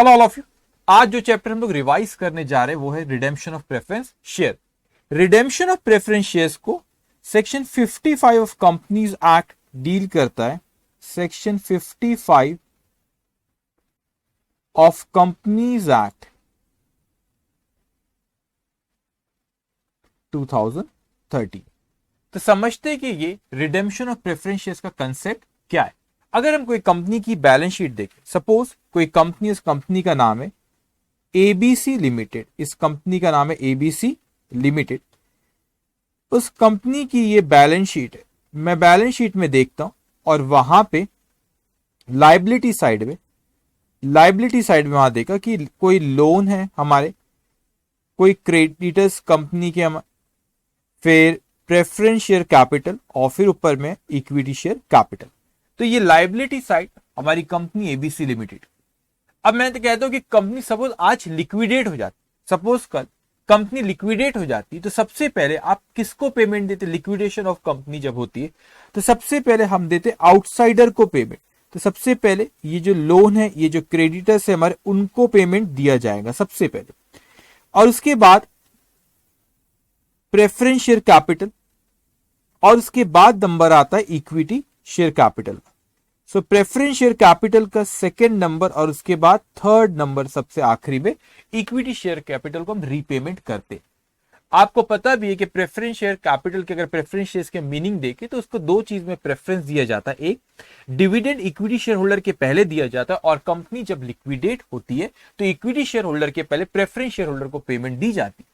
Hello all of you. आज जो chapter हम लोग रिवाइज करने जा रहे हैं वो है redemption of preference share. Redemption of preference shares को section 55 of companies act deal करता है। Section 55 of companies act 2030। तो समझते हैं कि ये रिडेम्पशन ऑफ प्रेफरेंस शेयर्स का कंसेप्ट क्या है। अगर हम कोई कंपनी की बैलेंस शीट देखें, सपोज कोई कंपनी, उस कंपनी का नाम है एबीसी लिमिटेड, इस कंपनी का नाम है एबीसी लिमिटेड। उस कंपनी की ये बैलेंस शीट है। मैं बैलेंस शीट में देखता हूं और वहां पे लायबिलिटी साइड में वहां देखा कि कोई लोन है हमारे, कोई क्रेडिटर्स कंपनी के, फिर प्रेफरेंस शेयर कैपिटल और फिर ऊपर में इक्विटी शेयर कैपिटल। तो ये लायबिलिटी साइड हमारी कंपनी एबीसी लिमिटेड। अब मैं तो कहता हूं कि कंपनी सपोज आज लिक्विडेट हो जाती, सपोज कल कंपनी लिक्विडेट हो जाती, तो सबसे पहले आप किसको पेमेंट देते? लिक्विडेशन ऑफ कंपनी जब होती है तो सबसे पहले हम देते आउटसाइडर को पेमेंट। तो सबसे पहले ये जो लोन है, ये जो क्रेडिटर्स है हमारे, उनको पेमेंट दिया जाएगा सबसे पहले। और उसके बाद प्रेफरेंस शेयर कैपिटल, और उसके बाद नंबर आता है इक्विटी शेयर कैपिटल। सो प्रेफरेंस शेयर कैपिटल का सेकेंड नंबर और उसके बाद थर्ड नंबर सबसे आखिरी में इक्विटी शेयर कैपिटल को हम रीपेमेंट करते। आपको पता भी है कि प्रेफरेंस शेयर कैपिटल के अगर प्रेफरेंस शेयर्स के मीनिंग देखें तो उसको दो चीज में प्रेफरेंस दिया जाता है। एक, डिविडेंड इक्विटी शेयर होल्डर के पहले दिया जाता है, और कंपनी जब लिक्विडेट होती है तो इक्विटी शेयर होल्डर के पहले प्रेफरेंस शेयर होल्डर को पेमेंट दी जाती है।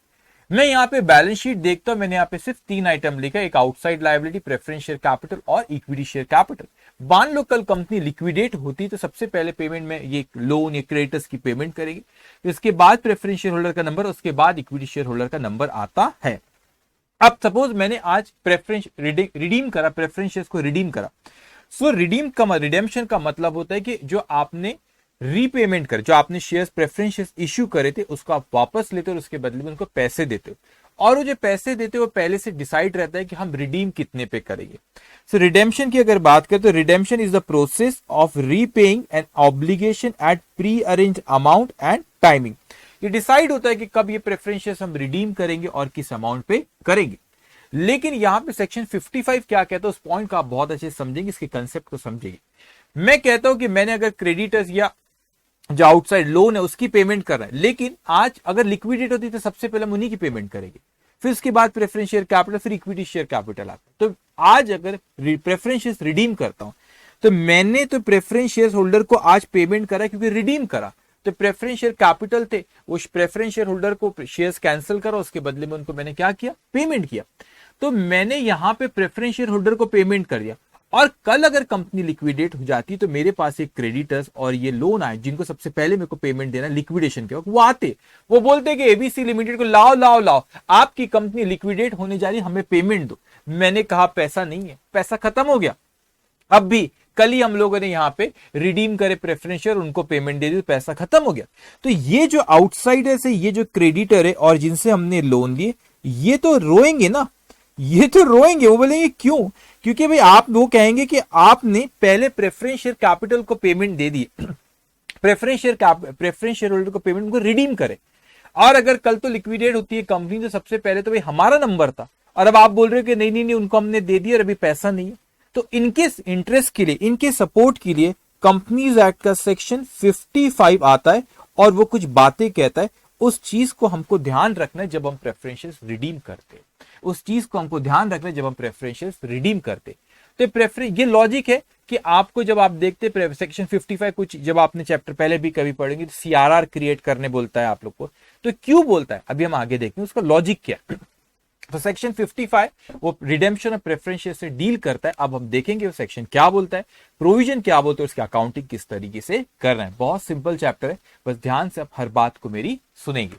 मैं यहाँ पे बैलेंस शीट देखता हूं, मैंने यहाँ पे सिर्फ 3 आइटम लिखा, एक outside liability, preference share capital और इक्विटी शेयर कैपिटल। मान लो कल कंपनी लिक्विडेट होती तो सबसे पहले पेमेंट में ये लोन या क्रेडिटर्स की पेमेंट करेगी, इसके बाद प्रेफरेंस शेयर होल्डर का नंबर, उसके बाद इक्विटी शेयर होल्डर का नंबर आता है। अब सपोज मैंने आज प्रेफरेंस रिडीम करा, प्रेफरेंस शेयर्स को रिडीम करा। सो रिडेम्पशन का मतलब होता है कि जो आपने रीपेमेंट कर, जो आपने शेयर्स प्रेफरेंस शेयर्स इश्यू करे थे उसको आप वापस लेते हो और उसके बदले में उनको पैसे देते हो, और वो जो पैसे देते हो वो पहले से डिसाइड रहता है कि हम रिडीम कितने पे करेंगे। सो रिडेम्पशन की अगर बात करें तो redemption is the process of repaying an obligation at pre arranged amount and timing. ये डिसाइड होता है कि कब ये प्रेफरेंस शेयर्स हम रिडीम करेंगे और किस अमाउंट पे करेंगे। लेकिन यहां पे सेक्शन 55 क्या कहता है उस पॉइंट को आप बहुत अच्छे से समझेंगे, इसके कंसेप्ट को समझेंगे। मैं कहता हूं कि मैंने अगर क्रेडिटर्स या जो आउटसाइड लोन है उसकी पेमेंट कर रहा है, लेकिन आज अगर लिक्विडेट होती तो सबसे पहले हम उन्हीं की पेमेंट करेंगे, फिर उसके बाद प्रेफरेंस शेयर कैपिटल, फिर इक्विटी शेयर कैपिटल आता है। तो आज अगर प्रेफरेंस शेयर रिडीम करता हूं तो मैंने तो प्रेफरेंस शेयर होल्डर को आज पेमेंट करा क्योंकि रिडीम करा, तो प्रेफरेंस शेयर कैपिटल थे, वो प्रेफरेंस शेयर होल्डर को शेयर्स कैंसिल करा, उसके बदले में उनको मैंने क्या किया? पेमेंट किया। तो मैंने यहां पे प्रेफरेंस शेयर होल्डर को पेमेंट कर दिया, और कल अगर कंपनी लिक्विडेट हो जाती तो मेरे पास एक क्रेडिटर्स और ये लोन आए जिनको सबसे पहले मेरे को पेमेंट देना लिक्विडेशन के वक्त, वो आते, वो बोलते कि एबीसी लिमिटेड को लाओ लाओ लाओ, आपकी कंपनी लिक्विडेट होने जा रही, हमें पेमेंट दो। मैंने कहा पैसा नहीं है, पैसा खत्म हो गया। अब भी कल ही हम लोगों ने यहां पे रिडीम करे प्रेफरेंस शेयर, उनको पेमेंट दे दी, पैसा खत्म हो गया। तो ये जो आउटसाइडर्स है, ये जो क्रेडिटर है और जिनसे हमने लोन लिए, ये तो रोएंगे ना, ये तो रोएंगे। वो बोलेंगे क्यों? क्योंकि भाई आप वो कहेंगे कि आपने पहले प्रेफरेंस शेयर कैपिटल को पेमेंट दे दी, प्रेफरेंस शेयर होल्डर को पेमेंट को रिडीम करे, और अगर कल तो लिक्विडेट होती है कंपनी तो सबसे पहले तो भाई हमारा नंबर था, और अब आप बोल रहे हो कि नहीं नहीं नहीं उनको हमने दे दिया और अभी पैसा नहीं है। तो इनके इंटरेस्ट के लिए, इनके सपोर्ट के लिए कंपनीज एक्ट का सेक्शन 55 आता है, और वो कुछ बातें कहता है। उस चीज को हमको ध्यान रखना है जब हम प्रेफरेंस रिडीम करते, उस चीज को हमको ध्यान रखना है जब हम प्रेफरेंस रिडीम करते। तो प्रेफरेंस, ये लॉजिक है कि आपको जब आप देखते सेक्शन 55, कुछ जब आपने चैप्टर पहले भी कभी पढ़ेंगे तो सीआरआर क्रिएट करने बोलता है आप लोग को, तो क्यों बोलता है अभी हम आगे देखेंगे उसका लॉजिक क्या है। तो सेक्शन 55 वो रिडेम्पशन ऑफ प्रेफरेंस शेयर से डील करता है। अब हम देखेंगे वो सेक्शन क्या बोलता है, प्रोविजन क्या बोलते हैं, उसकी अकाउंटिंग किस तरीके से कर रहे हैं। बहुत सिंपल चैप्टर है, बस ध्यान से आप हर बात को मेरी सुनेंगे।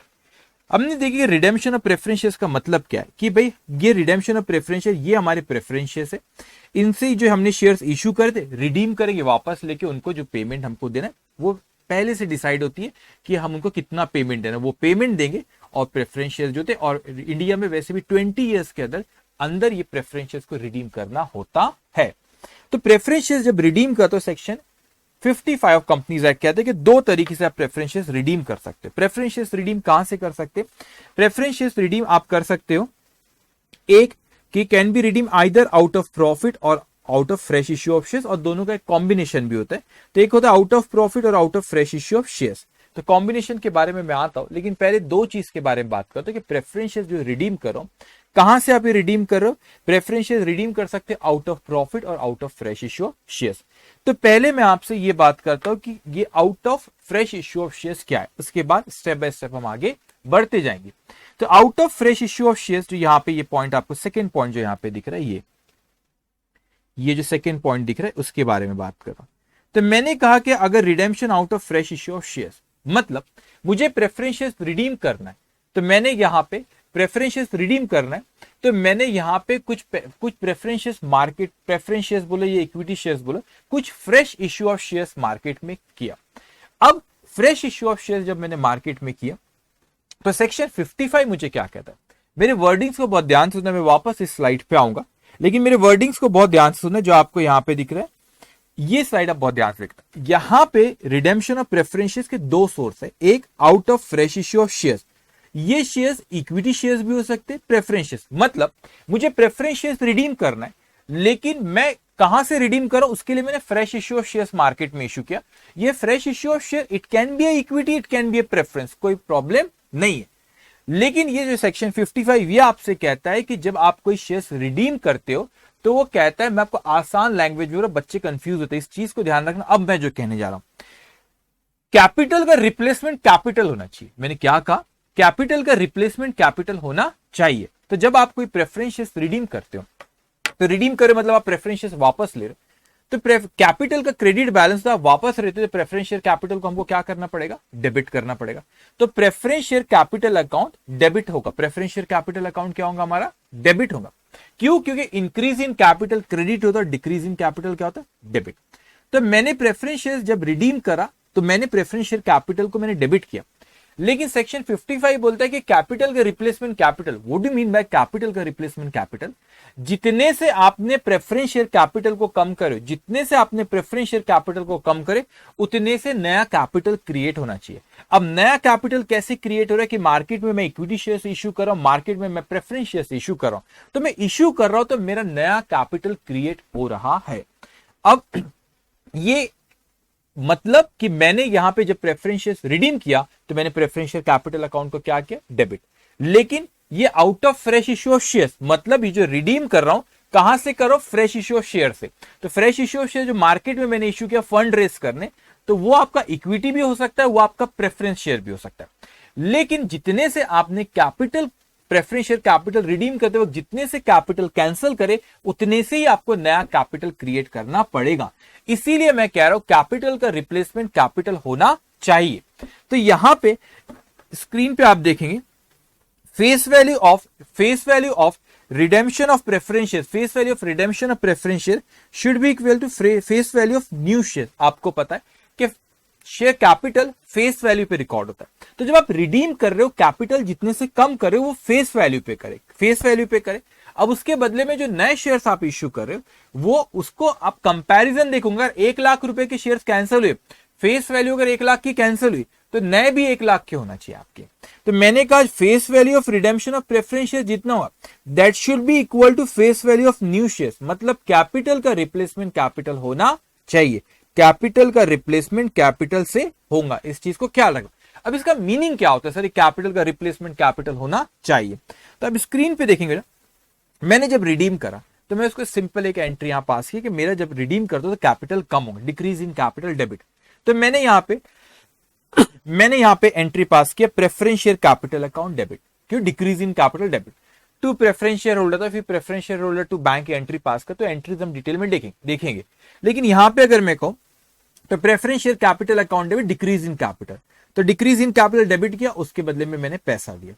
हमने देखिए रिडेम्पशन ऑफ प्रेफरेंस शेयर्स का मतलब क्या है कि भाई ये रिडेम्पशन ऑफ प्रेफरेंस शेयर, ये हमारे प्रेफरेंस शेयर्स है, इनसे जो हमने शेयर्स इशू करे थे रिडीम करेंगे वापस लेके, उनको जो पेमेंट हमको देना है वो पहले से डिसाइड होती है कि हम उनको कितना पेमेंट देना है, वो पेमेंट देंगे। और प्रेफरेंस शेयर जो थे, और इंडिया में वैसे भी 20 ईयर्स के अंदर ये प्रेफरेंस शेयर्स को रिडीम करना होता है। तो प्रेफरेंस शेयर जब रिडीम करते हो सेक्शन 55 कंपनीज एक्ट कहते हैं कि दो तरीके से आप प्रेफरेंस शेयर्स रिडीम कर सकते हैं। प्रेफरेंस शेयर्स रिडीम कहां से कर सकते हैं? प्रेफरेंस शेयर्स रिडीम आप कर सकते हो, एक कि can be redeem either out of profit और out of fresh issue of shares, और दोनों का एक कॉम्बिनेशन भी होता है। तो एक होता है आउट ऑफ प्रॉफिट और out of fresh issue of shares. तो कॉम्बिनेशन के बारे में मैं आता हूं, लेकिन पहले दो चीज के बारे में बात करता हूं कि प्रेफरेंस शेयर्स जो रिडीम करो, कहां से आप ये रिडीम कर रहे हो? प्रेफरेंस शेयर्स रिडीम कर सकते हैं आउट ऑफ प्रॉफिट और out of fresh issue of shares. तो पहले मैं आपसे ये बात करता हूं कि ये out of fresh issue of shares क्या है, उसके बाद स्टेप बाय स्टेप हम आगे बढ़ते जाएंगे। तो out of fresh issue of shares, जो यहां पे ये पॉइंट आपको सेकंड पॉइंट जो यहां पे दिख रहा है, ये जो सेकंड पॉइंट दिख रहा है उसके बारे में बात कर रहा हूं। तो मैंने कहा कि अगर redemption out of fresh issue of shares, मतलब मुझे प्रेफरेंस शेयर्स रिडीम करना है, तो मैंने यहां पे प्रेफरेंस शेयर्स रिडीम करना है, तो मैंने यहां पे कुछ preference shares market, preference shares बोलो या इक्विटी शेयर्स बोलो, कुछ fresh issue of shares market में किया। अब फ्रेश इश्यू ऑफ शेयर्स जब मैंने मार्केट में किया, तो सेक्शन 55 मुझे क्या कहता है? मेरे वर्डिंग्स को बहुत ध्यान से सुनना, मैं वापस इस स्लाइड पे आऊंगा, लेकिन मेरे वर्डिंग्स को बहुत ध्यान से सुनना, जो आपको यहां पे दिख रहा है, ये स्लाइड आप बहुत ध्यान से देखना। यहां पे रिडेम्पशन ऑफ प्रेफरेंस शेयर्स के दो सोर्स है, एक out of fresh issue of shares, ये शेयर्स इक्विटी शेयर्स भी हो सकते हैं, प्रेफरेंस शेयर्स, मतलब मुझे प्रेफरेंस शेयर्स रिडीम करना है, लेकिन मैं कहां से रिडीम करूं, उसके लिए मैंने fresh issue of shares market में इश्यू किया। ये fresh issue of share, it can be equity, it can be preference, कोई प्रॉब्लम नहीं है। लेकिन ये जो सेक्शन 55 ये आपसे कहता है कि जब आप कोई शेयर्स रिडीम करते हो, तो वो कहता है, मैं आपको आसान लैंग्वेज में, बच्चे कंफ्यूज होते हैं, इस चीज को ध्यान रखना। अब मैं जो कहने जा रहा हूं, कैपिटल का रिप्लेसमेंट कैपिटल होना चाहिए। मैंने क्या कहा? कैपिटल का रिप्लेसमेंट कैपिटल होना चाहिए। तो जब आप कोई प्रेफरेंस शेयर्स रिडीम करते हो, तो रिडीम करे मतलब आप प्रेफरेंस शेयर्स वापस ले रहे हो, तो कैपिटल का क्रेडिट बैलेंस तो आप वापस रहते हो, तो प्रेफरेंस शेयर कैपिटल को हमको क्या करना पड़ेगा? डेबिट करना पड़ेगा। तो preference share capital account debit होगा। प्रेफरेंस शेयर कैपिटल अकाउंट क्या होगा? हमारा डेबिट होगा। क्यों? क्योंकि इंक्रीज इन कैपिटल क्रेडिट होता है, डिक्रीज इन कैपिटल क्या होता है? डेबिट। तो मैंने प्रेफरेंस शेयर जब रिडीम करा, तो मैंने प्रेफरेंस शेयर कैपिटल को मैंने डेबिट किया। लेकिन सेक्शन 55 बोलता है कि कैपिटल का replacement capital, what do mean by capital का रिप्लेसमेंट कैपिटल? जितने से आपने प्रेफरेंस शेयर कैपिटल को कम करे, जितने से आपने प्रेफरेंस शेयर कैपिटल को कम करे, उतने से नया कैपिटल क्रिएट होना चाहिए। अब नया कैपिटल कैसे क्रिएट हो रहा है कि मार्केट में मैं इक्विटी शेयर्स इश्यू कर रहा हूं, मार्केट में मैं प्रेफरेंस शेयर्स इश्यू कर रहा हूं, तो मैं इश्यू कर रहा हूं, तो मेरा नया कैपिटल क्रिएट हो रहा है। अब ये मतलब कि मैंने यहां पे जब प्रेफरेंस शेयर्स रिडीम किया, तो मैंने प्रेफरेंस शेयर कैपिटल अकाउंट को क्या किया? डेबिट। लेकिन ये out of fresh issue of shares, मतलब ये जो रिडीम कर रहा हूं, कहां से करो? फ्रेश इश्यू ऑफ शेयर से। तो फ्रेश इश्यू ऑफ शेयर जो मार्केट में मैंने इश्यू किया फंड रेस करने, तो वो आपका इक्विटी भी हो सकता है, वो आपका प्रेफरेंस शेयर भी हो सकता है। लेकिन जितने से आपने capital, preference share capital redeem करते वक्त जितने से कैपिटल कैंसिल करे, उतने से ही आपको नया कैपिटल क्रिएट करना पड़ेगा। इसीलिए मैं कह रहा हूं कैपिटल का रिप्लेसमेंट कैपिटल होना चाहिए। तो यहां पे स्क्रीन पे आप देखेंगे, face value of redemption of preference share, face value of redemption of preference share should be equal to face value of new share. आपको पता है कि शेयर कैपिटल फेस वैल्यू पे रिकॉर्ड होता है। तो जब आप रिडीम कर रहे हो, कैपिटल जितने से कम कर रहे हो, वो फेस वैल्यू पे करे, फेस वैल्यू पे करे। अब उसके बदले में जो नए शेयर्स आप इश्यू कर रहे हो, वो उसको आप कंपैरिजन देखूंगा, 1 लाख रुपए के शेयर्स कैंसिल हुए, फेस वैल्यू अगर 1 लाख की कैंसिल हुई, तो नए भी 1 लाख के होना चाहिए आपके। तो मैंने कहा face value of redemption of preference share जितना हुआ, that should be equal to face value of new shares, मतलब कैपिटल का रिप्लेसमेंट कैपिटल होना चाहिए। कैपिटल का रिप्लेसमेंट कैपिटल से होगा, इस चीज को ख्याल रखना। अब इसका मीनिंग क्या होता है? सर कैपिटल का रिप्लेसमेंट कैपिटल होना चाहिए। तो अब स्क्रीन पे देखेंगे ना, मैंने जब रिडीम करा, तो मैं उसको सिंपल एक एंट्री यहां पास की कि मेरा जब रिडीम करता तो कैपिटल कम होगा, डिक्रीज इन कैपिटल डेबिट। तो मैंने यहां पे एंट्री पास किया preference share capital account debit. क्यों? Decrease in capital debit to preference share holder था, फिर preference share holder to bank entry pass कर, तो एंट्रीज हम डिटेल में देखेंगे। लेकिन यहां पे अगर मैं कहूं तो preference share capital account debit decrease in capital, तो डिक्रीज इन कैपिटल डेबिट किया, उसके बदले में मैंने पैसा दिया।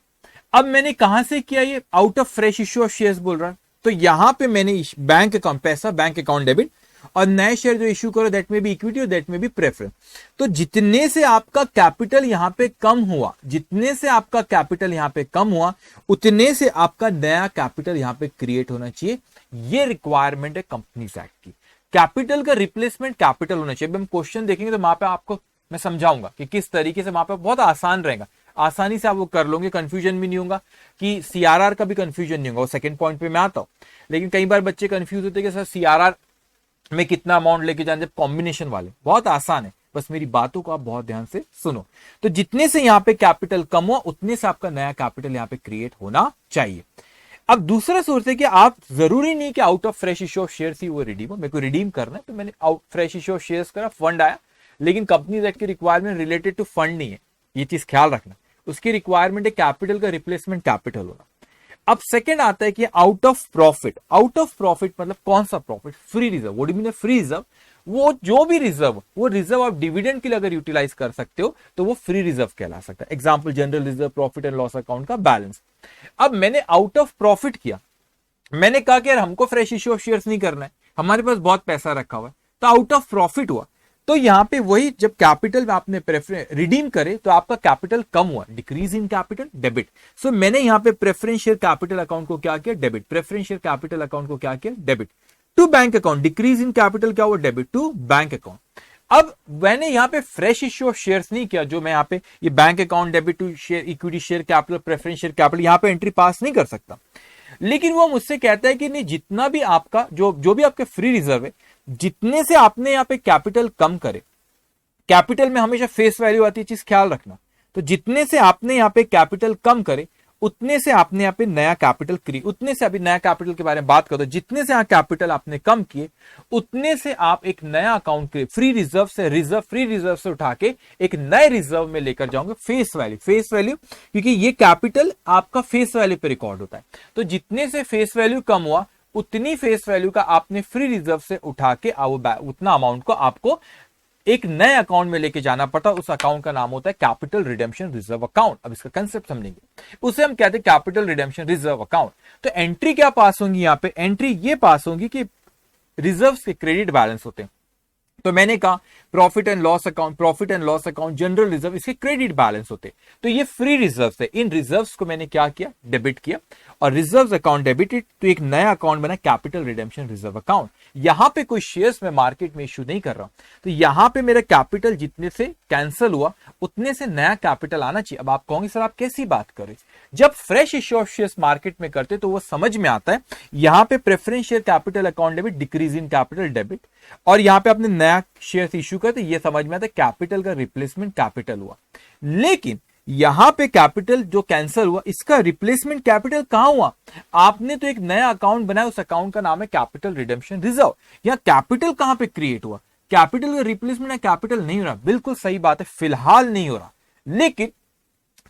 अब मैंने कहां से किया? ये out of fresh issue of shares बोल रहा है, तो यहां पे मैंने बैंक अकाउंट पैसा, बैंक अकाउंट डेबिट, और नए शेयर जो इश्यू करो दैट में भी इक्विटी और दैट में भी प्रेफरेंस। तो जितने से आपका कैपिटल यहां पे कम हुआ, जितने से आपका कैपिटल यहां पे कम हुआ, उतने से आपका नया कैपिटल यहां पे क्रिएट होना चाहिए। ये रिक्वायरमेंट है कंपनीज एक्ट की। कैपिटल का रिप्लेसमेंट कैपिटल होना चाहिए। हम क्वेश्चन देखेंगे तो वहां पे आपको मैं समझाऊंगा कि किस तरीके से, वहां पे बहुत आसान रहेगा, आसानी से आप वो कर लोगे, कंफ्यूजन भी नहीं होगा, कि सीआरआर का भी कंफ्यूजन नहीं होगा। वो सेकंड पॉइंट पे मैं आता हूं, लेकिन कई बार बच्चे कंफ्यूज होते हैं कि सर सीआरआर में कितना अमाउंट लेके जाना, जब कॉम्बिनेशन वाले बहुत आसान है, बस मेरी बातों को आप बहुत ध्यान से सुनो। तो जितने से यहाँ पे कैपिटल कम हुआ उतने से आपका नया कैपिटल यहाँ पे क्रिएट होना चाहिए। अब दूसरा सोर्स है कि आप जरूरी नहीं कि out of fresh issue of shares ही वो रिडीम हो। मेरे को रिडीम करना है तो मैंने out fresh issue of shares करा, फंड आया, लेकिन कंपनीज एक्ट की रिक्वायरमेंट रिलेटेड टू फंड नहीं है, ये चीज ख्याल रखना। उसकी रिक्वायरमेंट है कैपिटल का रिप्लेसमेंट कैपिटल होना। अब सेकंड आता है कि out of profit. Out of profit मतलब कौन सा profit? Free reserve. What do you mean free reserve? वो जो भी रिजर्व, वो रिजर्व आप डिविडेंड के लिए अगर यूटिलाइज कर सकते हो तो वो फ्री रिजर्व कहला सकता है। Example general reserve, profit and loss account का बैलेंस। अब मैंने आउट ऑफ प्रॉफिट किया, मैंने कहा कि यार हमको फ्रेश इश्यू ऑफ शेयर्स नहीं करना है, हमारे पास बहुत पैसा रखा हुआ है, तो आउट ऑफ प्रॉफिट हुआ। तो यहां पे वही, जब कैपिटल में आपने प्रेफरेंस रिडीम करे तो आपका कैपिटल कम हुआ, डिक्रीज इन कैपिटल, डेबिट। सो मैंने यहां पे प्रेफरेंस शेयर कैपिटल अकाउंट को क्या किया? Debit. Preference share capital account को क्या किया? Debit to bank account. Decrease in capital क्या हुआ? Debit to bank account. अब मैंने यहां पे फ्रेश इश्यू ऑफ शेयर्स नहीं किया, जो मैं यहां पे ये bank account debit to share, equity share capital, preference share capital, यहां पे एंट्री पास नहीं कर सकता। लेकिन वो मुझसे कहता है कि नहीं, जितना भी आपका जो भी आपके फ्री रिजर्व है, जितने से आपने यहां पे कैपिटल कम करे, कैपिटल में हमेशा फेस वैल्यू आती है, चीज ख्याल रखना। तो जितने से आपने यहां पे कैपिटल कम करे उतने से आपने यहां पे नया कैपिटल क्रिएट, उतने से अभी नया कैपिटल के बारे में बात करो, जितने से यहां कैपिटल आपने कम किए उतने से आप एक नया अकाउंट क्रिएट, फ्री रिजर्व से, रिजर्व फ्री रिजर्व से उठा के एक नए रिजर्व में लेकर जाओगे। फेस वैल्यू, फेस वैल्यू, क्योंकि ये कैपिटल आपका फेस वैल्यू पे रिकॉर्ड होता है। तो जितने से फेस वैल्यू कम हुआ उतनी फेस वैल्यू का आपने फ्री रिजर्व से उठा के उतना अमाउंट को आपको एक नए अकाउंट में लेके जाना पड़ता। उस अकाउंट का नाम होता है कैपिटल रिडेम्पशन रिजर्व अकाउंट। अब इसका कंसेप्ट समझेंगे, उसे हम कहते हैं कैपिटल रिडेम्पशन रिजर्व अकाउंट। तो एंट्री क्या पास होंगी यहां पे? एंट्री ये पास होंगी कि रिजर्व्स के क्रेडिट बैलेंस होते हैं। तो मैंने कहा profit and loss account, profit and loss account, general reserve, इसके क्रेडिट बैलेंस होते। तो ये फ्री रिजर्व है, इन रिजर्व्स को मैंने क्या किया? डेबिट किया, और रिजर्व्स अकाउंट डेबिटेड, तो एक नया अकाउंट बना कैपिटल रिडेम्पशन रिजर्व अकाउंट। यहां पे कोई शेयर्स में मार्केट में इश्यू नहीं कर रहा हूं, तो यहां पे मेरा कैपिटल जितने से कैंसिल हुआ उतने से नया कैपिटल आना चाहिए। अब आप कहोगे सर आप कैसी बात करें? जब fresh issue of shares market में करते तो वो समझ में आता है। यहां पे preference share capital account debit, decrease in capital debit, और यहां पे आपने नया शेयर्स इश्यू करते, ये समझ में आता है कैपिटल का रिप्लेसमेंट कैपिटल हुआ। लेकिन यहां पे कैपिटल जो कैंसिल हुआ, इसका रिप्लेसमेंट कैपिटल कहां हुआ? आपने तो एक नया अकाउंट बनाया, उस अकाउंट का नाम है कैपिटल रिडेम्पशन रिजर्व। यहां कैपिटल कहां पे क्रिएट हुआ? कैपिटल का रिप्लेसमेंट है, कैपिटल नहीं हो रहा। बिल्कुल सही बात है, फिलहाल नहीं हो रहा। लेकिन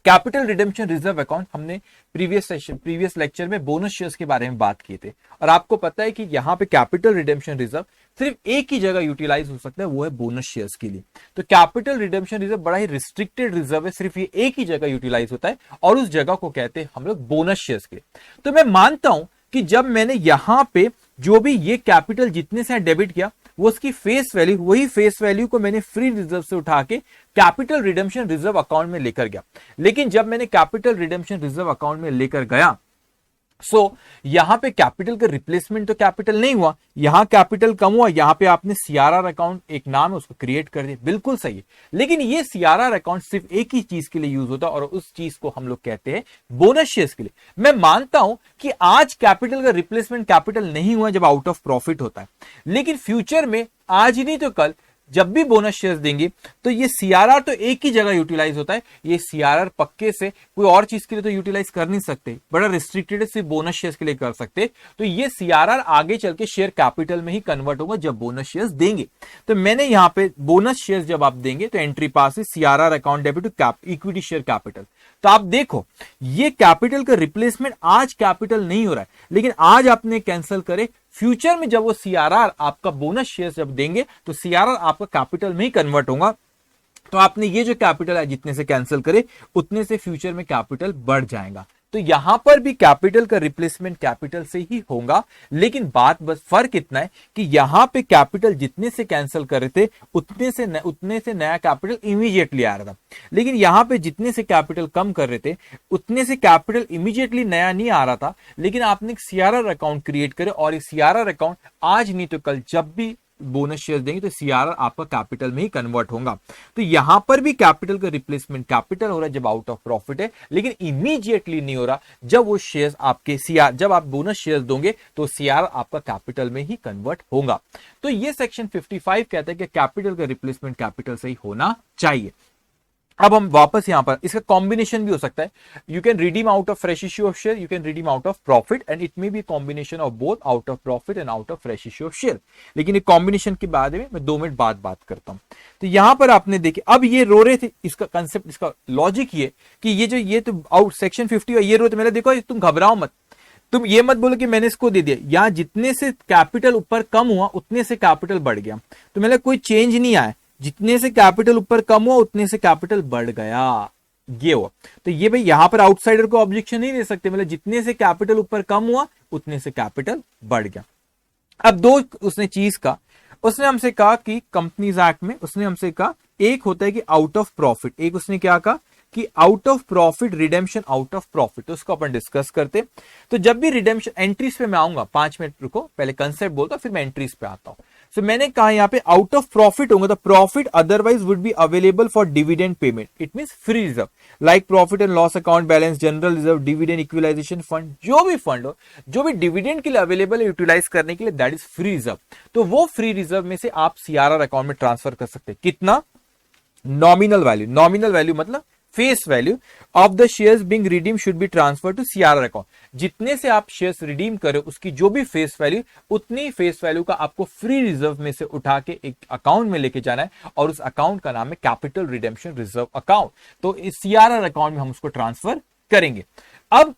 कैपिटल रिडेम्पशन रिजर्व अकाउंट हमने प्रीवियस लेक्चर में बोनस शेयर्स के बारे में बात किए थे, और आपको पता है कि यहां पे कैपिटल रिडेम्पशन रिजर्व सिर्फ एक ही जगह यूटिलाइज हो सकता है, वो है बोनस शेयर्स के लिए। तो कैपिटल रिडेम्पशन रिजर्व बड़ा ही रिस्ट्रिक्टेड रिजर्व है, सिर्फ ये एक ही जगह यूटिलाइज होता है, और उस जगह को कहते हैं हम लोग बोनस शेयर्स के। तो मैं मानता हूं कि जब मैंने यहां पे जो भी ये कैपिटल जितने से डेबिट किया, वो उसकी फेस वैल्यू, वही फेस वैल्यू को मैंने फ्री रिजर्व से उठा के कैपिटल रिडेम्पशन रिजर्व अकाउंट में लेकर गया। लेकिन जब मैंने कैपिटल रिडेम्पशन रिजर्व अकाउंट में लेकर गया, यहां पे कैपिटल का रिप्लेसमेंट तो कैपिटल नहीं हुआ, यहां कैपिटल कम हुआ। यहां पे आपने सीआरआर अकाउंट, एक नाम है, उसको क्रिएट कर दिया, बिल्कुल सही है। लेकिन ये सीआरआर अकाउंट सिर्फ एक ही चीज के लिए यूज होता है, और उस चीज को हम लोग कहते हैं बोनस शेयर्स के लिए। मैं मानता हूं कि आज कैपिटल का रिप्लेसमेंट कैपिटल नहीं हुआ जब आउट ऑफ प्रॉफिट होता है, लेकिन फ्यूचर में, आज ही नहीं तो कल, जब भी बोनस शेयर्स देंगे तो ये सीआरआर तो एक ही जगह यूटिलाइज होता है। ये सीआरआर पक्के से कोई और चीज के लिए तो यूटिलाइज कर नहीं सकते, बड़ा रिस्ट्रिक्टेड है, सिर्फ बोनस शेयर्स के लिए कर सकते। तो ये सीआरआर आगे चल के शेयर कैपिटल में ही कन्वर्ट होगा जब बोनस शेयर्स देंगे। तो मैंने यहां पे बोनस शेयर्स जब आप देंगे तो एंट्री पास है CRR account debit to equity share capital. तो आप देखो ये कैपिटल का रिप्लेसमेंट आज कैपिटल नहीं हो रहा है, लेकिन आज आपने कैंसिल करे, फ्यूचर में जब वो सीआरआर आपका बोनस शेयर जब देंगे तो सीआरआर आपका कैपिटल में ही कन्वर्ट होगा। तो आपने ये जो कैपिटल है जितने से कैंसिल करे उतने से फ्यूचर में कैपिटल बढ़ जाएगा। तो यहां पर भी कैपिटल का रिप्लेसमेंट कैपिटल से ही होगा, लेकिन बात बस फर्क इतना है कि यहां पे कैपिटल जितने से कैंसिल कर रहे थे उतने से नया कैपिटल इमीडिएटली आ रहा था, लेकिन यहां पे जितने से कैपिटल कम कर रहे थे उतने से कैपिटल इमीडिएटली नया नहीं आ रहा था। लेकिन आपने एक सीआरआर अकाउंट क्रिएट करे, और इस सीआरआर अकाउंट आज नहीं तो कल जब भी बोनस शेयर देंगे तो सीआरआर आपका कैपिटल में ही कन्वर्ट होगा। तो यहां पर भी कैपिटल का रिप्लेसमेंट कैपिटल हो रहा है जब आउट ऑफ प्रॉफिट है, लेकिन इमीडिएटली नहीं हो रहा जब वो शेयर्स आपके सीआर, जब आप बोनस शेयर्स दोगे तो सीआरआर आपका कैपिटल में ही कन्वर्ट होगा। तो ये सेक्शन 55 कहता है कि कैपिटल का रिप्लेसमेंट कैपिटल से ही होना चाहिए। अब हम वापस यहां पर, इसका कॉम्बिनेशन भी हो सकता है, you can redeem out of fresh issue of share, you can redeem out of profit, and it may be combination of both out of profit and out of fresh issue of share. लेकिन ये combination के बाद में मैं 2 minute बाद बात करता हूं। तो यहां पर आपने देखे, अब ये रो रहे थे, इसका कंसेप्ट, इसका लॉजिक ये कि ये तो आउट सेक्शन 50 ये रो, तो मैंने देखो तुम घबराओ मत, तुम ये मत बोलो कि मैंने इसको दे दिया, यहां जितने से कैपिटल ऊपर कम हुआ उतने से कैपिटल बढ़ गया, तो मैंने कोई चेंज नहीं आया, जितने से कैपिटल ऊपर कम हुआ उतने से कैपिटल बढ़ गया, ये हुआ। तो ये भाई यहां पर आउटसाइडर को ऑब्जेक्शन नहीं दे सकते, मतलब जितने से कैपिटल ऊपर कम हुआ उतने से कैपिटल बढ़ गया। अब दो उसने चीज का, उसने हमसे कहा कि कंपनीज एक्ट में उसने हमसे कहा एक होता है कि आउट ऑफ प्रॉफिट, एक उसने क्या कहा कि out of profit redemption out of profit, तो उसको अपन डिस्कस करते। तो जब भी रिडेम्पशन, एंट्रीज पे मैं आऊंगा, 5 मिनट रुको, पहले कंसेप्ट बोलता फिर मैं एंट्रीज पे आता हूं। सो मैंने कहा यहाँ पे आउट ऑफ प्रॉफिट होगा, तो profit otherwise would be available for dividend payment, it means free reserve, like profit and loss account balance, general reserve, dividend equalisation fund, जो भी फंड हो, जो भी डिविडेंड के लिए अवेलेबल है यूटिलाइज करने के लिए, दैट इज फ्री रिजर्व। तो वो फ्री रिजर्व में से आप सीआरआर अकाउंट में ट्रांसफर कर सकते हैं, कितना? नॉमिनल वैल्यू, नॉमिनल वैल्यू मतलब face value of the shares being redeem should be transfer to CRR account, जितने से आप शेयर्स रिडीम करें उसकी जो भी फेस वैल्यू, उतनी फेस वैल्यू का आपको फ्री रिजर्व में से उठा के एक अकाउंट में लेके जाना है, और उस अकाउंट का नाम है कैपिटल रिडेम्पशन रिजर्व अकाउंट। तो इस सीआरआर अकाउंट में हम उसको ट्रांसफर करेंगे। अब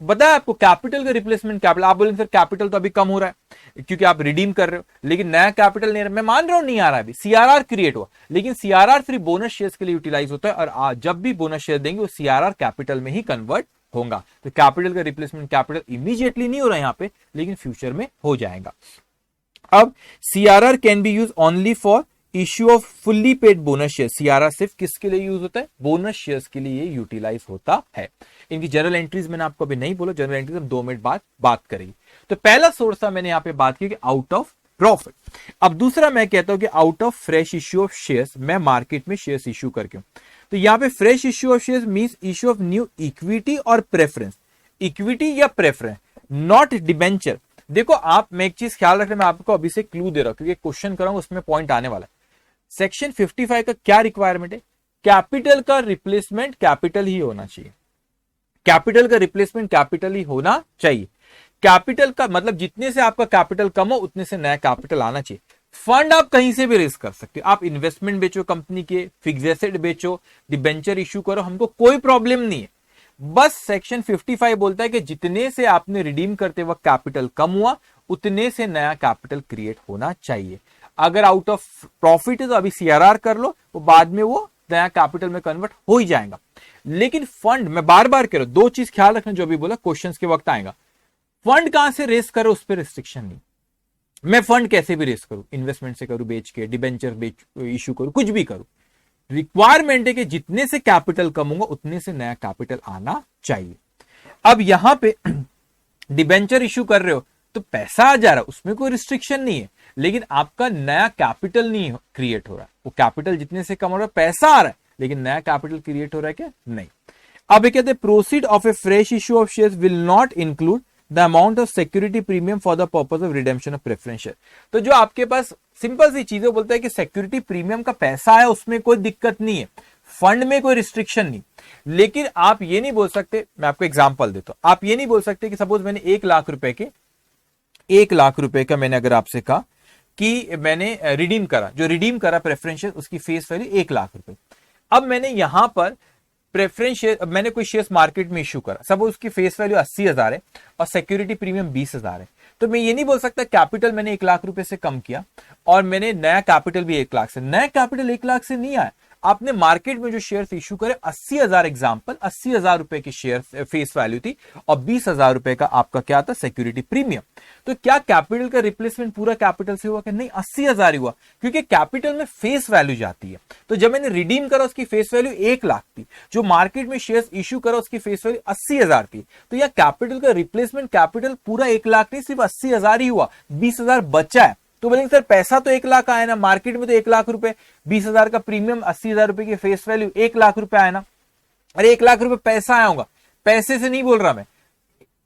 बताया आपको कैपिटल का रिप्लेसमेंट कैपिटल, आप बोलेंगे सर कैपिटल तो अभी कम हो रहा है क्योंकि आप रिडीम कर रहे हो, लेकिन नया कैपिटल नहीं, मैं मान रहा हूं नहीं आ रहा है, अभी सीआरआर क्रिएट हुआ, लेकिन सीआरआर सिर्फ बोनस शेयर्स के लिए यूटिलाइज होता है, और जब भी बोनस शेयर देंगे वो सीआरआर कैपिटल में ही कन्वर्ट होगा। तो कैपिटल का रिप्लेसमेंट कैपिटल इमीडिएटली नहीं हो रहा है यहां पे, लेकिन फ्यूचर में हो जाएगा। अब CRR can be use only for issue off fully paid bonus share, CRR सिर्फ किसके लिए यूज होता है? बोनस शेयर्स के लिए ये यूटिलाइज होता है। इनकी जनरल एंट्रीज मैंने आपको अभी नहीं बोला, जनरल एंट्रीज हम 2 मिनट बाद बात करेंगे। तो पहला सोर्स था मैंने यहां पे बात की कि आउट ऑफ प्रॉफिट। अब दूसरा मैं कहता हूं कि out of fresh issue of shares, मैं मार्केट में शेयर्स इश्यू करके हूं, तो यहां पे fresh issue of shares means issue of new equity और प्रेफरेंस, इक्विटी या प्रेफरेंस, नॉट डिबेंचर। देखो आप, मैं एक चीज ख्याल रखना, मैं आपको अभी से क्लू दे रहा हूं क्योंकि क्वेश्चन कराऊंगा उसमें पॉइंट आने वाला है। सेक्शन 55 का क्या रिक्वायरमेंट है? कैपिटल का रिप्लेसमेंट कैपिटल ही होना चाहिए, कैपिटल का रिप्लेसमेंट कैपिटल ही होना चाहिए। कैपिटल का मतलब जितने से आपका कैपिटल कम हो उतने से नया कैपिटल आना चाहिए। फंड आप कहीं से भी रेज कर सकते हो, आप इन्वेस्टमेंट बेचो कंपनी के, फिक्स एसेट बेचो, डिबेंचर इश्यू करो, हमको कोई प्रॉब्लम नहीं है। बस सेक्शन 55 बोलता है कि जितने से आपने रिडीम करते वक्त कैपिटल कम हुआ उतने से नया कैपिटल क्रिएट होना चाहिए। अगर आउट ऑफ प्रॉफिट है तो अभी सीआरआर कर लो, वो बाद में वो नया कैपिटल में कन्वर्ट हो ही जाएगा। लेकिन फंड, मैं बार बार कह रहा हूं, 2 चीज ख्याल रखना जो अभी बोला, क्वेश्चंस के वक्त आएगा। फंड कहां से रेस करो उस पर रिस्ट्रिक्शन नहीं, मैं फंड कैसे भी रेस करूं, इन्वेस्टमेंट से करूं, बेच के, डिबेंचर बेच इश्यू करूं, कुछ भी करूं, रिक्वायरमेंट है कि जितने से कैपिटल कम होगा उतने से नया कैपिटल आना चाहिए। अब यहां पे डिबेंचर इश्यू कर रहे हो तो पैसा आ जा रहा है, उसमें कोई रिस्ट्रिक्शन नहीं है, लेकिन आपका नया कैपिटल नहीं क्रिएट हो रहा है। वो कैपिटल जितने से कम हो रहा है, पैसा आ रहा है, लेकिन नया कैपिटल क्रिएट हो रहा है क्या? नहीं। अब ये कहते हैं proceed of A fresh issue of shares will not include the amount of security premium for the purpose of redemption of preference share. तो जो आपके पास सिंपल सी चीजें बोलता है कि सिक्योरिटी प्रीमियम का पैसा है, उसमें कोई दिक्कत नहीं है, फंड में कोई रिस्ट्रिक्शन नहीं। लेकिन आप ये नहीं बोल सकते, मैं आपको एग्जांपल देता हूं, आप ये नहीं बोल सकते कि सपोज मैंने 1 लाख रुपए का मैंने अगर आपसे कहा कि मैंने रिडीम करा, जो रिडीम करा प्रेफरेंस शेयर, उसकी फेस वैल्यू 1 लाख रुपए। अब मैंने यहां पर प्रेफरेंस शेयर, मैंने कोई शेयर्स मार्केट में इश्यू करा, सपोज उसकी फेस वैल्यू 80,000 है और सिक्योरिटी प्रीमियम 20,000 है, तो मैं ये नहीं बोल सकता कैपिटल मैंने 1 लाख रुपए से कम किया और मैंने नया कैपिटल भी 1 लाख से, नया कैपिटल 1 लाख से नहीं आया, आपने मार्केट में जो शेयर्स इश्यू करे 80,000, एग्जांपल 80,000 रुपए की शेयर फेस वैल्यू थी और 20,000 रुपए का आपका क्या था? Security premium. तो क्या कैपिटल का रिप्लेसमेंट पूरा कैपिटल से हुआ? कि नहीं, 80,000 ही हुआ, क्योंकि कैपिटल में फेस वैल्यू जाती है। तो जब मैंने रिडीम करा उसकी फेस वैल्यू 1 लाख थी, जो मार्केट में शेयर्स इश्यू करा उसकी फेस वैल्यू 80,000 थी, तो यह कैपिटल का रिप्लेसमेंट कैपिटल पूरा 1 लाख नहीं, सिर्फ 80,000 ही हुआ, 20,000 बचा है। तो बोलेंगे सर पैसा तो 1 लाख आया ना, मार्केट में तो 1 लाख रुपए, 20,000 का प्रीमियम, 80,000 रुपए की फेस वैल्यू, 1 लाख रुपए आया ना। अरे 1 लाख रुपए पैसा आया होगा, पैसे से नहीं बोल रहा मैं।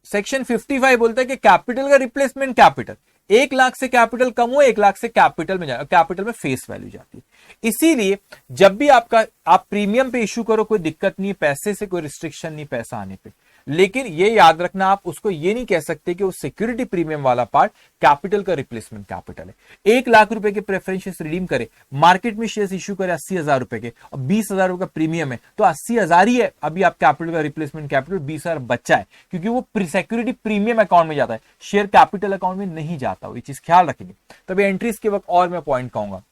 सेक्शन 55 बोलता है कि कैपिटल का रिप्लेसमेंट कैपिटल, 1 लाख से कैपिटल कम हो, 1 लाख से कैपिटल में जाए, कैपिटल में फेस वैल्यू जाती है। इसीलिए जब भी आप प्रीमियम पे इशू करो कोई दिक्कत नहीं, पैसे से कोई रिस्ट्रिक्शन नहीं पैसा आने पे। लेकिन ये याद रखना, आप उसको ये नहीं कह सकते कि वो सिक्योरिटी प्रीमियम वाला पार्ट कैपिटल का रिप्लेसमेंट कैपिटल है। 1 लाख रुपए के प्रेफरेंस शेयर्स रिडीम करे, मार्केट में शेयर्स इश्यू करे 80,000 रुपए के, और 20,000 रुपए का प्रीमियम है, तो 80,000 ही है अभी आप कैपिटल का रिप्लेसमेंट कैपिटल, 20,000 बच्चा है, क्योंकि वो सिक्योरिटी प्रीमियम अकाउंट में जाता है, शेयर कैपिटल अकाउंट में नहीं जाता। ये चीज ख्याल रखेंगे। तभी एंट्रीज के वक्त और मैं पॉइंट कहूंगा।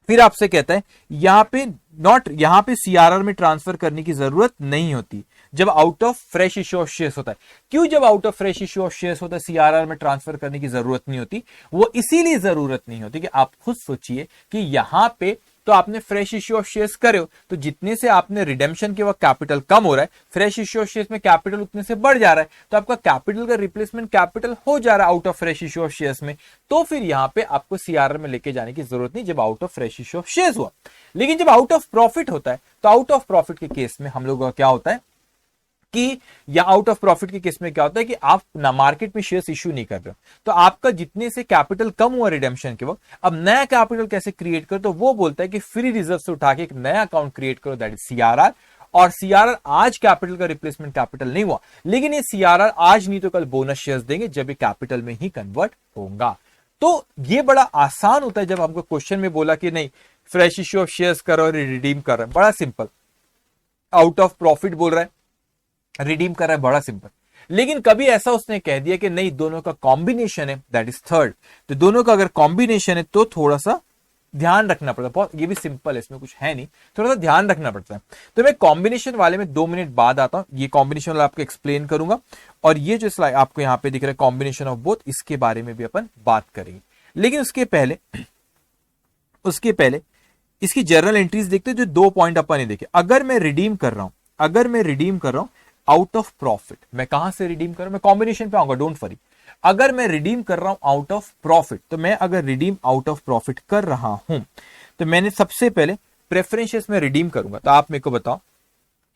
फिर आपसे कहता है यहां पे सीआरआर में ट्रांसफर करने की जरूरत नहीं होती जब out of fresh issue of shares होता है। क्यों जब out of fresh issue of shares होता है सीआरआर में ट्रांसफर करने की जरूरत नहीं होती? वो इसीलिए जरूरत नहीं होती कि आप खुद सोचिए कि यहां पे तो आपने फ्रेश इश्यू ऑफ शेयर्स करे हो, तो जितने से आपने रिडेम्पशन के वक्त कैपिटल कम हो रहा है, फ्रेश इश्यू ऑफ शेयर्स में कैपिटल उतने से बढ़ जा रहा है, तो आपका कैपिटल का रिप्लेसमेंट कैपिटल हो जा रहा है out of fresh issue of shares में। तो फिर यहां पे आपको सीआरआर में लेके जाने की जरूरत नहीं जब out of fresh issue of shares हुआ। लेकिन जब आउट ऑफ प्रॉफिट होता है, तो आउट ऑफ प्रॉफिट के केस में हम लोगों का क्या होता है कि या आउट ऑफ प्रॉफिट के केस में क्या होता है कि आप ना मार्केट में शेयर्स इश्यू नहीं कर रहे हो, तो आपका जितने से कैपिटल कम हुआ रिडेम्पशन के वक्त, अब नया कैपिटल कैसे क्रिएट करो, तो वो बोलता है कि फ्री रिजर्व से उठा के एक नया अकाउंट क्रिएट करो, दैट इज सीआरआर। और सीआरआर आज कैपिटल का रिप्लेसमेंट कैपिटल नहीं हुआ, लेकिन ये सीआरआर आज नहीं तो कल बोनस शेयर्स देंगे जब ये कैपिटल में ही कन्वर्ट होगा। तो ये बड़ा आसान होता है जब हमको क्वेश्चन में बोला कि नहीं फ्रेश इश्यू ऑफ शेयर्स करो और रिडीम कर रहे हैं, बड़ा सिंपल। आउट ऑफ प्रॉफिट बोल रहा है, रिडीम कर रहा है, बड़ा सिंपल। लेकिन कभी ऐसा उसने कह दिया कि नहीं दोनों का कॉम्बिनेशन है, दैट इज थर्ड। तो दोनों का अगर कॉम्बिनेशन है तो थोड़ा सा ध्यान रखना पड़ता है। बहुत ये भी सिंपल है, इसमें कुछ है नहीं, थोड़ा सा ध्यान रखना पड़ता है। तो मैं कॉम्बिनेशन वाले में 2 मिनट बाद आता हूं, ये कॉम्बिनेशन वाला आपको एक्सप्लेन करूंगा, और ये जो स्लाइड आपको यहां पे दिख रहा है कॉम्बिनेशन ऑफ बोथ, इसके बारे में भी अपन बात करेंगे। लेकिन उसके पहले इसकी जर्नल एंट्रीज देखते हैं। जो 2 पॉइंट अपन ने देखे, अगर मैं रिडीम कर रहा हूं आउट ऑफ प्रॉफिट, मैं कहां से रिडीम कर रहा हूं, मैं कॉम्बिनेशन पे आऊंगा, डोंट वरी। अगर मैं रिडीम कर रहा हूं आउट ऑफ प्रॉफिट, तो मैं अगर रिडीम आउट ऑफ प्रॉफिट कर रहा हूं तो मैंने सबसे पहले प्रेफरेंसेस में रिडीम करूंगा। तो आप मेरे को बताओ,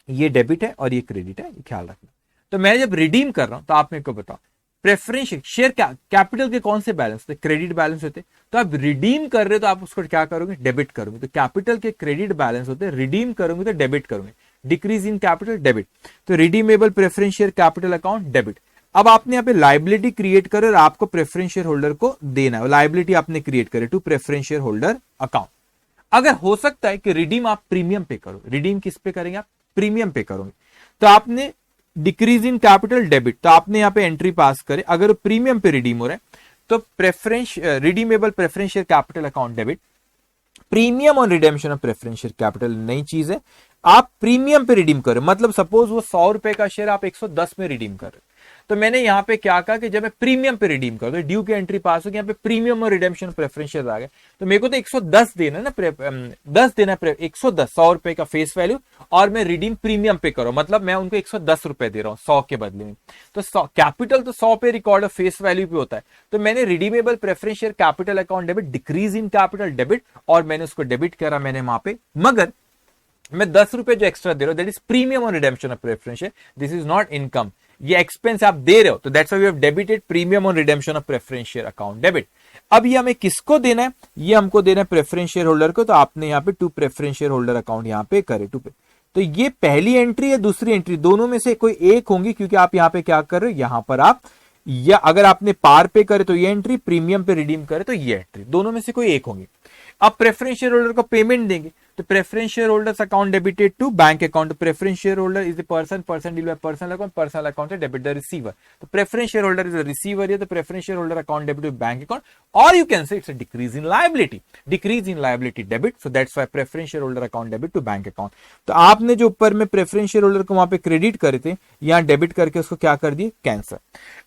ये डेबिट है और ये क्रेडिट है, ये ख्याल रखना। तो मैं जब रिडीम कर रहा हूं तो आप मेरे को बताओ प्रेफरेंस शेयर कैपिटल के कौन से बैलेंस होते, क्रेडिट बैलेंस होते। तो आप रिडीम कर रहे हो तो आप उसको क्या करोगे, डेबिट करोगे। तो कैपिटल के क्रेडिट बैलेंस होते, रिडीम करोगे तो डेबिट करोगे, डिक्रीज इन कैपिटल डेबिट। तो redeemable preference share capital account debit. अब आपने यहाँ पे लाइबिलिटी क्रिएट करे और आपको प्रेफरेंस शेयर होल्डर को देना है, लाइबिलिटी आपने क्रिएट करे to preference share holder account. अगर हो सकता है कि रिडीम आप प्रीमियम पे करो, रिडीम किस पे करेंगे आप, प्रीमियम पे करोगे, तो आपने डिक्रीज इन कैपिटल डेबिट, तो आपने यहाँ पे एंट्री पास करे। अगर प्रीमियम पे रिडीम हो रहा है तो preference redeemable preference share capital account debit. Premium on redemption of preference share capital नई चीज है, आप प्रीमियम पे रिडीम करो। मतलब सपोज वो 100 रुपए का शेयर आप 110 में रिडीम कर रहे, तो मैंने यहां पे क्या कहा कि जब मैं प्रीमियम पे रिडीम कर दो, ड्यू की एंट्री पास हो गई, यहाँ पे प्रीमियम और रिडेम्पशन प्रेफरेंस शेयर आ गए, तो मेरे को तो 110 देना है ना, 10 देना है, 110 100 रुपए का फेस वैल्यू, और मैं रिडीम प्रीमियम पे करो, मतलब मैं उनको 110 रुपए दे रहा हूँ 100 के बदले में। तो कैपिटल तो 100 पे रिकॉर्ड ऑफ फेस वैल्यू पे होता है, तो मैंने redeemable preference share capital account debit, decrease in capital debit, और मैंने उसको डेबिट करा मैंने वहां पे। मगर मैं 10 रुपए जो एक्स्ट्रा दे रहा हूं that is premium on redemption of preference share, this is not income, ये एक्सपेंस आप दे रहे हो, तो that's why we have debited premium on redemption of preference share account debit. अब ये हमें किसको देना है, ये हमको देना है प्रेफरेंस शेयर होल्डर को, तो आपने यहाँ पे to preference share holder account यहाँ पे करे टू पे। तो ये पहली एंट्री है, दूसरी एंट्री, दोनों में से कोई एक होंगी, क्योंकि आप यहाँ पे क्या कर रहे हो, यहाँ पर आप, या अगर आपने पार पे करे तो ये एंट्री, प्रीमियम पे रिडीम करे तो ये एंट्री, दोनों में से कोई एक होंगी। अब प्रेफरेंस शेयर होल्डर को पेमेंट देंगे, तो preference share holders account debited to bank account. Preference share holder is the person deal by personal account, personal account से डेबिट द रिसीवर। तो preference share holder is a receiver, तो preference share holder account debit to bank account, और you can say it's a decrease in liability, decrease in liability debit, so that's why preference share holder account debit to bank account. तो आपने जो ऊपर में preference share holder को वहां पे credit करे थे, यहाँ डेबिट करके उसको क्या कर दिए, कैंसर।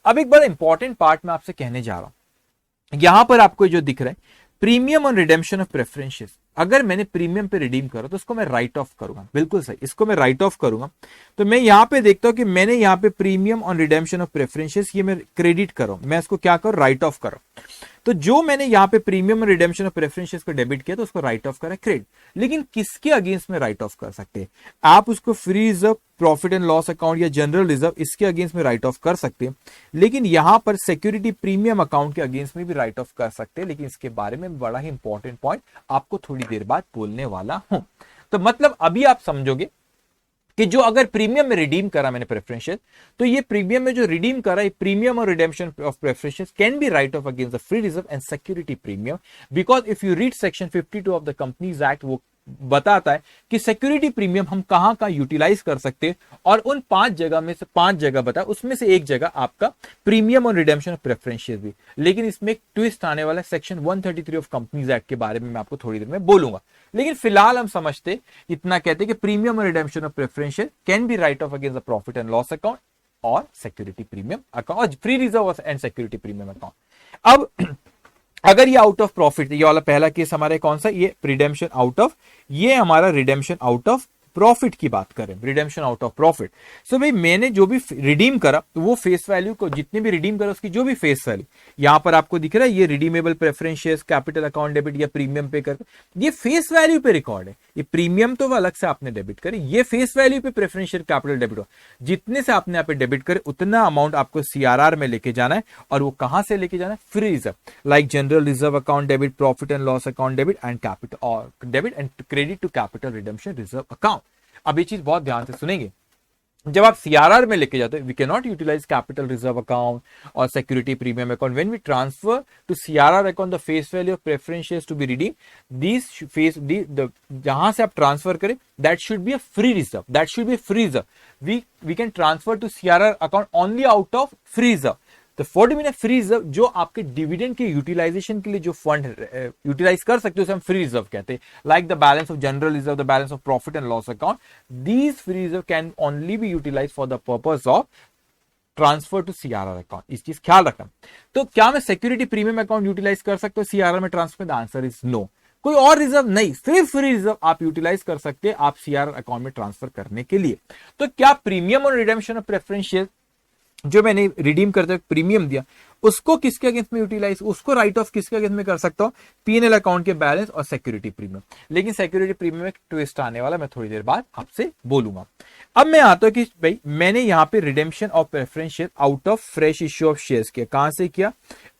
अब एक बड़ा इंपॉर्टेंट पार्ट मैं आपसे कहने जा रहा हूं, यहां पर आपको जो दिख रहा है premium on redemption of preference shares, अगर मैंने प्रीमियम पे रिडीम करा तो उसको मैं राइट ऑफ करूंगा, बिल्कुल सही, इसको मैं राइट ऑफ करूंगा। तो मैं यहां पे देखता हूं कि मैंने यहां पे premium on redemption of preferences ये मैं क्रेडिट कर रहा हूं, मैं इसको क्या करूं, राइट ऑफ कर रहा हूं। तो जो मैंने यहां पे प्रीमियम रिडेम्पशन ऑफ प्रेफरेंसेस को डेबिट किया तो उसको राइट ऑफ करा क्रेडिट। लेकिन किसके अगेंस्ट में राइट ऑफ कर सकते हैं आप, उसको free reserve, profit and loss account या जनरल रिजर्व, इसके अगेंस्ट में राइट ऑफ कर सकते हैं। लेकिन यहां पर सिक्योरिटी प्रीमियम अकाउंट के अगेंस्ट में भी राइट ऑफ कर सकते हैं, लेकिन इसके बारे में बड़ा ही इंपॉर्टेंट पॉइंट आपको थोड़ी देर बाद बोलने वाला हूं। तो मतलब अभी आप समझोगे कि जो अगर प्रीमियम में रिडीम करा मैंने प्रेफरेंशियल, तो ये प्रीमियम में जो रिडीम करा, प्रीमियम और redemption of preferential can be write off against the free reserve and security premium, because if you read section 52 of the companies act, वो बताता है कि सिक्योरिटी प्रीमियम हम कहां कहां यूटिलाइज कर सकते हैं, और उन 5 जगह में से 5 जगह बताया, उसमें से एक जगह आपका प्रीमियम और रिडेम्पशन ऑफ प्रेफरेंशियल भी। लेकिन इसमें एक ट्विस्ट आने वाला है, सेक्शन 133 ऑफ कंपनीज एक्ट के बारे में मैं आपको थोड़ी देर में बोलूंगा। लेकिन फिलहाल हम समझते इतना कहते हैं कि प्रीमियम और redemption of preferential can be write off against the profit and loss account और security premium account, free reserve and security premium account. अब अगर ये आउट ऑफ प्रॉफिट, ये वाला पहला केस हमारे कौन सा, ये रिडेम्पशन आउट ऑफ, ये हमारा रिडेम्पशन आउट ऑफ प्रॉफिट की बात करें, रिडेम्पशन आउट ऑफ प्रॉफिट। सो भाई मैंने जो भी रिडीम करा तो वो फेस वैल्यू को, जितने भी रिडीम करा उसकी जो भी फेस वैल्यू यहां पर आपको दिख रहा है, ये redeemable preference shares, capital account debit या प्रीमियम पे कर, ये फेस वैल्यू पे रिकॉर्ड है। ये प्रीमियम तो अलग से आपने डेबिट करे, ये फेस वैल्यू पे प्रेफरेंस शेयर कैपिटल डेबिट हो, जितने से आपने यहाँ पे डेबिट करे उतना अमाउंट आपको सीआरआर में लेके जाना है। और वो कहां से लेके जाना है, free reserve, like general reserve account debit, profit and loss account debit and capital और debit and credit to capital redemption reserve account. अब ये चीज बहुत ध्यान से सुनेंगे, जब आप सीआरआर में लेके जाते हो, we cannot utilize capital reserve account और security premium account when we transfer to CRR account the face value of preference shares to be redeem, this face जहां से आप ट्रांसफर करें that should be a free reserve, that should be free reserve. We can transfer to CRR account only out of free reserve. तो for mean free reserve, जो आपके dividend के utilisation के लिए जो फंड यूटिलाइज कर सकते हो उसे हम फ्री रिजर्व कहते हैं, like the balance of general reserve, the balance of profit and loss account, these free reserve can only be utilise for the purpose of transfer to CRR account. इस चीज ख्याल रखना। तो क्या मैं सिक्योरिटी प्रीमियम अकाउंट यूटिलाइज कर सकता हूँ सीआरआर में transfer? The answer is no. कोई और रिजर्व नहीं, सिर्फ फ्री रिजर्व आप यूटिलाइज कर सकते हैं आप सीआरआर अकाउंट में ट्रांसफर करने के लिए। तो क्या प्रीमियम और रिडेम्पशन ऑफ प्रेफरेंस शेयर जो मैंने रिडीम करते हुए प्रीमियम दिया उसको किसके अगेंस्ट में यूटिलाइज, उसको राइट ऑफ किसके अगेंस्ट में कर सकता हूं? पीएनएल अकाउंट के बैलेंस और सिक्योरिटी प्रीमियम। लेकिन सिक्योरिटी प्रीमियम में ट्विस्ट आने वाला, मैं थोड़ी देर बाद आपसे बोलूंगा। अब मैं आता हूं कि भाई मैंने यहां पे redemption of preference share out of fresh issue of shares किया। कहां से किया?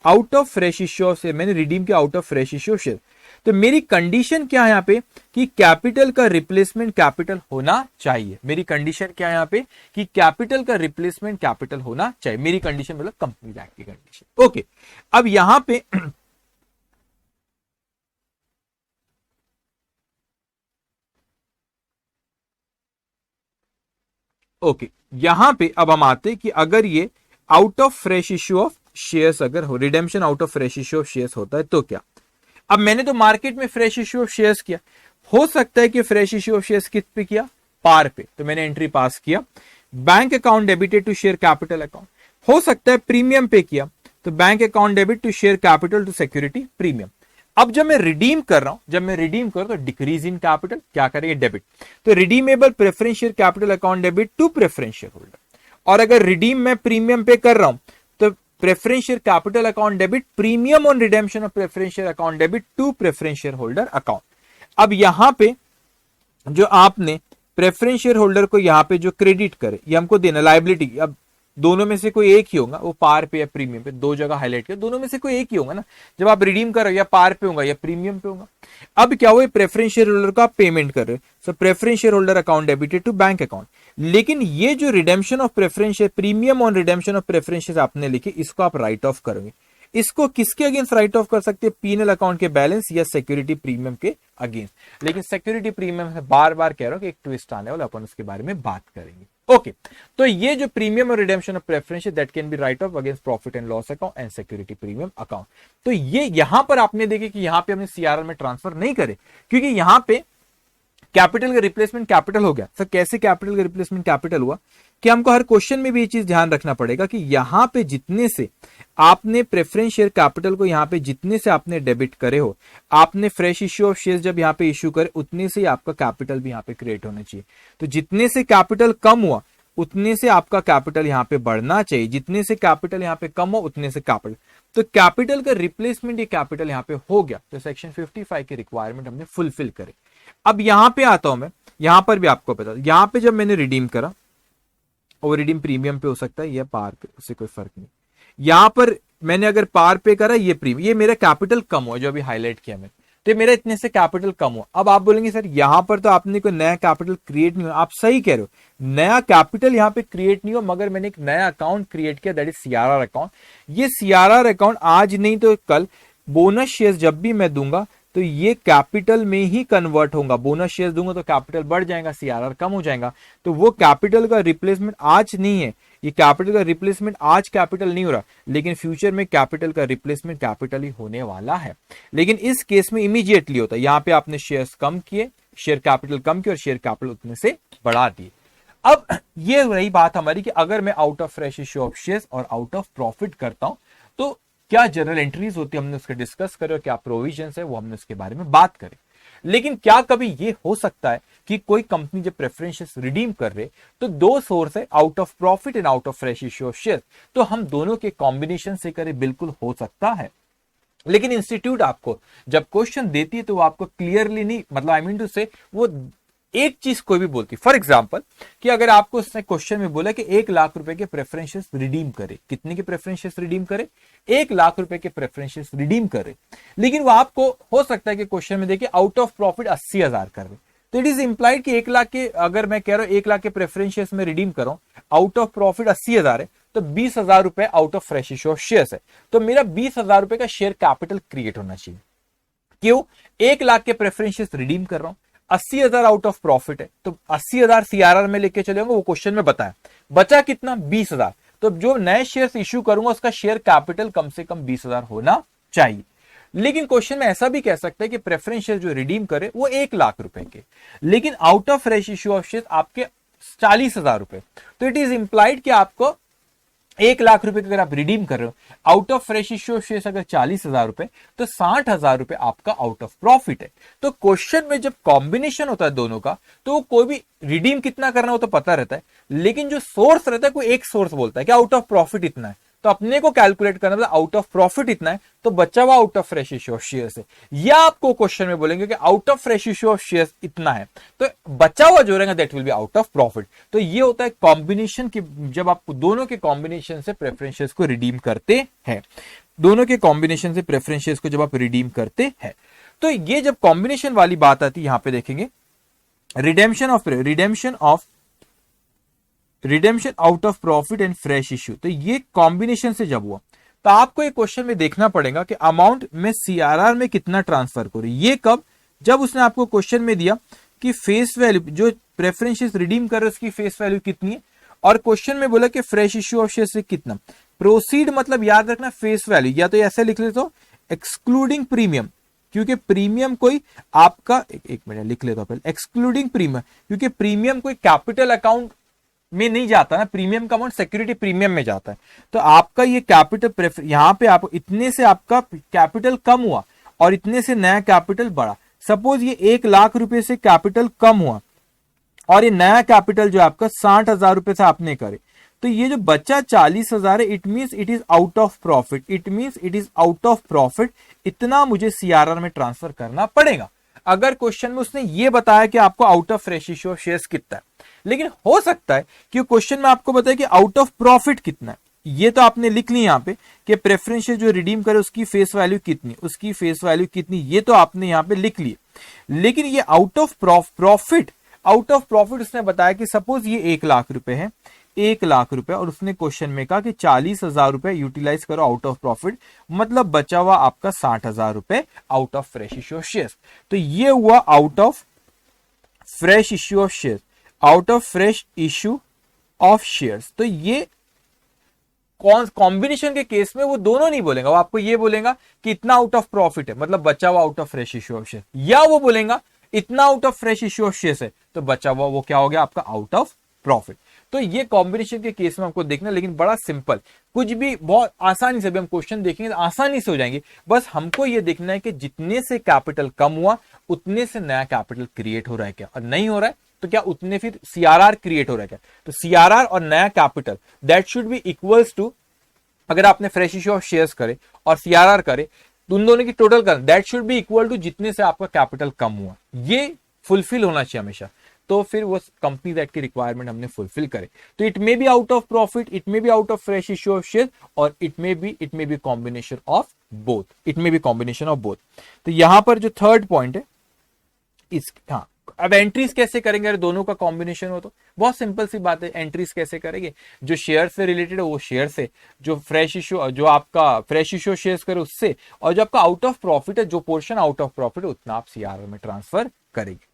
Out of fresh issue of share, मैंने रिडीम किया out of fresh issue of share. तो मेरी कंडीशन क्या है यहाँ पे कि कैपिटल का रिप्लेसमेंट कैपिटल होना चाहिए। मेरी कंडीशन क्या है यहाँ पे कि कैपिटल का रिप्लेसमेंट कैपिटल होना चाहिए। मेरी कंडीशन मतलब कंपनी एक्ट की कंडीशन। ओके, अब यहां पे ओके यहां पे अब हम आते कि अगर ये out of fresh issue of shares अगर हो, redemption out of fresh issue of shares होता है तो क्या? अब मैंने तो मार्केट में फ्रेश इश्यू ऑफ शेयर्स किया, हो सकता है कि फ्रेश इश्यू ऑफ शेयर्स किस पे किया? पार पे, तो मैंने एंट्री पास किया। Bank account debited to share capital account, हो सकता है प्रीमियम पे किया, तो bank account debit to share capital to security premium. अब जब मैं रिडीम कर रहा हूं, जब मैं रिडीम कर तो डिक्रीज इन कैपिटल क्या करेंगे? डेबिट, तो redeemable preference share capital account debit to preference share holder. और अगर रिडीम मैं प्रीमियम पे कर रहा हूं तो preference share capital account debit premium on redemption of preference share account debit to preference share holder account. अब यहां पे जो आपने प्रेफरेंस शेयर होल्डर को यहां पे जो क्रेडिट करे ये हमको देना लायबिलिटी। अब दोनों में से कोई एक ही होगा, वो पार पे या प्रीमियम पे, दो जगह हाईलाइट किया, दोनों में से कोई एक ही होगा ना। जब आप रिडीम कर रहे हो या पार पे होगा या प्रीमियम पे होगा। अब क्या हुआ, प्रेफरेंस शेयर होल्डर को आप पेमेंट कर रहे हो, so preference share holder account debited to bank account. लेकिन ये जो redemption of preference share, premium on redemption of preference share आपने लिखे, इसको आप राइट ऑफ करोगे। इसको किसके अगेंस्ट राइट ऑफ कर सकते हैं? पीएनएल अकाउंट के बैलेंस या सिक्योरिटी प्रीमियम के अगेंस्ट। लेकिन सिक्योरिटी प्रीमियम से बार बार कह रहा हूं कि एक ट्विस्ट आने वाला, अपन उसके बारे में बात करेंगे। ओके, तो ये जो प्रीमियम और redemption of preference that can be write off against profit and loss account and security premium account. तो ये यहां पर आपने देखे कि यहां पे हमने सीआरआर में ट्रांसफर नहीं करे, क्योंकि यहां पे कैपिटल का रिप्लेसमेंट कैपिटल हो गया। सर कैसे कैपिटल का रिप्लेसमेंट कैपिटल हुआ कि हमको हर क्वेश्चन में भी ये चीज ध्यान रखना पड़ेगा कि यहां पे जितने से आपने प्रेफरेंस शेयर कैपिटल को यहां पे जितने से आपने डेबिट करे हो, आपने फ्रेश इश्यू ऑफ शेयर जब यहां पे इश्यू करे उतने से ही आपका कैपिटल भी यहां पे क्रिएट होना चाहिए। तो जितने से कैपिटल कम हुआ उतने से आपका कैपिटल यहां पे बढ़ना चाहिए, जितने से कैपिटल यहां पे कम हो उतने से कैपिटल। तो कैपिटल का रिप्लेसमेंट ये कैपिटल यहां पे हो गया, तो सेक्शन 55 की रिक्वायरमेंट हमने फुलफिल करे। अब यहां पे आता हूं मैं, यहां पर भी आपको पता, यहां पे जब मैंने रिडीम करा, और रिडीम प्रीमियम पे हो सकता है या पार पे, उससे कोई फर्क नहीं। यहां पर मैंने अगर पार पे करा, ये प्रीमियम, ये मेरा कैपिटल कम हुआ जो अभी हाईलाइट किया मैंने, तो मेरा इतने से कैपिटल कम हुआ। अब आप बोलेंगे सर यहां पर तो आपने कोई नया कैपिटल क्रिएट नहीं हुआ। आप सही कह रहे हो, नया कैपिटल यहां पे क्रिएट नहीं हुआ, मगर मैंने एक नया अकाउंट क्रिएट किया, दैट इज सीआरआर अकाउंट। ये सीआरआर अकाउंट आज नहीं तो कल बोनस शेयर जब भी मैं दूंगा तो ये कैपिटल में ही कन्वर्ट होगा। बोनस शेयर दूंगा तो कैपिटल बढ़ जाएगा, सीआरआर कम हो जाएगा। तो वो कैपिटल का रिप्लेसमेंट आज नहीं है, ये कैपिटल का रिप्लेसमेंट आज कैपिटल नहीं हो रहा, लेकिन फ्यूचर में कैपिटल का रिप्लेसमेंट कैपिटल ही होने वाला है। लेकिन इस केस में इमीडिएटली होता है, यहां पे आपने शेयर्स कम किए, शेयर कैपिटल कम किए और शेयर कैपिटल उतने से बढ़ा दिए। अब ये रही बात हमारी कि अगर मैं out of fresh issue of shares और आउट ऑफ प्रॉफिट करता हूं तो क्या जनरल एंट्रीज होती है, हमने उसके डिस्कस करे, और क्या प्रोविजंस है वो हमने उसके बारे में बात करें। लेकिन क्या कभी ये हो सकता है कि कोई कंपनी जब प्रेफरेंसेस रिडीम कर रहे तो दो सोर्स है, out of profit and out of fresh issue of share, तो हम दोनों के कॉम्बिनेशन से करें, बिल्कुल हो सकता है। लेकिन इंस्टीट्यूट आपको जब क्वेश्चन देती है तो वो आपको क्लियरली नहीं, मतलब आई मीन टू से वो एक चीज कोई भी बोलती। फॉर एग्जाम्पल कि अगर आपको उसने क्वेश्चन में बोला कि 1 लाख रुपए के प्रेफरेंसेस रिडीम करे, कितने के प्रेफरेंसेस रिडीम करे, 1 लाख रुपए के प्रेफरेंसेस रिडीम करे, लेकिन वो आपको हो सकता है कि क्वेश्चन में देखिए आउट ऑफ प्रॉफिट 80,000 कर रहे, तो इट इज इंप्लाइड कि 1 लाख के, अगर मैं कह रहा हूं 1 लाख के प्रेफरेंसेस में रिडीम करूं, आउट ऑफ प्रॉफिट 80,000 है, तो 20,000 रुपए out of fresh issue of shares है, तो मेरा 20,000 रुपए का शेयर कैपिटल क्रिएट होना चाहिए। क्यों? 1 लाख के प्रेफरेंसेस रिडीम कर रहा हूं, 80,000 आउट ऑफ प्रॉफिट है, तो 80,000 सीआरआर में लेके चले वो क्वेश्चन में बताया, बचा कितना? 20,000। तो जो नए शेयर्स इश्यू करूंगा उसका शेयर कैपिटल कम से कम 20,000 होना चाहिए। लेकिन क्वेश्चन में ऐसा भी कह सकता है कि प्रेफरेंस शेयर जो रिडीम करे वो 1 लाख रुपए के, लेकिन out of fresh issue of share आपके 40,000 रुपए, तो इट इज इंप्लाइड कि आपको 1 लाख रुपए अगर आप रिडीम कर रहे हो, out of fresh issue of shares अगर 40,000 रुपए, तो 60,000 रुपए आपका आउट ऑफ प्रॉफिट है। तो क्वेश्चन में जब कॉम्बिनेशन होता है दोनों का, तो कोई भी रिडीम कितना करना हो तो पता रहता है, लेकिन जो सोर्स रहता है कोई एक सोर्स बोलता है कि आउट ऑफ प्रॉफिट इतना है, तो अपने को कैलकुलेट करना मतलब आउट ऑफ प्रॉफिट इतना है, तो बचा हुआ out of fresh issue of shares है। या आपको क्वेश्चन में बोलेंगे कि out of fresh issue of shares इतना है, तो बचा हुआ जो रहेगा that will be out of profit. तो ये होता है कॉम्बिनेशन की, जब आप दोनों के कॉम्बिनेशन से प्रेफरेंसेस को रिडीम करते हैं, दोनों के कॉम्बिनेशन से प्रेफरेंसेस को जब आप रिडीम करते हैं, तो ये जब कॉम्बिनेशन वाली बात आती है, यहां पे देखेंगे redemption out of profit and fresh issue, तो ये कॉम्बिनेशन से जब हुआ, तो आपको एक क्वेश्चन में देखना पड़ेगा कि अमाउंट में सीआरआर में कितना ट्रांसफर करो। ये कब? जब उसने आपको क्वेश्चन में दिया कि फेस वैल्यू जो प्रेफरेंसेस रिडीम कर रहे उसकी फेस वैल्यू कितनी है, और क्वेश्चन में बोला कि फ्रेश इश्यू ऑफ शेयर से कितना। प्रोसीड मतलब याद रखना फेस वैल्यू, या तो ऐसे लिख लेते हो एक्सक्लूडिंग प्रीमियम, क्योंकि प्रीमियम कोई आपका एक मिनट लिख लेता हूं पहले, एक्सक्लूडिंग प्रीमियम, क्योंकि प्रीमियम कोई कैपिटल अकाउंट में नहीं जाता ना, प्रीमियम का अमाउंट सिक्योरिटी प्रीमियम में जाता है। तो आपका ये कैपिटल यहां पे आप इतने से आपका कैपिटल कम हुआ और इतने से नया कैपिटल बढ़ा। सपोज ये 1 लाख रुपए से कैपिटल कम हुआ और ये नया कैपिटल जो आपका 60,000 रुपए से आपने करे, तो ये जो बचा 40,000 है, it means it is out of profit, it means it is out of profit, इतना मुझे सीआरआर में ट्रांसफर करना पड़ेगा। अगर क्वेश्चन में उसने ये बताया कि आपको out of fresh issue of shares कितना है, लेकिन हो सकता है कि क्वेश्चन में आपको बताए कि आउट ऑफ प्रॉफिट कितना है, ये तो आपने लिख ली यहां पे कि प्रेफरेंस जो रिडीम करे उसकी फेस वैल्यू कितनी, उसकी फेस वैल्यू कितनी, ये तो आपने यहां पे लिख ली। लेकिन ये आउट ऑफ प्रॉफिट उसने बताया कि सपोज ये 1 लाख रुपए है, 1 लाख रुपए, और उसने क्वेश्चन में कहा कि 40,000 रुपए यूटिलाइज करो आउट ऑफ प्रॉफिट, मतलब बचा हुआ आपका 60,000 रुपए out of fresh issue of shares. तो ये हुआ out of fresh issue of shares, out of fresh issue of shares. तो ये कॉम्बिनेशन के केस में वो दोनों नहीं बोलेगा, वो आपको ये बोलेगा कि इतना आउट ऑफ प्रॉफिट है, मतलब बचा हुआ out of fresh issue of share, या वो बोलेगा इतना out of fresh issue of shares है, तो बचा हुआ वो क्या हो गया आपका आउट ऑफ प्रॉफिट। तो ये कॉम्बिनेशन के केस में आपको देखना, लेकिन बड़ा सिंपल, कुछ भी बहुत आसानी से भी हम क्वेश्चन देखेंगे तो आसानी से हो जाएंगे। बस हमको ये देखना है कि जितने से कैपिटल कम हुआ उतने से नया कैपिटल क्रिएट हो रहा है क्या, और नहीं हो रहा है तो क्या उतने फिर सीआरआर क्रिएट हो रहा है क्या। तो सीआरआर और नया capital that should be equals to, अगर आपने फ्रेश इश्यू ऑफ शेयर्स करे और सीआरआर करे तो उन दोनों की टोटल कर that should be equal to जितने से आपका कैपिटल कम हुआ, ये फुलफिल होना चाहिए हमेशा। तो फिर वो कंपनी दैट की रिक्वायरमेंट हमने फुलफिल करे। तो it may be out of profit, it may be out of fresh issue of share, और it may be combination of both, it may be combination of both. तो यहां पर जो third point है इस, हाँ अब एंट्रीज कैसे करेंगे, अगर दोनों का कॉम्बिनेशन हो तो बहुत सिंपल सी बात है। एंट्रीज कैसे करेंगे, जो शेयर से रिलेटेड है वो शेयर से, जो फ्रेश इश्यू, जो आपका फ्रेश इश्यू शेयर्स करे उससे, और जो आपका आउट ऑफ प्रॉफिट है, जो पोर्शन आउट ऑफ प्रॉफिट है उतना आप सीआरआर में ट्रांसफर करेंगे।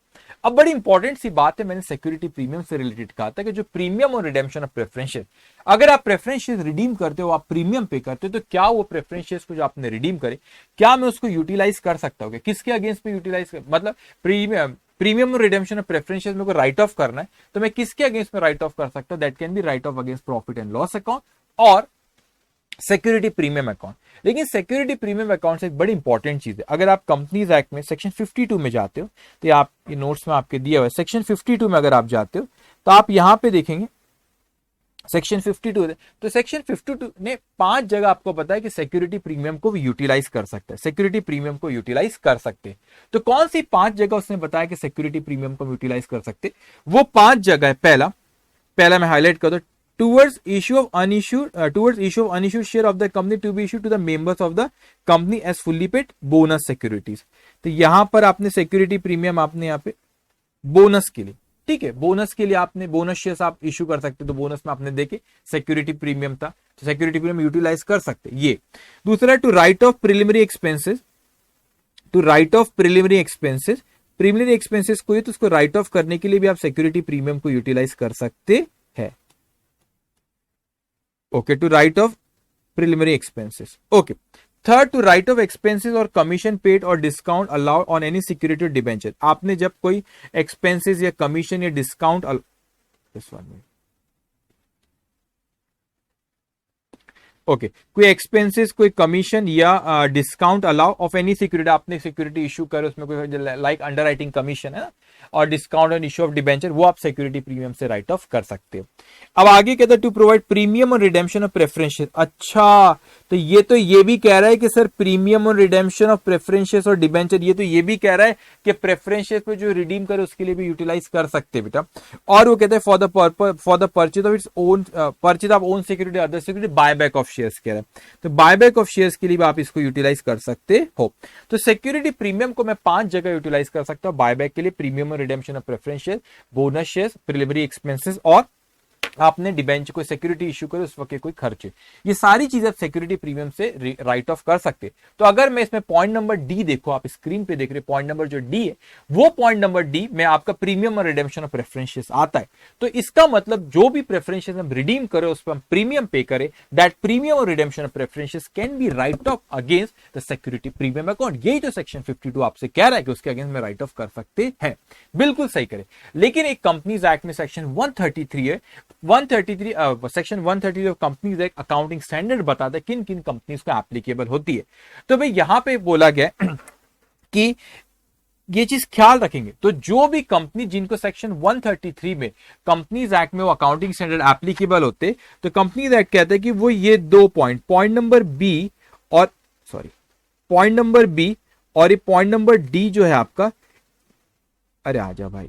अब बड़ी इंपॉर्टेंट सी बात है, मैंने सिक्योरिटी प्रीमियम से रिलेटेड कहा था कि जो प्रीमियम और रिडेम्पशन ऑफ प्रेफरेंस, अगर आप प्रेफरेंस रिडीम करते हो, आप प्रीमियम पे करते हो, तो क्या वो प्रेफरेंस को जो आपने रिडीम करे, क्या मैं उसको यूटिलाइज कर सकता हूँ, किसके अगेंस्ट में यूटिलाइज कर, मतलब प्रीमियम और रिडेम्पशन ऑफ प्रेफरेंस में को राइट ऑफ करना है तो मैं किसके अगेंस्ट में राइट ऑफ कर सकता हूं, that can be write off against profit and loss account और सिक्योरिटी प्रीमियम अकाउंट। लेकिन सिक्योरिटी प्रीमियम अकाउंट से एक बड़ी इंपॉर्टेंट चीज है, अगर आप कंपनीज एक्ट में सेक्शन 52 में जाते हो, तो आप ये नोट्स में आपके दिया हुआ है, सेक्शन 52 में अगर आप जाते हो तो आप यहां पे देखेंगे सेक्शन 52, तो सेक्शन 52 ने 5 जगह आपको पता है कि सिक्योरिटी प्रीमियम को यूटिलाइज कर सकता है, सिक्योरिटी प्रीमियम को यूटिलाइज कर सकते हैं। तो कौन सी 5 जगह उसने बताया कि सिक्योरिटी प्रीमियम को यूटिलाइज कर सकते, वो 5 जगह है। पहला मैं हाईलाइट कर दो, towards issue of unissued share of the company to be issued to the members of the company as fully paid bonus securities। तो यहां पर आपने सिक्योरिटी प्रीमियम आपने यहाँ पे बोनस के लिए, ठीक है, बोनस के लिए आपने बोनस शेयर्स आप इश्यू कर सकते, तो बोनस में आपने देखे सिक्योरिटी प्रीमियम था, तो सिक्योरिटी प्रीमियम यूटिलाइज कर सकते ये। दूसरा, to write off preliminary expenses, preliminary expenses को तो उसको राइट ऑफ करने के लिए भी आप सिक्योरिटी प्रीमियम को यूटिलाइज कर सकते हैं। Okay, to write off preliminary expenses. Okay, third, to write off expenses और कमीशन पेड और discount allowed on any security debenture. आपने जब कोई एक्सपेंसेस या कमीशन या डिस्काउंट, ओके, कोई एक्सपेंसेस, कोई कमीशन या discount allow off any security, आपने सिक्योरिटी इशू करे उसमें कोई लाइक अंडर राइटिंग कमीशन है ना, और discount on issue of debenture, वो आप सिक्योरिटी प्रीमियम से राइट ऑफ कर सकते हो। अब आगे कहता है टू प्रोवाइड प्रीमियम और रिडेम्पशन ऑफ प्रेफरेंसेस। अच्छा, तो ये भी कह रहा है कि सर प्रीमियम और रिडेम्पशन ऑफ प्रेफरेंसेस और डिबेंचर, ये भी कह रहा है कि प्रेफरेंसेस पे जो रिडीम करे उसके लिए भी यूटिलाइज कर सकते बेटा। और वो कहते हैं for the purchase of its own, purchase of own security other security, buyback of shares कह रहा है, तो बायबैक ऑफ शेयर्स के लिए भी आप इसको यूटिलाइज कर सकते हो। तो सिक्योरिटी प्रीमियम को मैं 5 जगह यूटिलाइज कर सकता हूं, बायबैक के लिए, प्रीमियम और redemption of preference share, bonus shares, preliminary expenses, और आपने डिबेंचर कोई सिक्योरिटी इश्यू करे उस वक्त के कोई खर्चे, ये सारी चीजें आप सिक्योरिटी प्रीमियम से राइट ऑफ कर सकते। तो अगर मैं इसमें पॉइंट नंबर डी देखो, आप स्क्रीन पे देख रहे पॉइंट नंबर जो डी है, वो पॉइंट नंबर डी में आपका प्रीमियम और रिडेम्पशन ऑफ प्रेफरेंसेस आता है। तो इसका मतलब जो भी प्रेफरेंसेस हम रिडीम करे उस पर हम प्रीमियम पे करें, दैट प्रीमियम और redemption of preferences can be write off against the security premium account. यही तो सेक्शन 52 आपसे कह रहा है कि उसके अगेंस्ट में राइट ऑफ कर सकते हैं, बिल्कुल सही करे। लेकिन एक कंपनीज एक्ट में सेक्शन 133 है, section 133 of companies act accounting standard बताता है किन किन कंपनीज को एप्लीकेबल होती है। तो भाई यहां पे बोला गया कि ये चीज ख्याल रखेंगे, तो जो भी कंपनी जिनको सेक्शन 133 में कंपनीज एक्ट में वो अकाउंटिंग स्टैंडर्ड एप्लीकेबल होते, तो कंपनीज एक्ट कहता है कि वो ये 2 पॉइंट, पॉइंट नंबर बी और ये पॉइंट नंबर डी जो है आपका, अरे आजा भाई,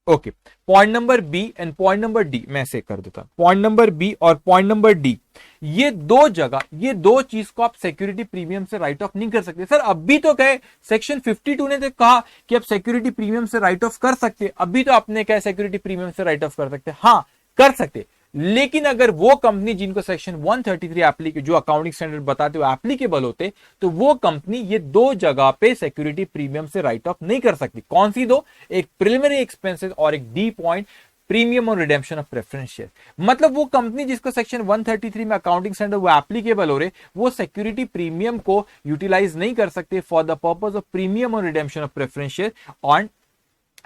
okay, point number B and point number D मैं ऐसे कर देता हूं, पॉइंट नंबर बी और पॉइंट नंबर डी, ये 2 जगह, ये 2 चीज को आप सिक्योरिटी प्रीमियम से राइट ऑफ नहीं कर सकते। सर अभी तो कहे सेक्शन 52 ने तो कहा कि आप सिक्योरिटी प्रीमियम से राइट ऑफ कर सकते, अभी तो आपने कहा सिक्योरिटी प्रीमियम से राइट ऑफ कर सकते, हाँ कर सकते। लेकिन अगर वो कंपनी जिनको सेक्शन 133 एप्लीकेबल, जो अकाउंटिंग स्टैंडर्ड बताते हुए एप्लीकेबल होते, तो वो कंपनी ये 2 जगह पे सिक्योरिटी प्रीमियम से राइट ऑफ नहीं कर सकती। कौन सी 2? एक प्रिलिमिनरी एक्सपेंसेस और एक डी पॉइंट प्रीमियम और रिडेम्पशन ऑफ प्रेफरेंस शेयर। मतलब वो कंपनी जिसको सेक्शन 133 में अकाउंटिंग स्टैंडर्ड वो एप्लीकेबल हो रहे, वो सिक्योरिटी प्रीमियम को यूटिलाइज नहीं कर सकते for the purpose of premium और redemption of preference share on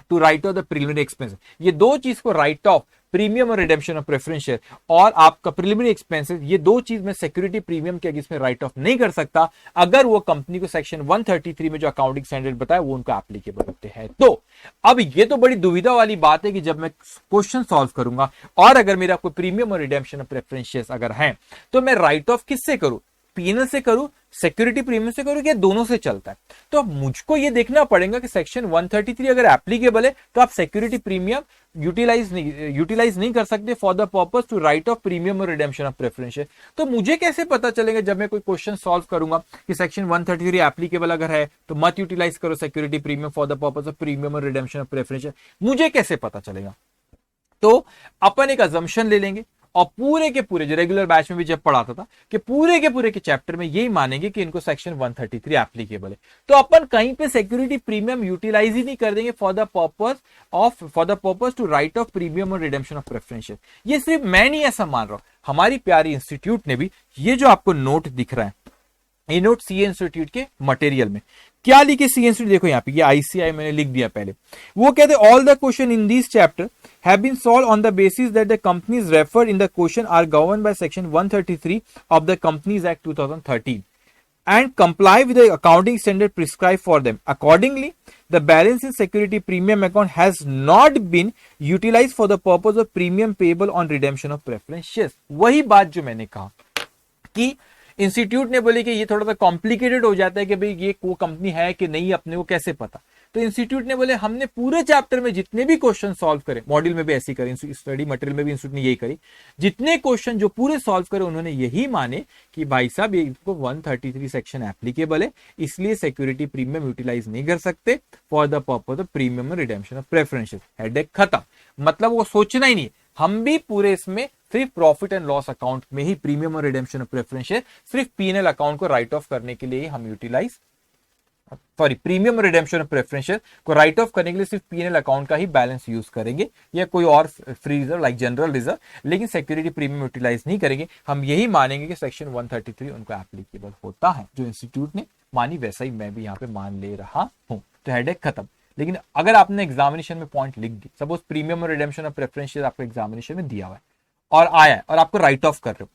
to write off the preliminary expense. ये दो चीज को राइट ऑफ, प्रीमियम और रिडेम्पशन ऑफ प्रेफरेंस शेयर और आपका प्रिलिमिनरी एक्सपेंसेस, ये दो चीज में सिक्योरिटी प्रीमियम के अगेंस्ट में राइट ऑफ नहीं कर सकता अगर वो कंपनी को सेक्शन 133 में जो अकाउंटिंग स्टैंडर्ड बताया वो उनको एप्लीकेबल होते हैं। तो अब ये तो बड़ी दुविधा वाली बात है कि जब मैं क्वेश्चन सॉल्व करूंगा और अगर मेरा कोई प्रीमियम और रिडेम्पशन ऑफ प्रेफरेंस शेयर अगर है तो मैं राइट ऑफ किससे करूं, पीएनएल से करूं, सिक्योरिटी प्रीमियम से करूं, या दोनों से चलता है। तो अब मुझको ये देखना पड़ेगा कि सेक्शन 133 अगर एप्लीकेबल है तो आप सिक्योरिटी प्रीमियम यूटिलाइज नहीं कर सकते for the purpose to write off premium और रिडेम्पशन ऑफ प्रेफरेंस शेयर। तो मुझे कैसे पता चलेगा जब मैं कोई क्वेश्चन सॉल्व करूंगा कि सेक्शन 133 एप्लीकेबल अगर है तो मत यूटिलाइज करो security premium for the purpose of premium और रिडेम्पशन ऑफ प्रेफरेंस शेयर, मुझे कैसे पता चलेगा? तो अपन एक अजम्पशन ले लेंगे और पूरे के पूरे जो रेगुलर बैच में भी जब पढ़ाता था कि पूरे के चैप्टर में यही मानेंगे कि इनको सेक्शन 133 एप्लीकेबल है, तो अपन कहीं पे सिक्योरिटी प्रीमियम यूटिलाइज ही नहीं कर देंगे for the purpose to write off premium और रिडेम्पशन ऑफ प्रेफरेंस शेयर। ये सिर्फ मैं नहीं ऐसा मान रहा हूं, हमारी प्यारी इंस्टीट्यूट ने भी, ये जो आपको नोट दिख रहा है ये नोट सीए इंस्टीट्यूट के मटेरियल में क्या लिखे, सीए इंस्टीट्यूट देखो यहाँ पे, ये आईसीआई मैंने लिख दिया पहले। वो कहते हैं all the question in this chapter have been solved on the basis that the companies referred in the question are governed by section 133 of the Companies Act 2013 and comply with the accounting standard prescribed for them. Accordingly, the balance in security premium account has not been utilized for the purpose of premium payable on redemption of preference shares. वही बात जो मैंने कहा कि institute ने बोले कि ये थोड़ा सा कॉम्प्लिकेटेड हो जाता है कि भाई ये वो कंपनी है कि नहीं, अपने को कैसे पता। तो इंस्टीट्यूट ने बोले हमने पूरे चैप्टर में जितने भी क्वेश्चन सॉल्व करे, मॉड्यूल में भी ऐसी करें, स्टडी मटेरियल में भी इंस्टीट्यूट ने यही करी, जितने क्वेश्चन जो पूरे सॉल्व करे उन्होंने यही माने कि भाई साहब ये 133 सेक्शन एप्लीकेबल है, इसलिए सिक्योरिटी प्रीमियम यूटिलाइज नहीं कर सकते for the purpose of premium redemption of preference. Headache खत्म, मतलब वो सोचना ही नहीं। हम भी पूरे इसमें सिर्फ प्रॉफिट एंड लॉस अकाउंट में ही प्रीमियम और रिडेम्पशन ऑफ प्रेफरेंस सिर्फ पीएनएल अकाउंट को राइट ऑफ करने के लिए ही हम utilise premium redemption of preference को राइट ऑफ करने के लिए सिर्फ पीएनएल अकाउंट का ही बैलेंस यूज करेंगे या कोई और free reserve like general reserve, लेकिन सिक्योरिटी प्रीमियम यूटिलाइज नहीं करेंगे। हम यही मानेंगे कि सेक्शन 133 उनको एप्लीकेबल होता है। जो इंस्टीट्यूट ने मानी वैसा ही मैं भी यहाँ पे मान ले रहा हूं। तो हेडेक खत्म। लेकिन अगर आपने एग्जामिनेशन में पॉइंट लिख दी, सपोज प्रीमियम और रिडेम्पशन ऑफ प्रेफरेंस आपको एग्जामिनेशन में दिया हुआ है और आया है और आपको राइट ऑफ कर रहे हो,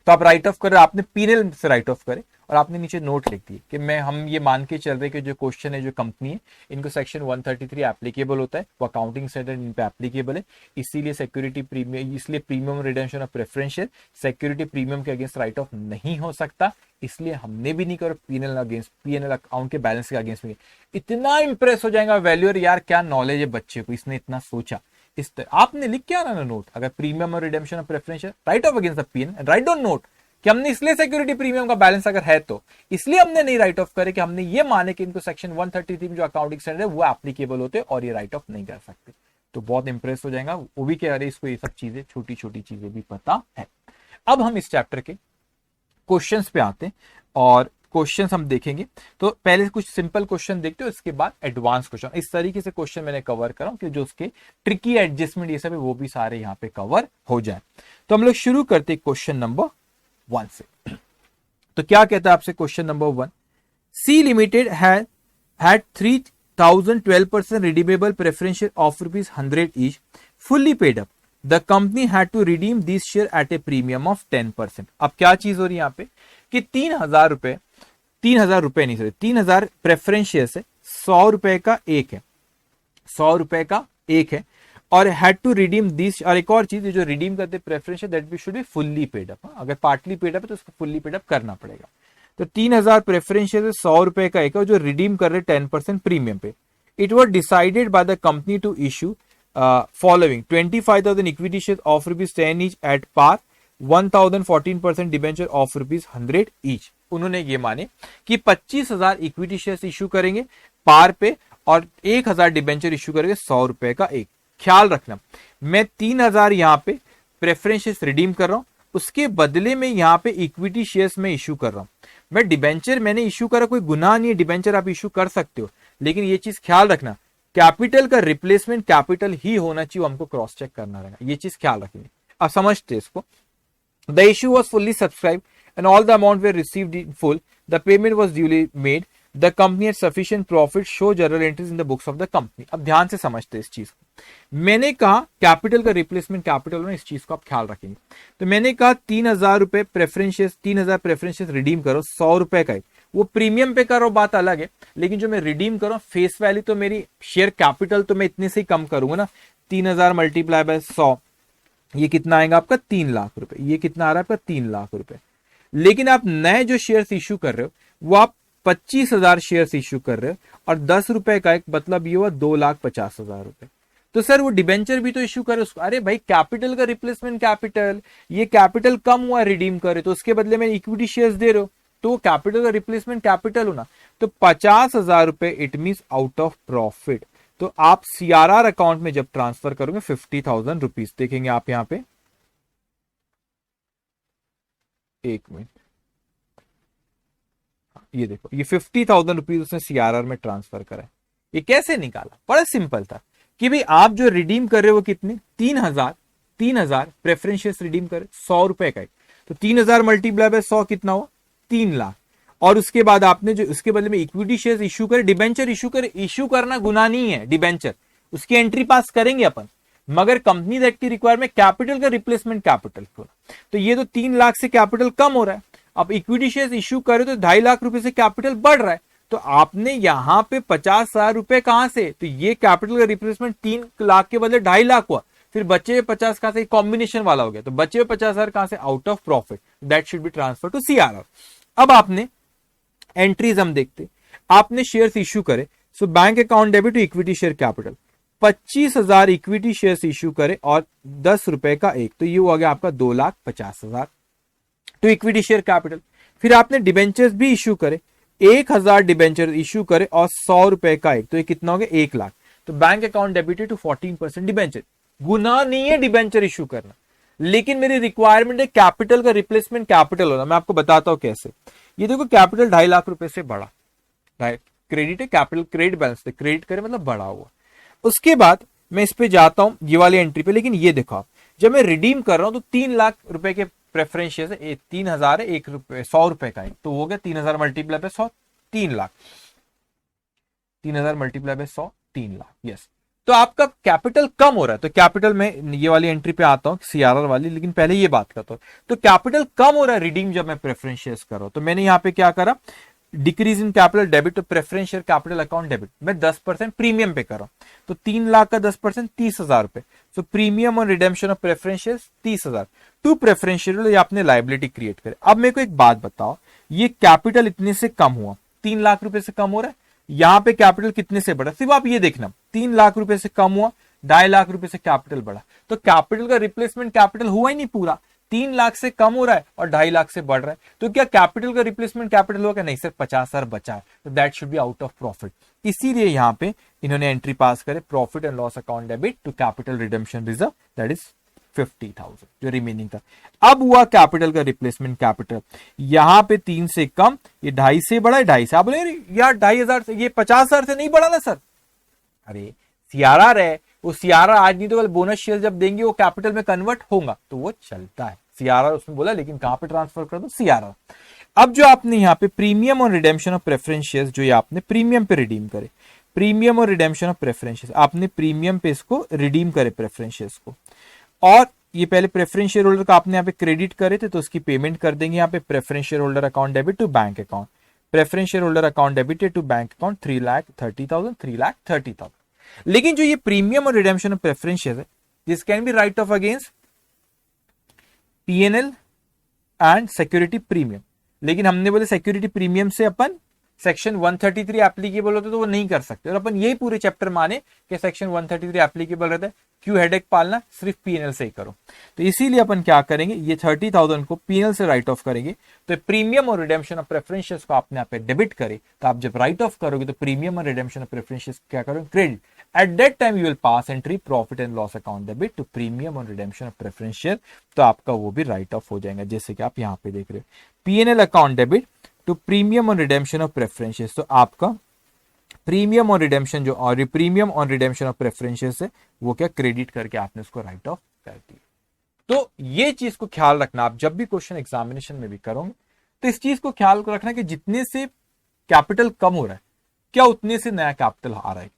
तो आप राइट ऑफ कर रहे हो, आपने पीएनएल से राइट ऑफ करे और आपने नीचे नोट लिख दी कि हम ये मान के चल रहे कि जो क्वेश्चन है, जो कंपनी है, इनको सेक्शन 133 एप्लीकेबल होता है, वो अकाउंटिंग स्टैंडर्ड इन पे एप्लीकेबल है, इसीलिए सिक्योरिटी प्रीमियम, इसलिए premium redemption of preference security premium के अगेंस्ट राइट ऑफ नहीं हो सकता, इसलिए हमने भी नहीं करा पीएनएल अगेंस्ट, पीएनएल अकाउंट के बैलेंस के अगेंस्ट में। इतना इंप्रेस हो जाएगा वैल्यूअर, यार क्या नॉलेज है बच्चे को, इसने इतना सोचा। इस आपने लिख क्या ना नोट, अगर प्रीमियम और redemption of preference right off against the PNL, write down note कि हमने इसलिए सिक्योरिटी प्रीमियम का बैलेंस अगर है तो इसलिए हमने नहीं राइट ऑफ करे कि हमने ये माने कि इनको सेक्शन 133 में जो अकाउंटिंग स्टैंडर्ड है वो एप्लीकेबल होते और ये राइट ऑफ नहीं कर सकते। तो बहुत इंप्रेस हो जाएगा, वो भी कह रहे इसको ये सब चीजें, छोटी छोटी चीजें भी पता है। अब हम इस चैप्टर के क्वेश्चंस पे आते हैं और क्वेश्चंस हम देखेंगे। तो पहले कुछ सिंपल क्वेश्चन देखते हो, इसके बाद एडवांस क्वेश्चन। इस तरीके से क्वेश्चन मैंने कवर करा कि जो उसके ट्रिकी एडजस्टमेंट ये सब है वो भी सारे यहाँ पे कवर हो जाए। तो हम लोग शुरू करते क्वेश्चन नंबर 1 से। तो क्या कहता है आपसे question number 1, C limited had 3012% redeemable preference share of ₹100 each fully paid up. The company had to redeem this share at a premium of 10%. अब क्या चीज हो रही है यहाँ पे कि 3000 रुपए नहीं, सॉरी 3000 प्रेफरेंस शेयर से 100 रुपए का एक है, 100 रुपए का एक है और हैड टू रिडीम दिस। और एक और चीज, जो रिडीम करते प्रेफरेंस दैट भी should be fully paid up. अगर पार्टली पेड अप है तो उसको फुल्ली पेड अप करना पड़ेगा। तो 3000 प्रेफरेंस शेयर से 100 रुपए का एक है जो रिडीम कर रहे 10% प्रीमियम पे। It was decided by the company to issue following 25,000 equity share of ₹10 each at par, 1000 14% debenture of ₹100 each. उन्होंने ये माने कि 25,000 इक्विटी शेयर इशू करेंगे पार पे और 1000 डिबेंचर इशू करेंगे 100 रुपए का एक। ख्याल रखना, मैं 3000 यहाँ पे प्रेफरेंस शेयर्स रिडीम कर रहा हूं, उसके बदले में यहाँ पे इक्विटी शेयर्स में इशू कर रहा हूं। मैं डिबेंचर मैंने इशू करा, कोई गुनाह नहीं है, डिबेंचर आप इशू कर सकते हो, लेकिन ये चीज ख्याल रखना कैपिटल का रिप्लेसमेंट कैपिटल ही होना चाहिए, हमको क्रॉस चेक करना रहेगा, ये चीज ख्याल रखेंगे। अब समझते इसको। The issue was fully subscribe and all the amount were received in full, the payment was duly made, the company had sufficient profit, show journal entries in the books of the company. अब ध्यान से समझते इस चीज को। मैंने कहा capital का रिप्लेसमेंट कैपिटल में, इस चीज को आप ख्याल रखेंगे। तो मैंने कहा 3,000 रुपए प्रेफरेंशियस, 3,000 प्रेफरेंशियस रिडीम करो, 100 रुपए का, वो प्रीमियम पे करो बात अलग है, लेकिन जो मैं रिडीम करो फेस वैल्यू तो मेरी शेयर कैपिटल तो मैं इतने से ही कम करूंगा ना। 3,000 मल्टीप्लाई बाय 100, ये कितना आएगा आपका 3 लाख रुपए। ये कितना आ रहा है आपका 3 लाख रुपए। लेकिन आप नए जो शेयर्स इश्यू कर रहे हो वो आप 25,000 शेयर्स इश्यू कर रहे हो, और 10 रुपए का एक मतलब ये हुआ 2,50,000 रुपए। तो सर वो डिबेंचर भी तो इश्यू करे उसको, अरे भाई कैपिटल का रिप्लेसमेंट कैपिटल, ये कैपिटल कम हुआ रिडीम करे तो उसके बदले में इक्विटी शेयर्स दे रहे हो, तो कैपिटल का रिप्लेसमेंट कैपिटल होना। तो 50,000 रुपए it means out of profit. तो आप सीआरआर अकाउंट में जब ट्रांसफर करोगे 50,000 रुपीज, देखेंगे आप यहां पे, एक मिनट, ये देखो ये 50,000 रुपीज उसने सीआरआर में ट्रांसफर करा है। ये कैसे निकाला? बड़ा सिंपल था कि भाई आप जो रिडीम कर रहे हो वो कितने, 3,000 प्रेफरेंशियस रिडीम करे 100 रुपए का, तो 3,000 मल्टीप्लाई बाय 100 कितना हुआ 3 लाख। और उसके बाद आपने जो उसके बदले में इक्विटी शेयर्स इश्यू करे, डिबेंचर इश्यू करे, इश्यू करना गुनाह नहीं है, डिबेंचर उसकी एंट्री पास करेंगे अपन, मगर कंपनी एक्ट की रिक्वायरमेंट कैपिटल का रिप्लेसमेंट कैपिटल। तो ये तो 3 लाख से कैपिटल कम हो रहा है, अब इक्विटी शेयर्स इश्यू करे तो 2.5 लाख रुपए से कैपिटल बढ़ रहा है। तो आपने यहां पे 50,000 रुपए कहां से, तो ये कैपिटल का रिप्लेसमेंट 3 लाख के बदले 2.5 लाख हुआ, फिर बचे हुए 50 कहां से, कॉम्बिनेशन वाला हो गया, तो बचे हुए 50,000 कहां से, out of profit, that should be transfer to CRR. अब आपने एंट्रीज हम देखते, आपने शेयर्स इश्यू करे, so bank account debit to equity share capital, 25,000 equity shares issue करे और 10 रुपए का एक, तो ये हो गया आपका 2,50,000 टू इक्विटी शेयर कैपिटल। फिर आपने डिबेंचर्स भी इश्यू करे, 1,000 डिबेंचर इश्यू करे और 100 रुपए का एक, तो ये कितना हो गया 1 लाख। तो bank account debited to 14% debenture. गुनाह नहीं है डिबेंचर इश्यू करना, लेकिन मेरी रिक्वायरमेंट है कैपिटल का रिप्लेसमेंट कैपिटल होना। मैं आपको बताता हूं कैसे। ये देखो कैपिटल 2.5 लाख रुपए से बढ़ा, क्रेडिट है, कैपिटल क्रेडिट बैलेंस थे, क्रेडिट करे मतलब बढ़ा हुआ। उसके बाद मैं इस पे जाता हूं ये वाली एंट्री पे, लेकिन ये देखो आप, जब मैं रिडीम कर रहा हूं तो 3 लाख रुपए के प्रेफरेंस शेयर है, 3,000 है, 1 रुपए 100 रुपए का है, तो हो गया 3,000 multiply by 100 3 lakh, 3,000 multiply by 100 3 lakh, yes. तो आपका कैपिटल कम हो रहा है, तो कैपिटल में ये वाली एंट्री पे आता हूं सीआरआर वाली, लेकिन पहले ये बात करता हूं। तो कैपिटल कम हो रहा है रिडीम जब मैं प्रेफरेंस शेयर्स कर रहा हूं, तो मैंने यहां पे क्या करा, decrease in capital debit to preference share capital account debit, मैं 10% प्रीमियम पे कर रहा हूं, तो 3 लाख का 10% 30,000 रुपए, तो प्रीमियम और redemption of preference shares 30,000 to preference share, ये आपने लाइबिलिटी क्रिएट करे। अब मेरे को एक बात बताओ, ये कैपिटल इतने से कम हुआ, 3 लाख रुपए से कम हो रहा है, यहां पे कैपिटल कितने से बढ़ा, सिर्फ आप ये देखना 3 लाख रुपए से कम हुआ, 2.5 लाख रुपए से कैपिटल बढ़ा, तो कैपिटल का रिप्लेसमेंट कैपिटल हुआ ही नहीं पूरा, 3 लाख से कम हो रहा है और 2.5 लाख से बढ़ रहा है, तो क्या कैपिटल का रिप्लेसमेंट कैपिटल होगा, नहीं सिर्फ 50,000 बचा है, तो that should be out of profit. इसीलिए यहां पे इन्होंने एंट्री पास करे, profit and loss account debit to capital redemption reserve, that is 50,000 जो रिमेनिंग था। अब हुआ कैपिटल का रिप्लेसमेंट कैपिटल, यहां पे 3 से कम, ये 2.5 से बढ़ा है, 2.5 से, आप बोले यार 2.5 से, ये 50,000 से नहीं बढ़ा ना सर, अरे सीआरआर है, वो सीआरआर आज नहीं तो कल बोनस शेयर जब देंगे वो कैपिटल में कन्वर्ट होगा, तो वो चलता है, सीआरआर उसमें बोला, लेकिन कहां पे ट्रांसफर कर दो, सीआरआर। अब जो आपने यहाँ पे प्रीमियम और रिडेम्पशन ऑफ प्रेफरेंस शेयर्स, जो ये आपने प्रीमियम पे रिडीम करे, प्रीमियम और रिडेम्पशन ऑफ प्रेफरेंस शेयर्स, आपने प्रीमियम पे इसको रिडीम करे प्रेफरेंस शेयर्स को, और ये पहले प्रेफरेंस शेयर होल्डर का आपने यहाँ पे क्रेडिट करे थे, तो उसकी पेमेंट कर देंगे यहाँ पे preference share holder account debit to bank account, preference share holder account debited to bank account 3,30,000। लेकिन जो ये प्रीमियम और रिडेम्पशन ऑफ प्रेफरेंस शेयर है, this can be write off against PNL and security premium, लेकिन हमने बोले security premium से अपन section 133 applicable होता है, तो वो नहीं कर सकते, और अपन यही पूरे चैप्टर माने कि सेक्शन 133 एप्लीकेबल रहता है, क्यों हेडेक पालना, सिर्फ पीएनएल से ही करो। तो इसीलिए अपन क्या करेंगे, ये 30,000 को पीएनएल से राइट ऑफ करेंगे, तो प्रीमियम और रिडेम्पशन ऑफ प्रेफरेंस शेयर्स को आपने यहाँ पे डेबिट करे, तो आप जब राइट ऑफ करोगे तो प्रीमियम और रिडेम्पशन ऑफ प्रेफरेंस शेयर्स क्या करोगे, credit. At that time you will pass entry profit and loss account debit to premium और रिडेम्पशन ऑफ प्रेफरेंस शेयर, तो आपका वो भी राइट ऑफ हो जाएगा, जैसे कि आप यहाँ पे देख रहे हो, PNL account debit to premium और रिडेम्पशन ऑफ प्रेफरेंस शेयर्स, तो आपका प्रीमियम ऑन रिडेम्पशन जो और premium on redemption of preferential है वो क्या क्रेडिट करके आपने उसको राइट ऑफ कर दिया। तो ये चीज को ख्याल रखना, आप जब भी क्वेश्चन एग्जामिनेशन में भी करोगे तो इस चीज को ख्याल रखना कि जितने से कैपिटल कम हो रहा है क्या उतने से नया कैपिटल आ रहा है,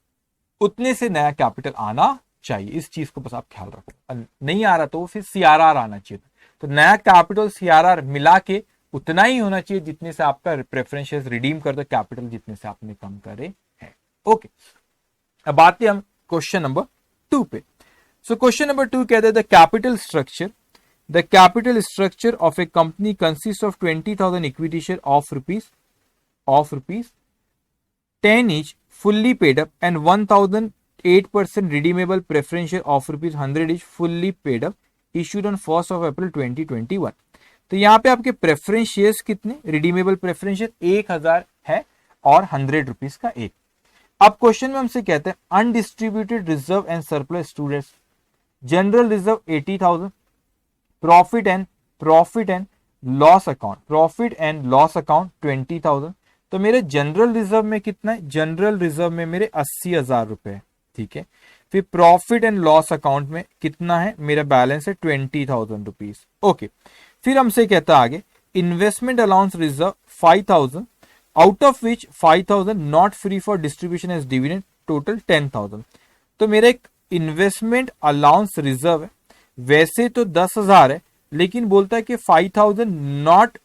उतने से नया कैपिटल आना चाहिए। इस चीज को बस आप ख्याल रखो, नहीं आ रहा तो फिर सीआरआर आना चाहिए। तो नया कैपिटल सीआरआर मिला के उतना ही होना चाहिए जितने से आपका प्रेफरेंशियस रिडीम कर दो कैपिटल जितने से आपने कम करे हैं। ओके, अब आते हैं हम क्वेश्चन नंबर 2 पे। सो क्वेश्चन नंबर 2 कहते हैं the capital structure, the capital structure of A company consist of 20,000 equity share of rupees 10 each fully paid up and 1,008% redeemable preference share of rupees 100 each fully paid up issued on 1st of April 2021। तो यहाँ पे आपके preference shares कितने, redeemable preference share 1000 है और 100 rupees का एक। अब क्वेश्चन में हमसे कहते हैं undistributed reserve and surplus students, general reserve 80,000, profit and loss account 20,000। तो मेरे जनरल रिजर्व में कितना है, जनरल रिजर्व में मेरे 80,000 रुपए, ठीक है। फिर प्रॉफिट एंड लॉस अकाउंट में कितना है, मेरा बैलेंस है 20,000 रुपीज। ओके, फिर हमसे कहता है आगे investment allowance reserve 5,000 out of which 5,000 not free for distribution as dividend, total 10,000। तो मेरा एक इन्वेस्टमेंट अलाउंस रिजर्व है, वैसे तो 10,000 है लेकिन बोलता है कि 5,000 not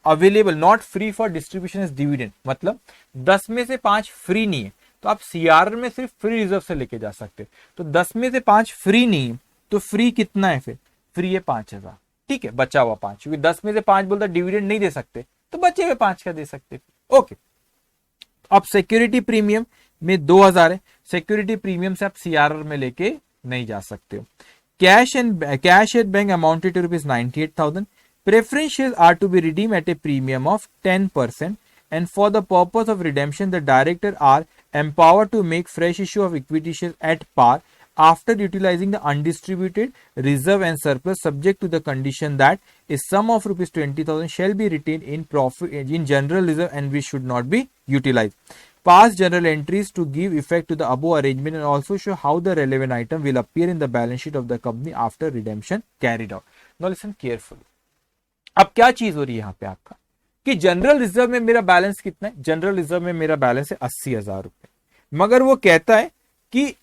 available, not free for distribution as dividend, मतलब 10 में से 5 फ्री नहीं है। तो आप सीआर में सिर्फ फ्री रिजर्व से लेके जा सकते, तो 10 में से 5 फ्री नहीं है तो फ्री कितना है, फिर फ्री है 5,000, ठीक है, बचा हुआ 5, क्योंकि 10 में से 5 बोलता डिविडेंड नहीं दे सकते तो बचे हुए 5 का दे सकते। ओके, अब सिक्योरिटी प्रीमियम में 2,000 है, सिक्योरिटी प्रीमियम से आप सीआर में लेके नहीं जा सकते हो। Cash at bank amounted to rupees 98,000। Preference shares are to be redeemed at a premium of 10%, and for the purpose of redemption, the director are empowered to make fresh issue of equity shares at par after utilizing the undistributed reserve and surplus, subject to the condition that a sum of rupees 20,000 shall be retained in profit in general reserve and which should not be utilized. Past journal entries to give effect to the above arrangement and also show how the relevant item will appear in the balance sheet of the company after redemption carried out. Now listen carefully. अब क्या चीज हो रही है यहाँ पे आपका कि जनरल रिजर्व में मेरा बैलेंस कितना है, जनरल रिजर्व में मेरा बैलेंस है 80,000 रुपए, मगर वो कहता है कि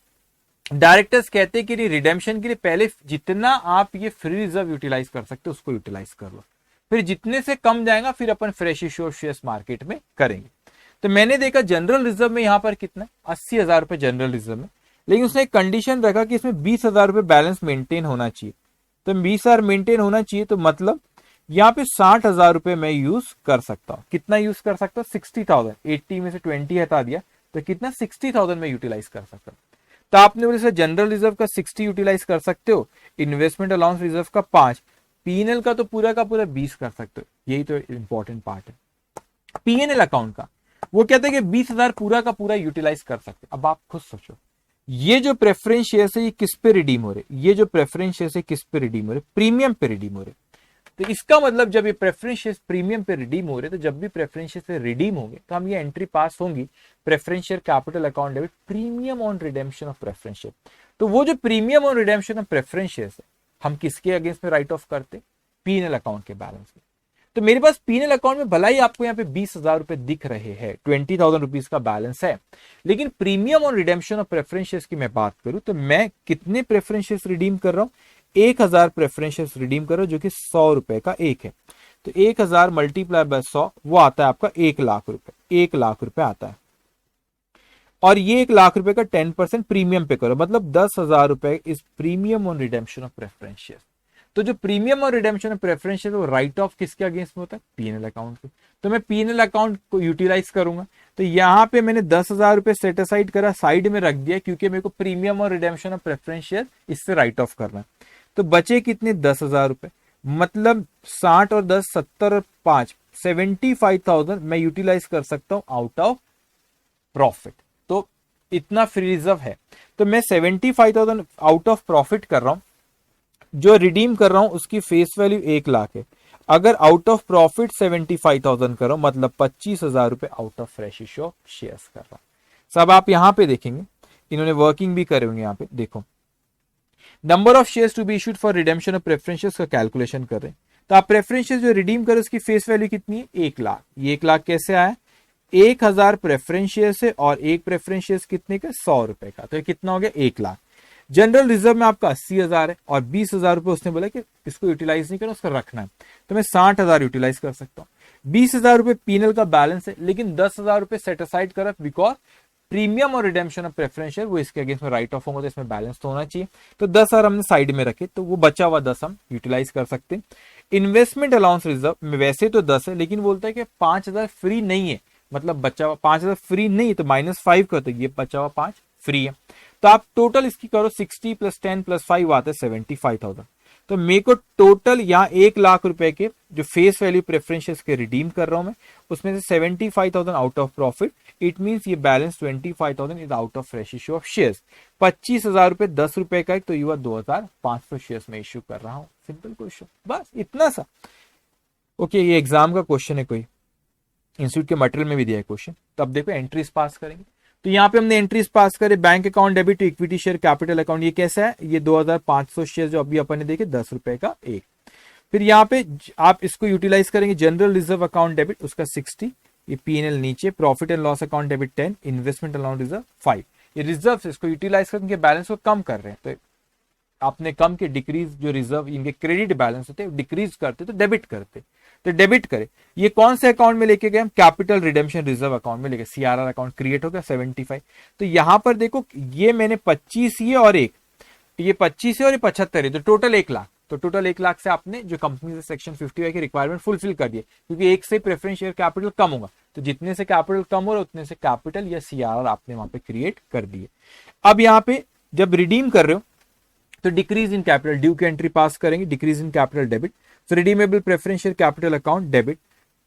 डायरेक्टर्स कहते हैं कि रिडेम्पशन के लिए पहले जितना आप ये फ्री रिजर्व यूटिलाइज कर सकते हो उसको यूटिलाइज कर लो, फिर जितने से कम जाएगा फिर अपन fresh issue of shares market में करेंगे। तो मैंने देखा जनरल रिजर्व में यहाँ पर कितना है 80,000 रुपए जनरल रिजर्व में, लेकिन उसने एक कंडीशन रखा कि इसमें 20,000 रुपए बैलेंस मेंटेन होना चाहिए। तो 20,000 मेंटेन होना चाहिए तो मतलब यहाँ पे 60,000 रुपए मैं यूज कर सकता हूँ। कितना यूज कर सकता हूँ, 60,000, 80 में से 20 हटा दिया तो कितना 60,000 में यूटिलाइज कर सकता हूँ। तो आपने बोले सर जनरल रिजर्व का 60 यूटिलाइज कर सकते हो, इन्वेस्टमेंट अलाउंस रिजर्व का 5, पीएनएल का तो पूरा 20 कर सकते हो। यही तो इंपॉर्टेंट पार्ट है पीएनएल अकाउंट का। वो कहते हैं कि 20,000 पूरा का पूरा यूटिलाइज कर सकते। अब आप खुद सोचो ये जो प्रेफरेंस शेयर है ये किस पे रिडीम हो रहे, ये जो प्रेफरेंस शेयर है किस पे रिडीम हो रहे, प्रीमियम पे रिडीम हो रहे। तो इसका मतलब जब ये प्रेफरेंस शेयर प्रीमियम पे रिडीम हो रहे, तो जब भी प्रेफरेंस शेयर रिडीम होंगे तो हम ये एंट्री पास होंगी preference share capital account debit premium on redemption of preference share. तो वो जो premium on redemption of preference share है हम किसके अगेंस्ट में राइट ऑफ करते, पीएनएल अकाउंट के बैलेंस में। तो मेरे पास पीएनएल अकाउंट में भला ही आपको यहाँ पे 20,000 रुपए दिख रहे हैं, 20,000 रुपीज का बैलेंस है, लेकिन premium on redemption of preference shares की मैं बात करूं तो मैं कितने प्रेफरेंस शेयर्स रिडीम कर रहा हूं, 1,000 प्रेफरेंस शेयर्स रिडीम कर रहा हूं जो कि 100 रुपए का एक है। तो 1,000 मल्टीप्लाई बाय 100 वो आता है आपका 1 लाख रुपए, 1 लाख रुपए आता है। और ये 1 लाख रुपए का 10% प्रीमियम पे करो, मतलब 10,000 रुपए इस premium on redemption of preference shares. तो जो प्रीमियम और रिडेम्पशन ऑफ प्रेफरेंस है वो राइट ऑफ किसके अगेंस्ट में होता है, पीएनएल अकाउंट पे। तो मैं पीएनएल अकाउंट को यूटिलाइज करूंगा। तो यहाँ पे मैंने 10,000 रुपए सेट असाइड करा, साइड में रख दिया, क्योंकि मेरे को प्रीमियम और रिडेम्पशन ऑफ प्रेफरेंस शेयर इससे राइट ऑफ करना है। तो बचे कितने 10,000 रुपए, मतलब 60 और 10 70 और 5 75,000 मैं यूटिलाइज कर सकता हूं आउट ऑफ प्रॉफिट। तो इतना फ्री रिजर्व है, तो मैं 75,000 आउट ऑफ प्रॉफिट कर रहा हूं। जो रिडीम कर रहा हूं उसकी फेस वैल्यू 1 लाख है। अगर आउट ऑफ प्रॉफिट 75,000 कर रहा हूं मतलब 25,000 रुपए out of fresh issue of shares कर रहा हूं। सब आप यहां पे देखेंगे, इन्होंने वर्किंग भी करे होंगे। यहाँ पे देखो, number of shares to be issued for redemption of preferentials का कैलकुलेशन कर रहे हैं। तो आप प्रेफरेंशियल्स जो रिडीम करें उसकी फेस वैल्यू कितनी है? 1,00,000। ये 1,00,000 कैसे आया? 1,000 प्रेफरेंस शेयर्स है और एक प्रेफरेंस शेयर्स कितने का? 100 रुपए का। तो ये कितना हो गया? 1,00,000। जनरल रिजर्व में आपका 80,000 है और 20,000 रुपए उसने बोला कि इसको यूटिलाइज नहीं करना, उसका रखना है, तो मैं 60,000 यूटिलाइज कर सकता हूँ। 20,000 रुपए पीएनएल का बैलेंस है, लेकिन 10,000 रुपए सेट असाइड कर, बिकॉज प्रीमियम और रिडेम्पशन ऑफ प्रेफरेंस शेयर वो इसके अगेंस्ट में राइट ऑफ होगा, तो इसमें बैलेंस तो होना चाहिए। तो 10,000 हमने साइड में रखे, तो वो बचा हुआ 10 हम यूटिलाइज कर सकते हैं। इन्वेस्टमेंट अलाउंस रिजर्व में वैसे तो 10 है, लेकिन बोलता है कि 5,000 फ्री नहीं है, मतलब बचा हुआ 5,000 फ्री नहीं है, तो -5 कर, तो ये बचा हुआ 5 फ्री है। तो आप टोटल इसकी करो, 60 + 10 + 5 आता है 75,000। तो मेरे को टोटल यहाँ 1,00,000 रुपए के जो फेस वैल्यू प्रेफरेंशियल्स के रिडीम कर रहा हूं मैं, उसमें से 75,000 out of profit. It means ये balance 25,000 is out of fresh issue of shares. 25,000 रुपए 10 रुपए का एक, तो युवा 2,500 शेयर्स में इश्यू कर रहा हूं। सिंपल क्वेश्चन, बस इतना सा। ओके, ये एग्जाम का क्वेश्चन है, कोई इंस्टीट्यूट के मटेरियल में भी दिया है क्वेश्चन। तो अब देखो एंट्रीज पास करेंगे। तो यहाँ पे हमने एंट्रीज पास करे, bank account debit to equity share capital account. ये कैसा है? ये 2,500 शेयर जो अभी अपन ने देखे 10 रुपए का एक। फिर यहाँ पे आप इसको यूटिलाइज करेंगे, जनरल रिजर्व अकाउंट डेबिट उसका 60, ये पीएनएल नीचे, profit and loss account debit 10, investment allowance reserve 5। ये रिजर्व इसको यूटिलाइज करके बैलेंस को कम कर रहे हैं, तो आपने कम के डिक्रीज जो रिजर्व इनके क्रेडिट बैलेंस होते हैं डिक्रीज करते तो डेबिट करते, तो डेबिट करे। ये कौन से अकाउंट में लेके गए हम? कैपिटल रिडेम्पशन रिजर्व अकाउंट में लेके, सीआरआर अकाउंट क्रिएट हो गया 75। तो यहां पर देखो, ये मैंने 25 ये और एक, ये 25 है और ये 75 है, तो टोटल 1,00,000। तो टोटल 1,00,000 से आपने जो कंपनी से सेक्शन 55 की रिक्वायरमेंट फुलफिल कर दिए, क्योंकि एक से प्रेफरेंस शेयर कैपिटल कम होगा, तो जितने से कैपिटल कम हो रहा है उतने से कैपिटल या सीआरआर आपने वहां पे क्रिएट कर दिए। अब यहाँ पे जब रिडीम कर रहे हो तो डिक्रीज इन कैपिटल ड्यू की एंट्री पास करेंगे, डिक्रीज इन कैपिटल डेबिट। तो redeemable preference share capital account debit.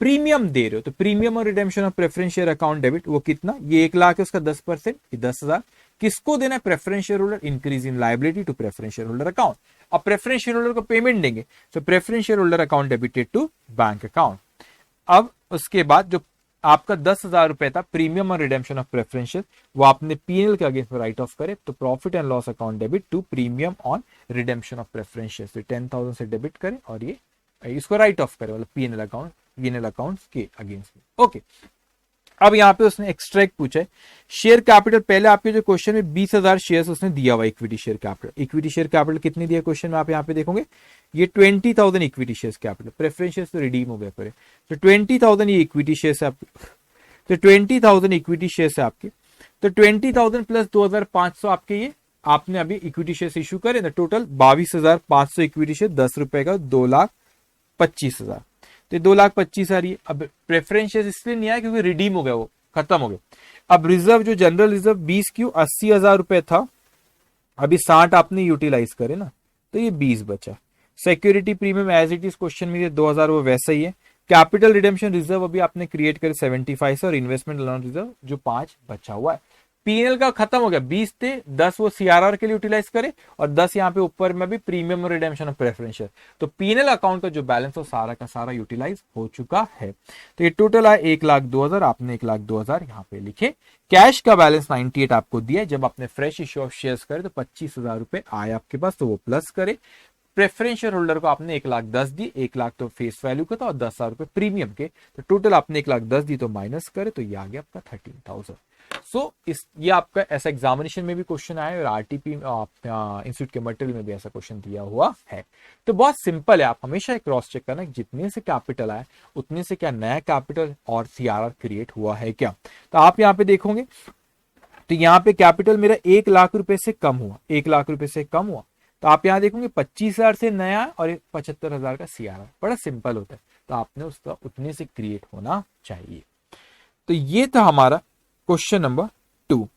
Premium दे रहे हो तो प्रीमियम और redemption of preference share account debit, वो कितना? ये 1,00,000 है, उसका 10%, ये 10,000। किसको देना है? Preference share holder. Increase in liability to preference share holder account. अब प्रेफरेंस शेयर होल्डर को पेमेंट देंगे, तो preference share holder account debited to bank account. अब उसके बाद जो आपका 10,000 रुपए था प्रीमियम और रिडेम्पशन ऑफ प्रेफरेंशियल, वो आपने पीएनएल के अगेंस्ट में राइट ऑफ करे, तो profit and loss account debit to premium on redemption of preferential, तो 10,000 से डेबिट करे और ये इसको राइट ऑफ करे, मतलब पीएनएल अकाउंट के अगेंस्ट में। ओके, अब यहाँ पे उसने एक्सट्रैक्ट पूछा है शेयर कैपिटल। पहले आपके जो क्वेश्चन में 20,000 शेयर्स उसने दिया हुआ equity share capital. Equity share capital कितनी दिया क्वेश्चन में आप यहाँ पे देखोगे, ये 20,000 equity share capital. Preference shares तो रिडीम हो गया करे, तो 20,000 ये इक्विटी शेयर्स है आपके, तो 20,000 इक्विटी शेयर्स है आपके। तो 20,000 प्लस 2,500 आपके ये आपने अभी इक्विटी शेयर्स इशू करे ना, टोटल 22,500 इक्विटी शेयर, 10 रुपए का 2,25,000, तो 2,25,000 ये। अब प्रेफरेंस शेयर्स इसलिए नहीं आया क्योंकि रिडीम हो गया, वो खत्म हो गया। अब रिजर्व जो जनरल रिजर्व 20 क्यों 80,000 रुपए था, अभी 60 आपने यूटिलाइज करे ना, तो ये 20 बचा। Security premium as it is question में ये 2,000 वो वैसा ही है। कैपिटल रिडेम्पशन रिजर्व अभी आपने क्रिएट करे 75 से, और इन्वेस्टमेंट अलाउंस रिजर्व जो 5 बचा हुआ है। पीएनएल का खत्म हो गया, 20 थे, 10 वो सीआरआर के लिए यूटिलाइज करे और 10 यहाँ पे ऊपर में भी प्रीमियम और रिडेम्पशन ऑफ प्रेफरेंशियल। तो पीएनएल अकाउंट का जो बैलेंस हो सारा का सारा यूटिलाइज हो चुका है। तो ये टोटल आया 1,02,000, आपने 1,02,000 यहाँ पे लिखे। कैश का बैलेंस 98 आपको दिया, जब आपने फ्रेश इश्यू ऑफ शेयर्स करे तो 25,000 रुपए आए आपके पास, तो वो प्लस करे। प्रेफरेंस शेयर होल्डर को आपने 1,10,000 दी, 1,00,000 तो फेस वैल्यू का था और 10,000 रुपए प्रीमियम के, तो टोटल आपने 1,10,000 दी, तो माइनस करे तो ये आ गया आपका 13,000। सो ये आपका ऐसा एग्जामिनेशन में भी क्वेश्चन आया और आरटीपी इंस्टीट्यूट के मटेरियल में भी ऐसा क्वेश्चन दिया हुआ है। तो बहुत सिंपल है, आप हमेशा क्रॉस चेक करना जितने से कैपिटल आए उतने से क्या नया कैपिटल और सीआरआर क्रिएट हुआ है क्या। तो आप यहाँ पे देखोगे तो यहाँ पे कैपिटल मेरा 1,00,000 रुपए से कम हुआ, 1,00,000 रुपए से कम हुआ, तो आप यहाँ देखोगे 25,000 से नया और 75,000 का सीआरआर। बड़ा सिंपल होता है, तो आपने उसका उतने से क्रिएट होना चाहिए। तो ये था हमारा क्वेश्चन नंबर 2।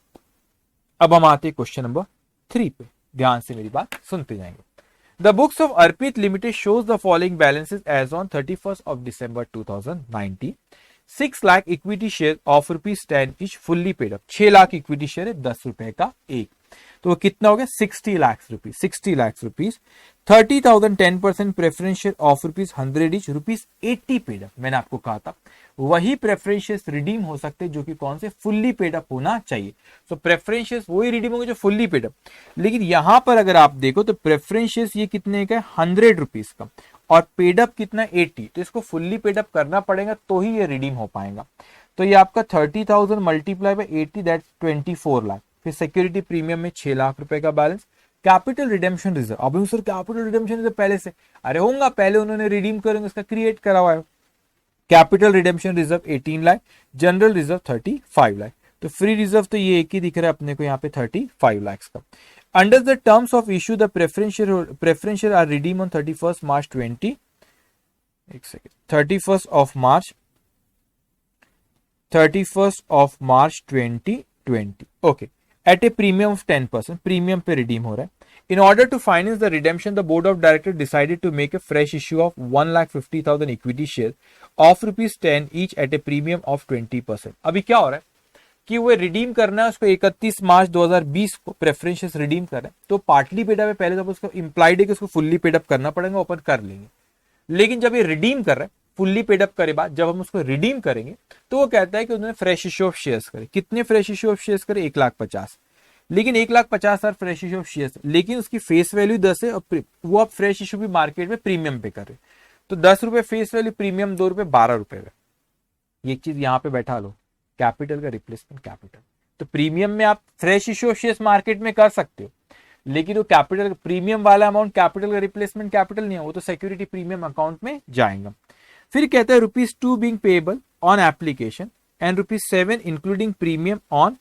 अब हम आते हैं क्वेश्चन नंबर 3 पे, ध्यान से मेरी बात सुनते जाएंगे। The books of Arpit limited shows the following balances as on 31st of December 2019। 6 lakh equity share of ₹10 each fully paid up. 6 lakh equity share है, 10 रुपए का एक, तो वो कितना हो गया 60 lakh rupees. 30,000 10% preference share of ₹100 each, ₹80 paid up. मैंने आपको कहा था वही प्रेफरेंस शेयर्स रिडीम हो सकते हैं जो कि कौन से फुल्ली पेड अप होना चाहिए। सो प्रेफरेंस शेयर्स वही रिडीम होंगे जो फुल्ली पेड अप। लेकिन यहां पर अगर आप देखो तो प्रेफरेंस शेयर्स ये कितने का है, ₹100 का, और पेड अप कितना 80, तो इसको फुल्ली पेड अप करना पड़ेगा तो ही ये रिडीम हो पाएगा। तो ये आपका 30,000 मल्टीप्लाई बाय 80 दैट्स 24 लाख। फिर सिक्योरिटी प्रीमियम में 6 लाख रुपए का बैलेंस। कैपिटल रिडेम्पशन रिजर्व, अब सर कैपिटल रिडेम्पशन रिजर्व पहले से, अरे होगा, पहले उन्होंने रिडीम करेंगे, उसका क्रिएट करा हुआ है। Capital redemption reserve 18 lakh, general reserve 35 lakh. तो फ्री रिजर्व तो ये एक ही दिख रहा है अपने को यहाँ पे 35 लाख का। Under the terms of issue the preference share are redeem on 31 March 20, एक second, 31 of March 2020, okay, at a premium of 10%, premium पे रिडीम हो रहा है। In order to finance the redemption, the board of directors decided to make a fresh issue of 1,50,000 equity shares of ₹10 each at a premium of 20%. अभी क्या हो रहा है कि वो रिडीम करना है, उसको 31 मार्च 2020 को प्रेफरेंस शेयर्स रिडीम कर रहे हैं, तो पार्टली पेड अप है पहले, तो उसको इंप्लाइड है कि उसको फुल्ली पेड अप करना पड़ेगा, ओपन कर लेंगे। लेकिन जब ये रिडीम कर रहे हैं फुल्ली पेड अप करे बाद, जब हम उसको रिडीम करेंगे तो वो कहता है कि उन्होंने फ्रेश इश्यू ऑफ शेयर्स करे। कितने फ्रेश इश्यू ऑफ शेयर्स करे, 1,50,000। लेकिन 1,50,000 फ्रेश इशू ऑफ शेयर्स, लेकिन उसकी फेस वैल्यू 10 है, और वो आप फ्रेश इशू भी मार्केट में प्रीमियम पे कर रहे, तो ₹10 फेस वैल्यू, प्रीमियम ₹2, ₹12 है। ये चीज यहां पे बैठा लो, कैपिटल का रिप्लेसमेंट कैपिटल। तो प्रीमियम में आप fresh issue of shares market में कर सकते हो, लेकिन वो कैपिटल प्रीमियम वाला अमाउंट कैपिटल का रिप्लेसमेंट कैपिटल नहीं है, वो तो सिक्योरिटी प्रीमियम अकाउंट में जाएगा। फिर कहता है ₹2 being payable on application and ₹7 including premium on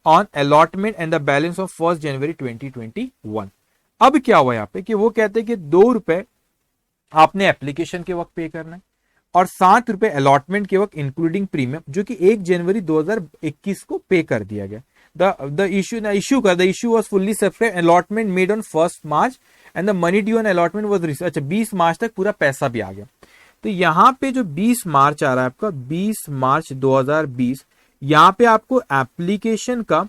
allotment and the balance of 1 जनवरी 2021। अब क्या हुआ यहाँ पे कि वो कहते हैं कि ₹2 आपने एप्लीकेशन के वक्त पे करना है और ₹7 अलॉटमेंट के वक्त इंक्लूडिंग प्रीमियम, जो कि 1 जनवरी 2021 को पे कर दिया गया। The issue was fully subscribed, allotment made on 1st March and the money due on allotment was received। अच्छा, 20 मार्च तक पूरा पैसा भी आ गया। तो यहाँ पे जो 20 मार्च आ रहा है आपका, 20 मार्च 2020, यहाँ पे आपको एप्लीकेशन का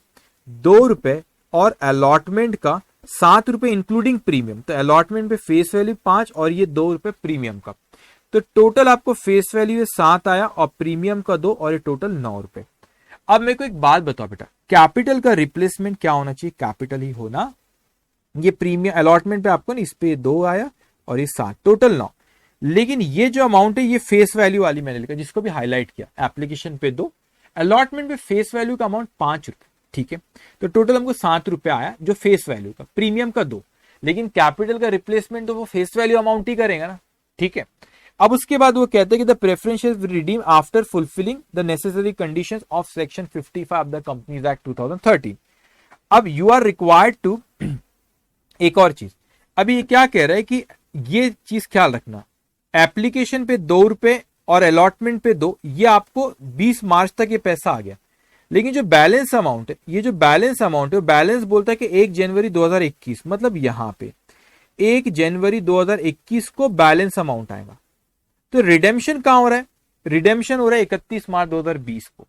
₹2 और अलॉटमेंट का ₹7 इंक्लूडिंग प्रीमियम। तो अलॉटमेंट पे फेस वैल्यू 5 और ये ₹2 प्रीमियम का, तो टोटल आपको फेस वैल्यू 7 आया और प्रीमियम का 2 और ये टोटल ₹9। अब मेरे को एक बात बताओ बेटा, कैपिटल का रिप्लेसमेंट क्या होना चाहिए, कैपिटल ही होना। ये प्रीमियम अलॉटमेंट पे आपको ना इस पे 2 आया और ये 7, टोटल 9। लेकिन ये जो अमाउंट है ये फेस वैल्यू वाली मैंने लिखा, जिसको भी हाईलाइट किया, एप्लीकेशन पे 2, अलॉटमेंट पे फेस वैल्यू का अमाउंट ₹5, ठीक है। तो टोटल हमको ₹7 आया जो फेस वैल्यू का, प्रीमियम का 2, लेकिन कैपिटल का रिप्लेसमेंट तो वो फेस वैल्यू अमाउंट ही करेगा ना, ठीक है। अब उसके बाद वो कहते हैं कि the preference shares will redeem after fulfilling the necessary conditions of section 55 of the companies act 2013। अब यू आर रिक्वायर्ड टू, एक और चीज, अभी ये क्या कह रहा है कि ये चीज ख्याल रखना, एप्लीकेशन पे ₹2 और अलॉटमेंट पे 2, ये आपको 20 मार्च तक ये पैसा आ गया। लेकिन जो बैलेंस अमाउंट है, ये जो बैलेंस अमाउंट है, बैलेंस बोलता है कि 1 जनवरी 2021, मतलब यहां पे 1 जनवरी 2021 को बैलेंस अमाउंट आएगा। तो रिडेम्पशन कहां हो रहा है, रिडेम्पशन हो रहा है 31 मार्च 2020 को।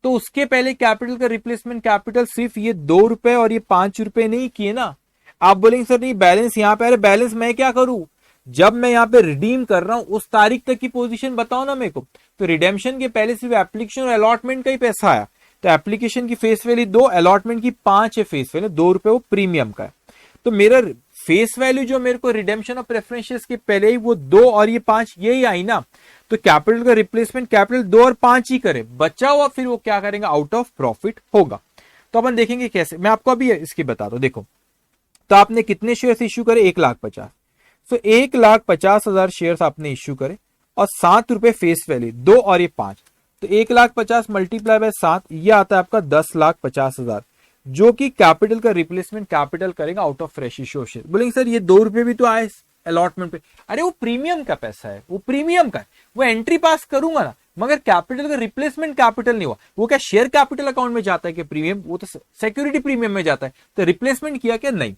तो उसके पहले कैपिटल का रिप्लेसमेंट कैपिटल सिर्फ ये ₹2 और ये ₹5 नहीं किए ना। आप बोलेंगे सर नहीं बैलेंस यहां पे, अरे बैलेंस मैं क्या करूं, जब मैं यहाँ पे रिडीम कर रहा हूं उस तारीख तक की पोजीशन बताओ ना मेरे को। तो रिडेम्पशन के पहले सिर्फ एप्लीकेशन और अलॉटमेंट का ही पैसा आया, तो एप्लीकेशन की फेस वैल्यू 2, अलॉटमेंट की 5 है फेस वैल्यू, ₹2 वो प्रीमियम का है। तो मेरा फेस वैल्यू जो मेरे को रिडेम्पशन और प्रेफरेंसेस के पहले ही वो 2 और ये 5 यही आई ना। तो कैपिटल का रिप्लेसमेंट कैपिटल 2 और 5 ही करे, बचा हुआ फिर वो क्या करेंगे, आउट ऑफ प्रॉफिट होगा। तो अपन देखेंगे कैसे, मैं आपको अभी इसकी बता दूं। देखो, तो आपने कितने शेयर्स इश्यू करे, 1,50,000। तो 1,50,000 शेयर्स आपने इश्यू करे और ₹7 फेस वैल्यू, 2 और ये 5, तो 1,50,000 मल्टीप्लाई बाय 7, ये आता है आपका 10,50,000, जो कि कैपिटल का रिप्लेसमेंट कैपिटल करेगा out of fresh issue share. बोलेंगे सर ये ₹2 भी तो आए अलॉटमेंट पे, अरे वो प्रीमियम का पैसा है, वो प्रीमियम का है, वो एंट्री पास करूंगा ना, मगर कैपिटल का रिप्लेसमेंट कैपिटल नहीं हुआ। वो क्या शेयर कैपिटल अकाउंट में जाता है कि प्रीमियम, वो तो सिक्योरिटी प्रीमियम में जाता है, तो रिप्लेसमेंट किया क्या, नहीं।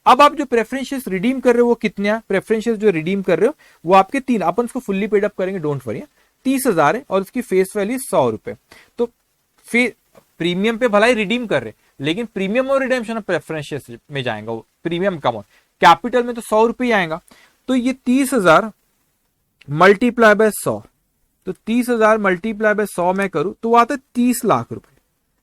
अब आप जो प्रेफरेंसेस रिडीम कर रहे हो वो कितने, प्रेफरेंसेस जो रिडीम कर रहे हो वो आपके 3, अपन उसको फुल्ली पेड अप करेंगे, डोंट वरी, 30,000 है और उसकी फेस वैल्यू ₹100। तो फिर प्रीमियम पे भलाई रिडीम कर रहे, लेकिन प्रीमियम और रिडेम्पशन ऑफ प्रेफरेंसेस में जाएगा वो प्रीमियम का अमाउंट, कैपिटल में तो 100 रुपये ही आएगा, तो ये 30,000 मल्टीप्लाई बाय 100, तो 30,000 मल्टीप्लाई बाय 100 मैं करूं तो वो आता है 30 लाख रुपए।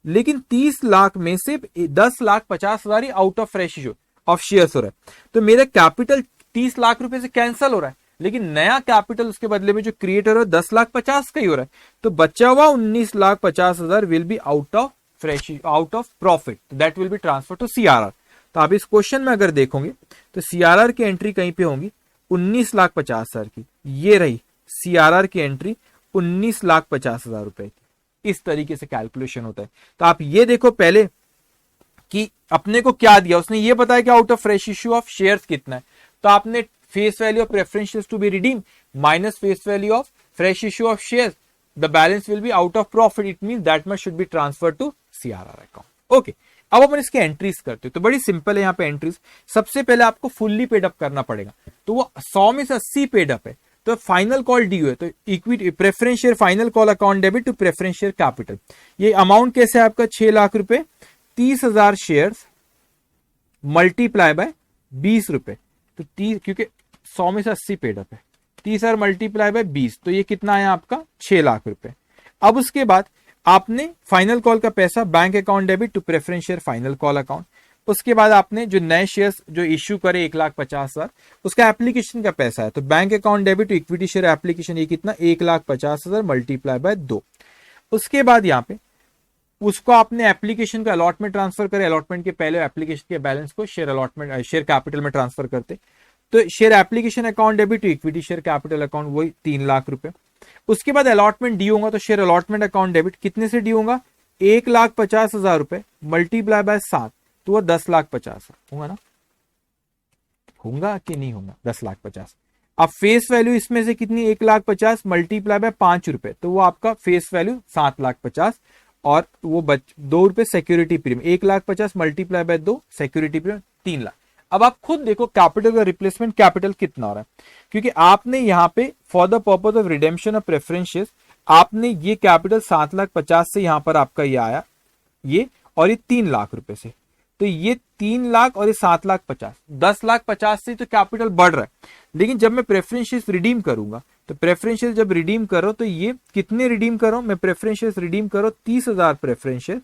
लेकिन 30 लाख में से 10,50,000 ही out of fresh issue of shares हो रहा है, तो मेरा कैपिटल 30 लाख रुपए से कैंसिल हो रहा है, लेकिन नया कैपिटल उसके बदले में जो क्रिएट हो रहा है 10,50,000 का ही हो रहा है, तो बचा हुआ 19,50,000 will be out of fresh, out of profit, that will be transfer to CRR. तो आप इस क्वेश्चन में अगर देखोगे तो सीआरआर की एंट्री कहीं पे होंगी 19,50,000 की, ये रही सीआरआर की एंट्री 19,50,000 रुपए की। इस तरीके से कैलकुलेशन होता है। तो आप ये देखो पहले कि अपने को क्या दिया, उसने ये बताया कि out of fresh issue of shares कितना है, तो आपने face value of preference shares to be redeem minus face value of fresh issue of shares, the balance will be out of profit, it means that much should be transfer to CRR account. Okay, अब अपन इसके entries करते हैं, तो बड़ी simple है यहाँ पे एंट्रीज। सबसे पहले आपको फुल्ली पेड अप करना पड़ेगा, तो वो 100 में से 80 पेड अप है, तो फाइनल कॉल ड्यू है, तो equity preference share final call account debit to preference share capital. ये अमाउंट कैसे है आपका 6 लाख रुपए, 30,000 शेयर्स मल्टीप्लाई बाय 20 रुपए, तो 30 क्योंकि 100 में से 80 पेड अप है, 30,000 मल्टीप्लाई बाय 20, तो ये कितना आया आपका 6 लाख रुपए। अब उसके बाद आपने फाइनल कॉल का पैसा bank account debit to preference share final call account, उसके बाद आपने जो नए शेयर्स जो इश्यू करे 1,50,000 उसका एप्लीकेशन का पैसा है, तो bank account debit to equity share application, ये कितना 1,50,000 मल्टीप्लाई बाय 2। उसके बाद यहाँ पे उसको आपने एप्लीकेशन का अलॉटमेंट ट्रांसफर करे, अलॉटमेंट के पहले एप्लीकेशन के बैलेंस को शेयर अलॉटमेंट शेयर कैपिटल में ट्रांसफर करते, तो share application account debit to equity share capital account वही 3 लाख रुपए। उसके बाद अलॉटमेंट ड्यू होगा, तो शेयर अलॉटमेंट अकाउंट डेबिट कितने से ड्यू होगा 1,50,000 रुपए मल्टीप्लाई बाय 7, तो वो 10,50,000 होगा ना, होगा कि नहीं होगा 10,50,000। अब फेस वैल्यू इसमें से कितनी 1,50,000 मल्टीप्लाई बाय 5 रुपए, तो वो आपका फेस वैल्यू 7,50,000 और वो 2 रुपए security premium, 1,50,000 multiply by 2 security premium 3 lakh. अब आप खुद देखो कैपिटल का रिप्लेसमेंट कैपिटल कितना हो रहा है, क्योंकि आपने यहाँ पे for the purpose of redemption of preference shares आपने ये कैपिटल 7,50,000 से यहाँ पर आपका ये आया ये, और ये 3 लाख रुपए से, तो ये 3 लाख और ये 7,50,000, 10,50,000 से तो कैपिटल बढ़ रहा है। लेकिन जब मैं प्रेफरेंस शेयर्स रिडीम करूंगा, तो प्रेफरेंस शेयर्स जब रिडीम करो तो ये कितने रिडीम करो, मैं प्रेफरेंस शेयर्स रिडीम करो 30,000 प्रेफरेंस शेयर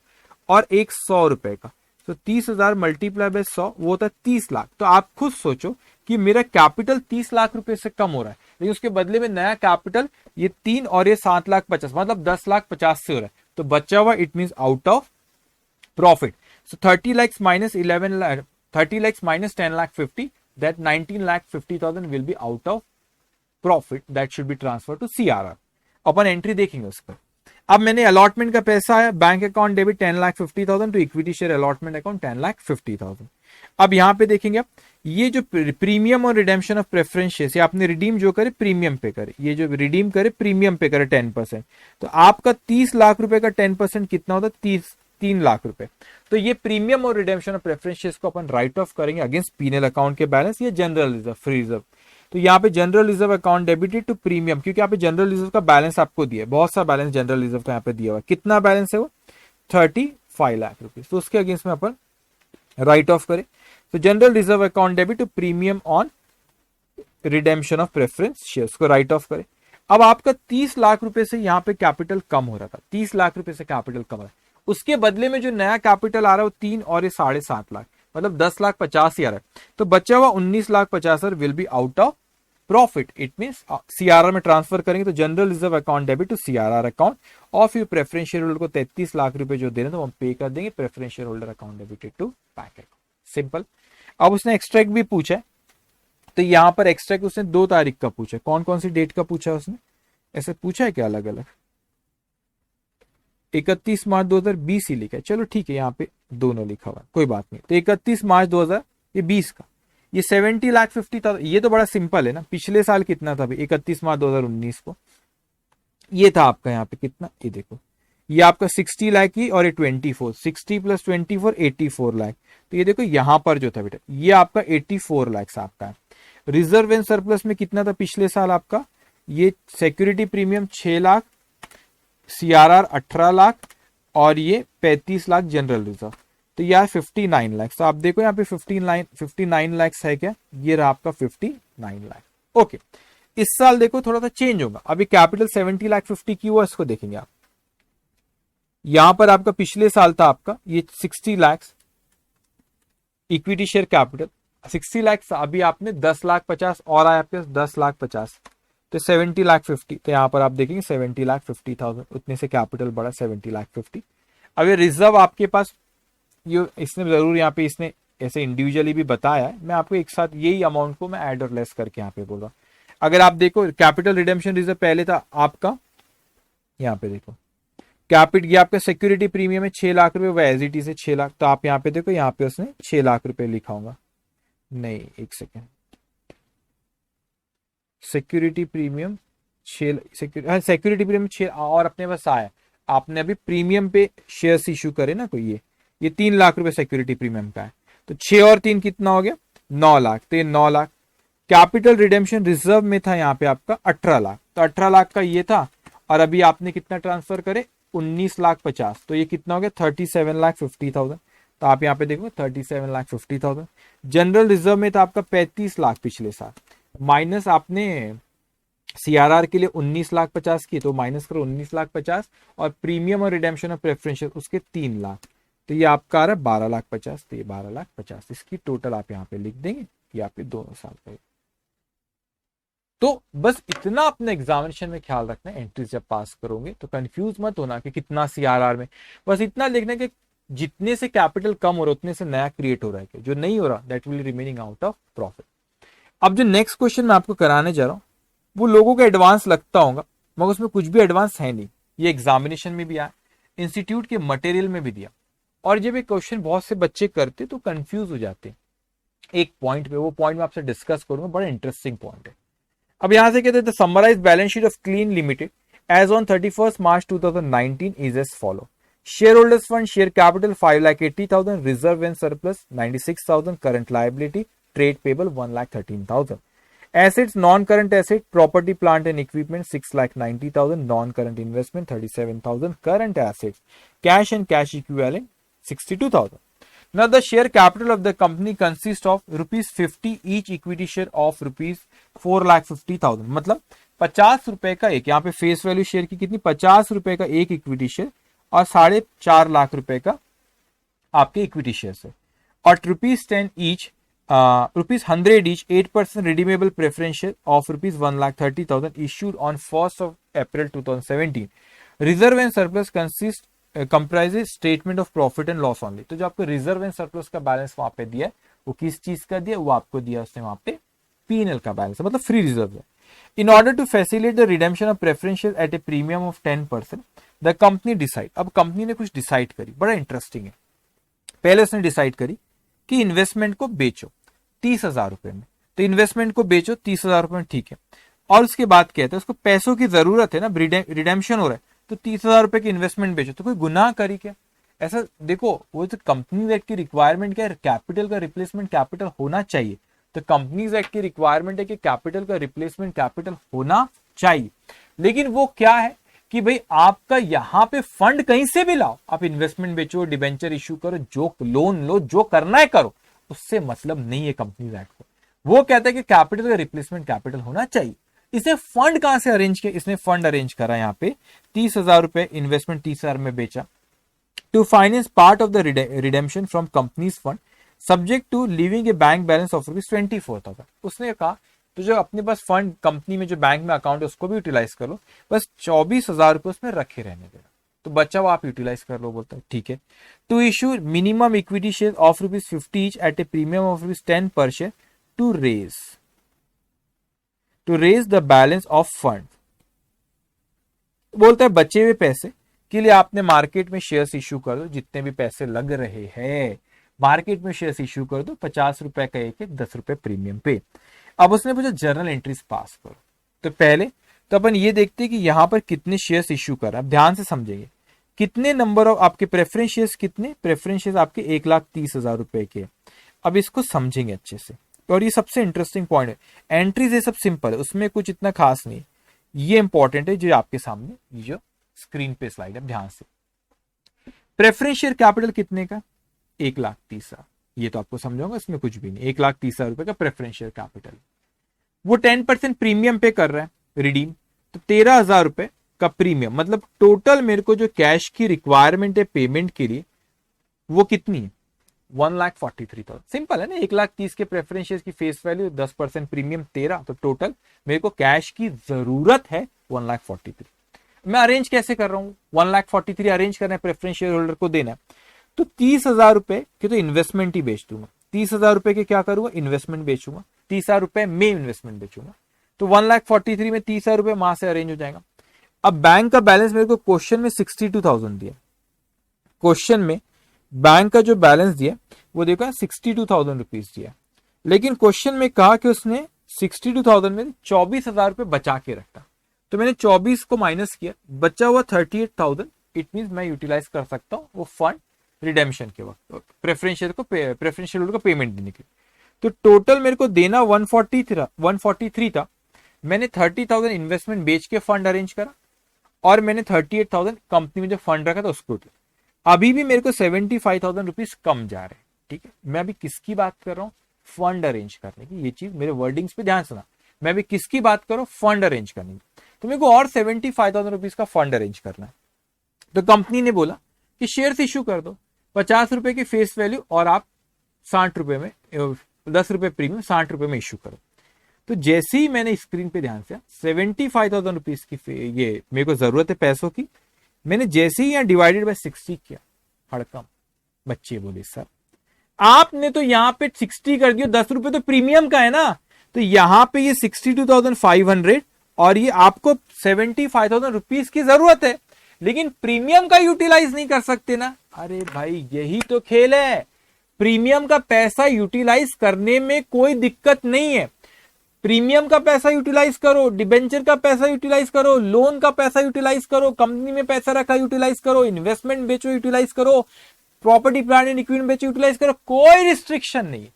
और एक 100 रुपए का, तो 30,000 मल्टीप्लाई बाय 100 वो होता है 30 लाख। तो आप खुद सोचो कि मेरा कैपिटल 30 लाख रुपए से कम हो रहा है, लेकिन उसके बदले में नया कैपिटल ये 3 और ये 7,50,000 मतलब 10,50,000 से हो रहा है, तो बचा हुआ it means out of profit. So 30 lakhs minus 11 lakh, 30 lakhs minus 10 lakh 50, that 19,50,000 will be out of profit that should be transferred to CRR. अपन एंट्री देखेंगे उस पर। अब मैंने अलॉटमेंट का पैसा है bank account debit 10,50,000 to equity share allotment account 10,50,000। अब यहाँ पे देखेंगे आप ये जो प्रीमियम और रिडेम्पशन ऑफ प्रेफरेंस शेयर्स, आपने रिडीम जो करे प्रीमियम पे करे, ये जो रिडीम करे प्रीमियम पे करे 10%, तो आपका 30 लाख रुपए का 10% कितना होता है 3 लाख रुपए। तो ये प्रीमियम और रिडेम्पशन ऑफ प्रेफरेंस शेयर्स को अपन राइट ऑफ करेंगे अगेंस्ट पीएनएल अकाउंट के बैलेंस, ये जनरल रिजर्व फ्री रिजर्व। तो यहाँ पे general reserve account debited to premium, क्योंकि यहाँ पे जनरल रिजर्व का बैलेंस आपको दिया है, बहुत सा बैलेंस जनरल रिजर्व का यहाँ पे दिया हुआ है, कितना बैलेंस है वो 35 लाख रुपीज, तो उसके अगेंस्ट में अपन राइट ऑफ करें। तो general reserve account debit to premium on redemption of preference shares को राइट ऑफ करें। अब आपका 30 लाख रुपए से यहाँ पे कैपिटल कम हो रहा था, 30 लाख रुपए से कैपिटल कम रहा है, उसके बदले में जो नया कैपिटल आ रहा है वो 3 और ये 7.5 लाख मतलब 10,50,000 आ रहा है, तो बचा हुआ 19,50,000 will be out of profit, it means CRR में ट्रांसफर करेंगे, तो general reserve account debit to CRR account of you preference share holder को 33 लाख रुपए जो दे रहे हैं तो हम पे कर देंगे preference share holder account debited to bank account, simple. अब उसने एक्सट्रैक्ट भी पूछा है, तो यहाँ पर एक्सट्रैक्ट उसने 2 तारीख का पूछा है, कौन कौन सी डेट का पूछा है उसने, ऐसे पूछा है क्या अलग अलग, 31 मार्च 2020 ही लिखा है, चलो ठीक है यहाँ पे दोनों लिखा हुआ है कोई बात नहीं। तो 31 मार्च 2020 का ये 70,50,000, ये तो बड़ा सिंपल है ना, पिछले साल कितना था भाई 31 मार्च 2019 को ये था आपका यहाँ पे कितना, ये देखो ये आपका 60 लाख की और ये 24, 60 प्लस 24 84 लाख, तो ये देखो यहाँ पर जो था बेटा ये आपका 84 लाख आपका है। रिजर्व एंड सरप्लस में कितना था पिछले साल आपका, ये security premium 6 lakh, CRR 18 lakh और ये 35 लाख जनरल रिजर्व, तो यार 59 लाख। तो आप देखो यहाँ पे 59 लाख है क्या, ये रहा आपका 59 लाख। ओके, इस साल देखो थोड़ा सा चेंज होगा। अभी कैपिटल 70 लाख 50 की हुआ, इसको देखेंगे आप। यहां पर आपका पिछले साल था आपका ये 60 lakh equity share capital, 60 lakh. अभी आपने 10 लाख 50 और आया आपके 10 लाख 50, तो 70 लाख 50। तो यहां पर आप देखेंगे 70 लाख 50,000, उतने से कैपिटल बढ़ा 70 लाख 50। अब ये रिजर्व आपके पास, ये इसने जरूर यहाँ पे इसने ऐसे इंडिविजुअली भी बताया है, मैं आपको एक साथ यही अमाउंट को मैं ऐड और लेस करके यहाँ पे बोल रहा हूँ। अगर आप देखो कैपिटल रिडेम्पशन रिजर्व पहले था आपका, यहाँ पे देखो कैपिटल, ये आपका सिक्योरिटी प्रीमियम है 6 लाख रुपए, वह एज इट इज है 6 लाख। तो आप यहाँ पे देखो, यहाँ पे उसने 6 लाख रुपए लिखा होगा, नहीं एक second, security premium 6, security premium 6, और अपने पास आया, आपने अभी प्रीमियम पे शेयर्स इशू करे ना कोई, ये 3 लाख रुपए सिक्योरिटी प्रीमियम का है। तो 6 और 3 कितना हो गया 9 लाख, तो ये 9 लाख। कैपिटल रिडेम्पशन रिजर्व में था यहाँ पे आपका 18 लाख, तो 18 लाख का ये था, और अभी आपने कितना ट्रांसफर करे 19 लाख 50, तो ये कितना हो गया 37 लाख 50,000। तो आप यहाँ पे देखो 37 लाख 50,000। जनरल रिजर्व में था आपका 35 लाख पिछले साल, माइनस आपने सीआरआर के लिए 19 लाख 50 की, तो माइनस करो 19 लाख 50, और प्रीमियम और रिडेम्पशन और प्रेफरेंशियल उसके 3 लाख, तो ये आपका आ रहा है 12 लाख 50, तो ये 12 लाख 50 इसकी टोटल आप यहाँ पे लिख देंगे, ये आपके दोनों साल का। तो बस इतना अपने एग्जामिनेशन में ख्याल रखना है, एंट्रीज जब पास करोगे तो कंफ्यूज मत होना कि कितना सीआरआर में, बस इतना लिखना कि जितने से कैपिटल कम हो रहा है उतने से नया क्रिएट हो रहा है, जो नहीं हो रहा that will remaining out of profit. अब जो नेक्स्ट क्वेश्चन मैं आपको कराने जा रहा हूं वो लोगों को एडवांस लगता होगा, मगर उसमें कुछ भी एडवांस है नहीं। ये एग्जामिनेशन में भी आया, इंस्टीट्यूट के मटेरियल में भी दिया, और जब ये क्वेश्चन बहुत से बच्चे करते तो कंफ्यूज हो जाते एक पॉइंट पे, वो पॉइंट मैं आपसे डिस्कस करूंगा, बड़ा इंटरेस्टिंग पॉइंट है। अब यहां से कहते हैं summarise balance sheet of clean limited as on 31 March 2019 is as follow. Share holders fund share capital 5,80,000, reserve and surplus 96,000, current liability trade payable 1,13,000, assets non-current asset property plant and equipment 6,90,000, non-current investment 37,000, current assets cash and cash equivalent 62,000. Now the share capital of the company consists of rupees 50 each equity share of rupees 4,50,000, मतलब 50 रुपए का एक, यहाँ पे face value share की कितनी 50 रुपए का एक इक्विटी शेयर, और 4.5 लाख रुपए का आपके इक्विटी शेयर है, और rupees 10 each, rupees 100 each 8% redeemable preference share of rupees 1,30,000 issued on 1st of April 2017. Reserve and surplus comprises statement of profit and loss only. तो जो आपको रिजर्व एंड सरप्लस का बैलेंस वहां पे दिया है वो किस चीज का दिया, वो आपको दिया उसने वहां पे P&L का बैलेंस है, मतलब फ्री रिजर्व है। In order to facilitate the redemption of preference shares at a premium of 10%, the company decide, अब कंपनी ने कुछ डिसाइड करी, बड़ा इंटरेस्टिंग है। पहले उसने डिसाइड करी कि इन्वेस्टमेंट को बेचो 30,000 रुपए में, तो इन्वेस्टमेंट को बेचो 30,000 रुपए में, ठीक है। और उसके बाद कहते हैं उसको पैसों की जरूरत है ना, रिडेम्पशन हो रहा है, तो 30,000 रुपए की इन्वेस्टमेंट बेचो, तो कोई गुनाह करी क्या? ऐसा देखो, वो तो कंपनी एक्ट की रिक्वायरमेंट क्या है, कैपिटल का रिप्लेसमेंट कैपिटल होना चाहिए। तो कंपनीज एक्ट की रिक्वायरमेंट है कि कैपिटल का रिप्लेसमेंट कैपिटल होना चाहिए, लेकिन वो क्या है कि भाई आपका यहां पे फंड कहीं से भी लाओ, आप इन्वेस्टमेंट बेचो, डिबेंचर इश्यू करो, जो लोन लो, जो करना है करो, उससे मतलब नहीं है कंपनीज एक्ट को। वो कहता है कि कैपिटल का रिप्लेसमेंट कैपिटल होना चाहिए। इसे फंड कहां से अरेंज किया, इसने फंड अरेंज करा यहाँ पे 30,000 रुपए इन्वेस्टमेंट 30,000 में बेचा, to finance part of the redemption from companies fund subject to leaving a bank balance of rupees 24,000। उसने कहा तो जो अपने पास फंड कंपनी में जो बैंक में अकाउंट है उसको भी यूटिलाइज कर लो, बस 24,000 रुपए उसमें रखे रहने देना, तो बच्चा वो आप यूटिलाइज कर लो, बोलता है ठीक है। To issue minimum equity share of rupees 50 each at a premium of rupees 10 per share to raise the balance of fund. बोलता है बचे हुए पैसे के लिए आपने मार्केट में शेयर्स इशू कर दो, जितने भी पैसे लग रहे हैं मार्केट में शेयर्स इशू कर दो, 50 रुपए का एक 10 रुपए प्रीमियम पे। अब उसने पूछा जर्नल एंट्रीज पास करो, तो पहले तो अपन ये देखते हैं कि यहां पर कितने शेयर्स इशू कर रहा है, ध्यान से समझेंगे कितने नंबर ऑफ आपके प्रेफरेंस शेयर्स, कितने प्रेफरेंस शेयर्स आपके 1,30,000 रुपए के। अब इसको समझेंगे अच्छे से, और ये सबसे इंटरेस्टिंग पॉइंट है। एंट्रीज ये सब सिंपल है, उसमें कुछ इतना खास नहीं, ये इंपॉर्टेंट है जो आपके सामने जो स्क्रीन पे स्लाइड है, ध्यान से। प्रेफरेंस शेयर कैपिटल कितने का 1,30,000। ये तो आपको समझाऊंगा, इसमें कुछ भी नहीं। 1,30,000 रुपए का प्रेफरेंस शेयर कैपिटल, वो 10% प्रीमियम पे कर रहा है रिडीम, तो 13,000 रुपए का प्रीमियम, मतलब टोटल मेरे को जो कैश की रिक्वायरमेंट है पेमेंट के लिए वो कितनी है? 1,43,000। सिंपल है ना, 1,30,000 के प्रेफरेंस शेयर की फेस वैल्यू, 10% प्रीमियम 13, तो टोटल मेरे को कैश की जरूरत है 1,43,000। मैं अरेंज कैसे कर रहा हूं? 1,43,000 अरेंज करना है, प्रेफरेंस शेयर होल्डर को देना है, तो 30,000 रुपए के तो इन्वेस्टमेंट ही बेच दूंगा। 30,000 रुपए के क्या करूंगा? इन्वेस्टमेंट बेचूंगा। 30,000 रुपए में इन्वेस्टमेंट बेचूंगा, तो 1,43,000 में 30,000 रुपए वहां से अरेंज हो जाएगा। अब बैंक का बैलेंस मेरे को क्वेश्चन में 62,000 दिया। क्वेश्चन में बैंक का जो बैलेंस दिया वो देखो 62,000 रुपीज दिया, लेकिन क्वेश्चन में कहा कि उसने 62,000 में 24,000 रुपए बचा के रखा, तो मैंने 24 को माइनस किया, बचा हुआ 38,000। इट मीन मैं यूटिलाइज कर सकता हूं वो फंड रिडेम्पशन के वक्त, प्रेफरेंस शेयर होल्डर को पेमेंट देने के लिए। तो टोटल मेरे को देना 143 था। मैंने 30,000 इन्वेस्टमेंट बेच के फंड अरेंज करा, और मैंने 38,000 कंपनी में जो फंड रखा था उसको। अभी भी मेरे को 75,000 रुपीज कम जा रहे हैं, ठीक है। मैं अभी किसकी बात कर रहा हूँ? फंड अरेंज करने की। ये चीज मेरे वर्डिंग्स पे ध्यान सुना, मैं अभी किसकी बात कर रहा हूँ? फंड अरेंज करने की। तो मेरे को और 75,000 रुपीज का फंड अरेंज करना है। तो कंपनी ने बोला कि शेयर्स इश्यू कर दो, 50 रुपए की फेस वैल्यू, और आप 60 रुपए में, 10 रुपए प्रीमियम, 60 रुपए में इश्यू करो। तो जैसे ही मैंने स्क्रीन पे ध्यान से 75,000 रुपीज की ये मेरे को जरूरत है पैसों की, मैंने जैसे ही यहाँ डिवाइडेड बाय 60 किया, हड़कम बच्चे बोले सर आपने तो यहाँ पे 60 कर दिया, 10 रुपए तो प्रीमियम का है ना, तो यहाँ पे ये 62,500 और ये आपको 75,000 रुपीज की जरूरत है, लेकिन प्रीमियम का यूटिलाइज नहीं कर सकते ना। अरे भाई यही तो खेल है, प्रीमियम का पैसा यूटिलाइज करने में कोई दिक्कत नहीं है। प्रीमियम का पैसा यूटिलाइज करो, डिबेंचर का पैसा यूटिलाइज करो, लोन का पैसा यूटिलाइज करो, कंपनी में पैसा रखा यूटिलाइज करो, इन्वेस्टमेंट बेचो यूटिलाइज करो, प्रॉपर्टी प्लांट एंड इक्विपमेंट बेचो यूटिलाइज करो, कोई रिस्ट्रिक्शन नहीं।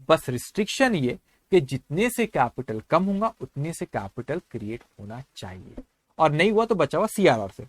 बस रिस्ट्रिक्शन ये कि जितने से कैपिटल कम होगा उतने से कैपिटल क्रिएट होना चाहिए, और नहीं हुआ तो बचा हुआ सीआरआर से।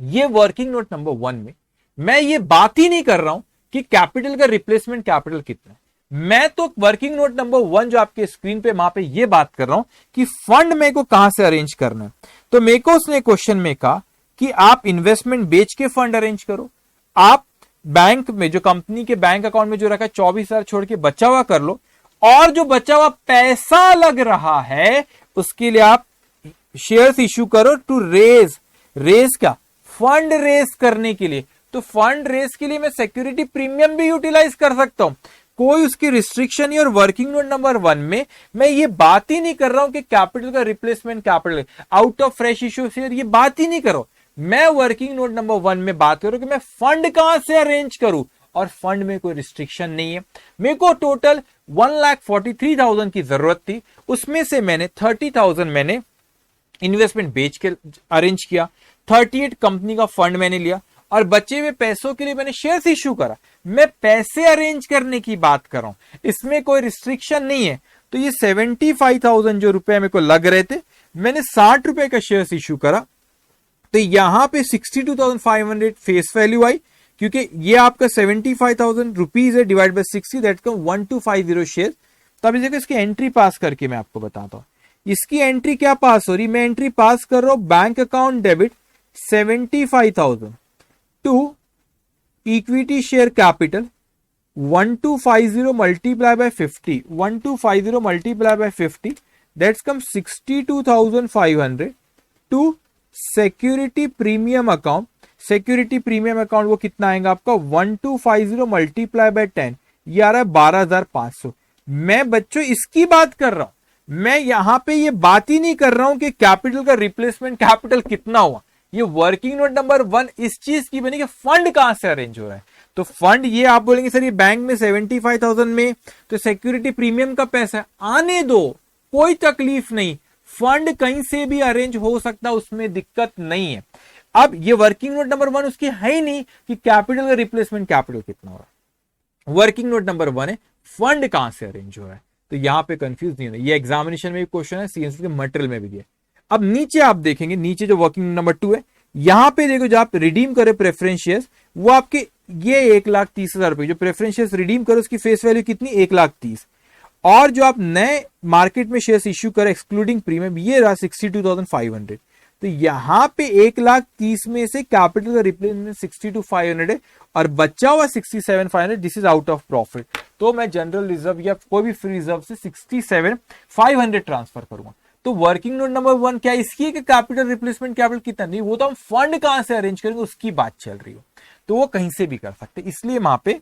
ये वर्किंग नोट नंबर 1 में मैं ये बात ही नहीं कर रहा हूं कि कैपिटल का रिप्लेसमेंट कैपिटल कितना है। मैं तो वर्किंग नोट नंबर 1 जो आपके स्क्रीन पे वहां पे ये बात कर रहा हूं कि फंड मेरे को कहां से अरेंज करना है। तो मेरे को उसने क्वेश्चन में कहा कि आप इन्वेस्टमेंट बेच के फंड अरेंज करो, आप बैंक में जो कंपनी के बैंक अकाउंट में जो रखा 24,000 छोड़ के बचा हुआ कर लो, और जो बचा हुआ पैसा लग रहा है उसके लिए आप शेयर्स इश्यू करो टू रेज क्या? फंड रेज करने के लिए। तो फंड रेज के लिए मैं सिक्योरिटी प्रीमियम भी यूटिलाइज कर सकता हूं, कोई उसकी रिस्ट्रिक्शन नहीं। और वर्किंग नोट नंबर 1 में मैं ये बात ही नहीं कर रहा हूं कि कैपिटल का replacement capital out of fresh issue share, ये बात ही नहीं करो। मैं वर्किंग नोट नंबर 1 में बात करूं कि मैं फंड कहां से अरेंज करूं, और फंड में कोई रिस्ट्रिक्शन नहीं है। मेरे को टोटल 1,43,000 की जरूरत थी, उसमें से मैंने 30,000 मैंने इन्वेस्टमेंट बेच के अरेंज किया, 38 कंपनी का फंड मैंने लिया, और बचे हुए पैसों के लिए मैंने शेयर्स इश्यू करा। मैं पैसे अरेंज करने की बात कर रहा हूं, इसमें कोई रिस्ट्रिक्शन नहीं है। तो ये 75,000 जो रुपए मेरे को लग रहे थे, मैंने 60 रुपए का शेयर्स इश्यू करा, तो यहां पे 62,500 फेस वैल्यू आई, क्योंकि ये आपका 75,000 रुपीज है, divide by 60, that come 1250 share. तो अभी देखो इसकी एंट्री पास करके मैं आपको बताता हूं, इसकी एंट्री क्या पास हो रही। मैं एंट्री पास कर रहा हूं, bank account debit 75,000 to equity share capital 1250 multiply by 50, 1250 multiply by 50, that's come 62,500 to security premium account. Security premium account वो कितना आएगा आपका? 1250 मल्टीप्लाई बाय 10, ये आ रहा है 12,500। मैं बच्चों इसकी बात कर रहा हूं, मैं यहां पे ये बात ही नहीं कर रहा हूं कि कैपिटल का रिप्लेसमेंट कैपिटल कितना हुआ। ये वर्किंग नोट नंबर 1 इस चीज की बनी कि फंड कहां से अरेंज हो रहा है। तो फंड ये आप बोलेंगे सर ये बैंक में 75,000 में तो सिक्योरिटी प्रीमियम का पैसा आने दो, कोई तकलीफ नहीं, फंड कहीं से भी अरेंज हो सकता, उसमें दिक्कत नहीं है। अब ये वर्किंग नोट नंबर 1 उसकी है ही नहीं कि कैपिटल का रिप्लेसमेंट कैपिटल कितना हो रहा है। वर्किंग नोट नंबर 1 है फंड कहां से अरेंज हो रहा है। तो यहां पे कंफ्यूज नहीं होना, ये एग्जामिनेशन में भी क्वेश्चन है, सीएनसी के मटेरियल में भी दिया। अब नीचे आप देखेंगे, नीचे जो वर्किंग नंबर 2 है, यहां पे देखो जो आप रिडीम करे प्रेफरेंस शेयर्स, वो आपके ये 1,30,000 रुपए जो प्रेफरेंस शेयर्स रिडीम करो उसकी फेस वैल्यू कितनी 1,30,000 और जो आप नए मार्केट में शेयर्स इश्यू करें एक्सक्लूडिंग प्रीमियम ये रहा 62,500 तो यहां पे 1,30,000 में से कैपिटल का रिप्लेसमेंट 62,500 है और बचा हुआ 67,500 this is out of profit तो मैं जनरल रिजर्व या कोई भी फ्री रिजर्व से 67,500 ट्रांसफर करूंगा तो वर्किंग नोट नंबर 1 क्या इसकी है कि कैपिटल रिप्लेसमेंट कैपिटल कितना नहीं वो तो हम फंड कहां से अरेंज करेंगे उसकी बात चल रही हो तो वो कहीं से भी कर सकते इसलिए वहां पे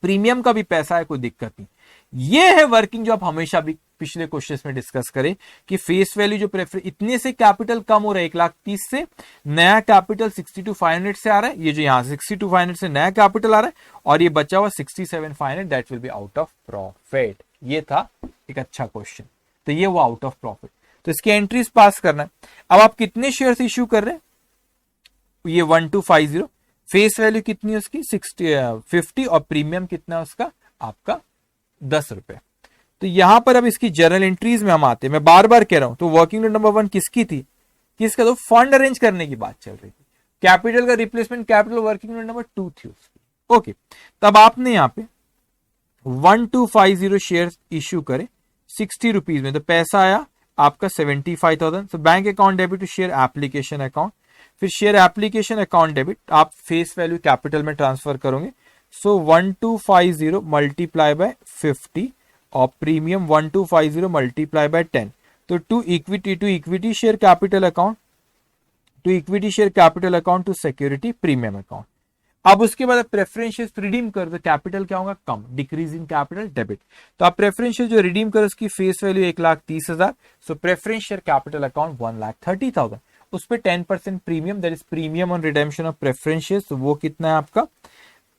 प्रीमियम का भी पैसा है कोई दिक्कत नहीं ये है वर्किंग जो आप हमेशा भी पिछले क्वेश्चन में डिस्कस करें कि फेस वैल्यू जो प्रेफर इतने से कैपिटल कम हो रहा है 1,30,000 से नया कैपिटल 62,500 से आ रहा है ये जो यहां 62,500 से नया कैपिटल आ रहा है और ये बचा हुआ 67,500 that will be out of profit ये था एक अच्छा क्वेश्चन तो ये वो आउट ऑफ प्रॉफिट तो इसकी एंट्रीज पास करना है अब आप कितने शेयर्स इश्यू कर रहे हैं ये 1250 फेस वैल्यू कितनी है उसकी 50 और प्रीमियम कितना है उसका आपका 10 रुपए तो यहां पर अब इसकी जर्नल एंट्रीज में हम आते हैं मैं बार बार कह रहा हूं तो वर्किंग नोट नंबर 1 किसकी थी किसका तो फंड अरेंज करने की बात चल रही थी कैपिटल का replacement capital working note number 2 थी उसकी ओके तब आपने यहां पे 1250 शेयर इश्यू करे 60 रुपीज में तो पैसा आया आपका 75,000 तो bank account debit to share application account फिर शेयर एप्लीकेशन अकाउंट डेबिट आप फेस वैल्यू कैपिटल में ट्रांसफर करोगे सो 1250 मल्टीप्लाई बाय 50 और प्रीमियम 1250 मल्टीप्लाई बाय 10 तो to equity share capital account to security premium account अब उसके बाद प्रेफरेंस शेयर्स रिडीम कर दो कैपिटल क्या होगा कम डिक्रीज इन कैपिटल डेबिट तो आप प्रेफरेंस शेयर जो रिडीम करो उसकी फेस वैल्यू 1,30,000 सो प्रेफरेंस शेयर कैपिटल अकाउंट 1,30,000 उस पर 10% premium that is premium on redemption of preference shares वो कितना है आपका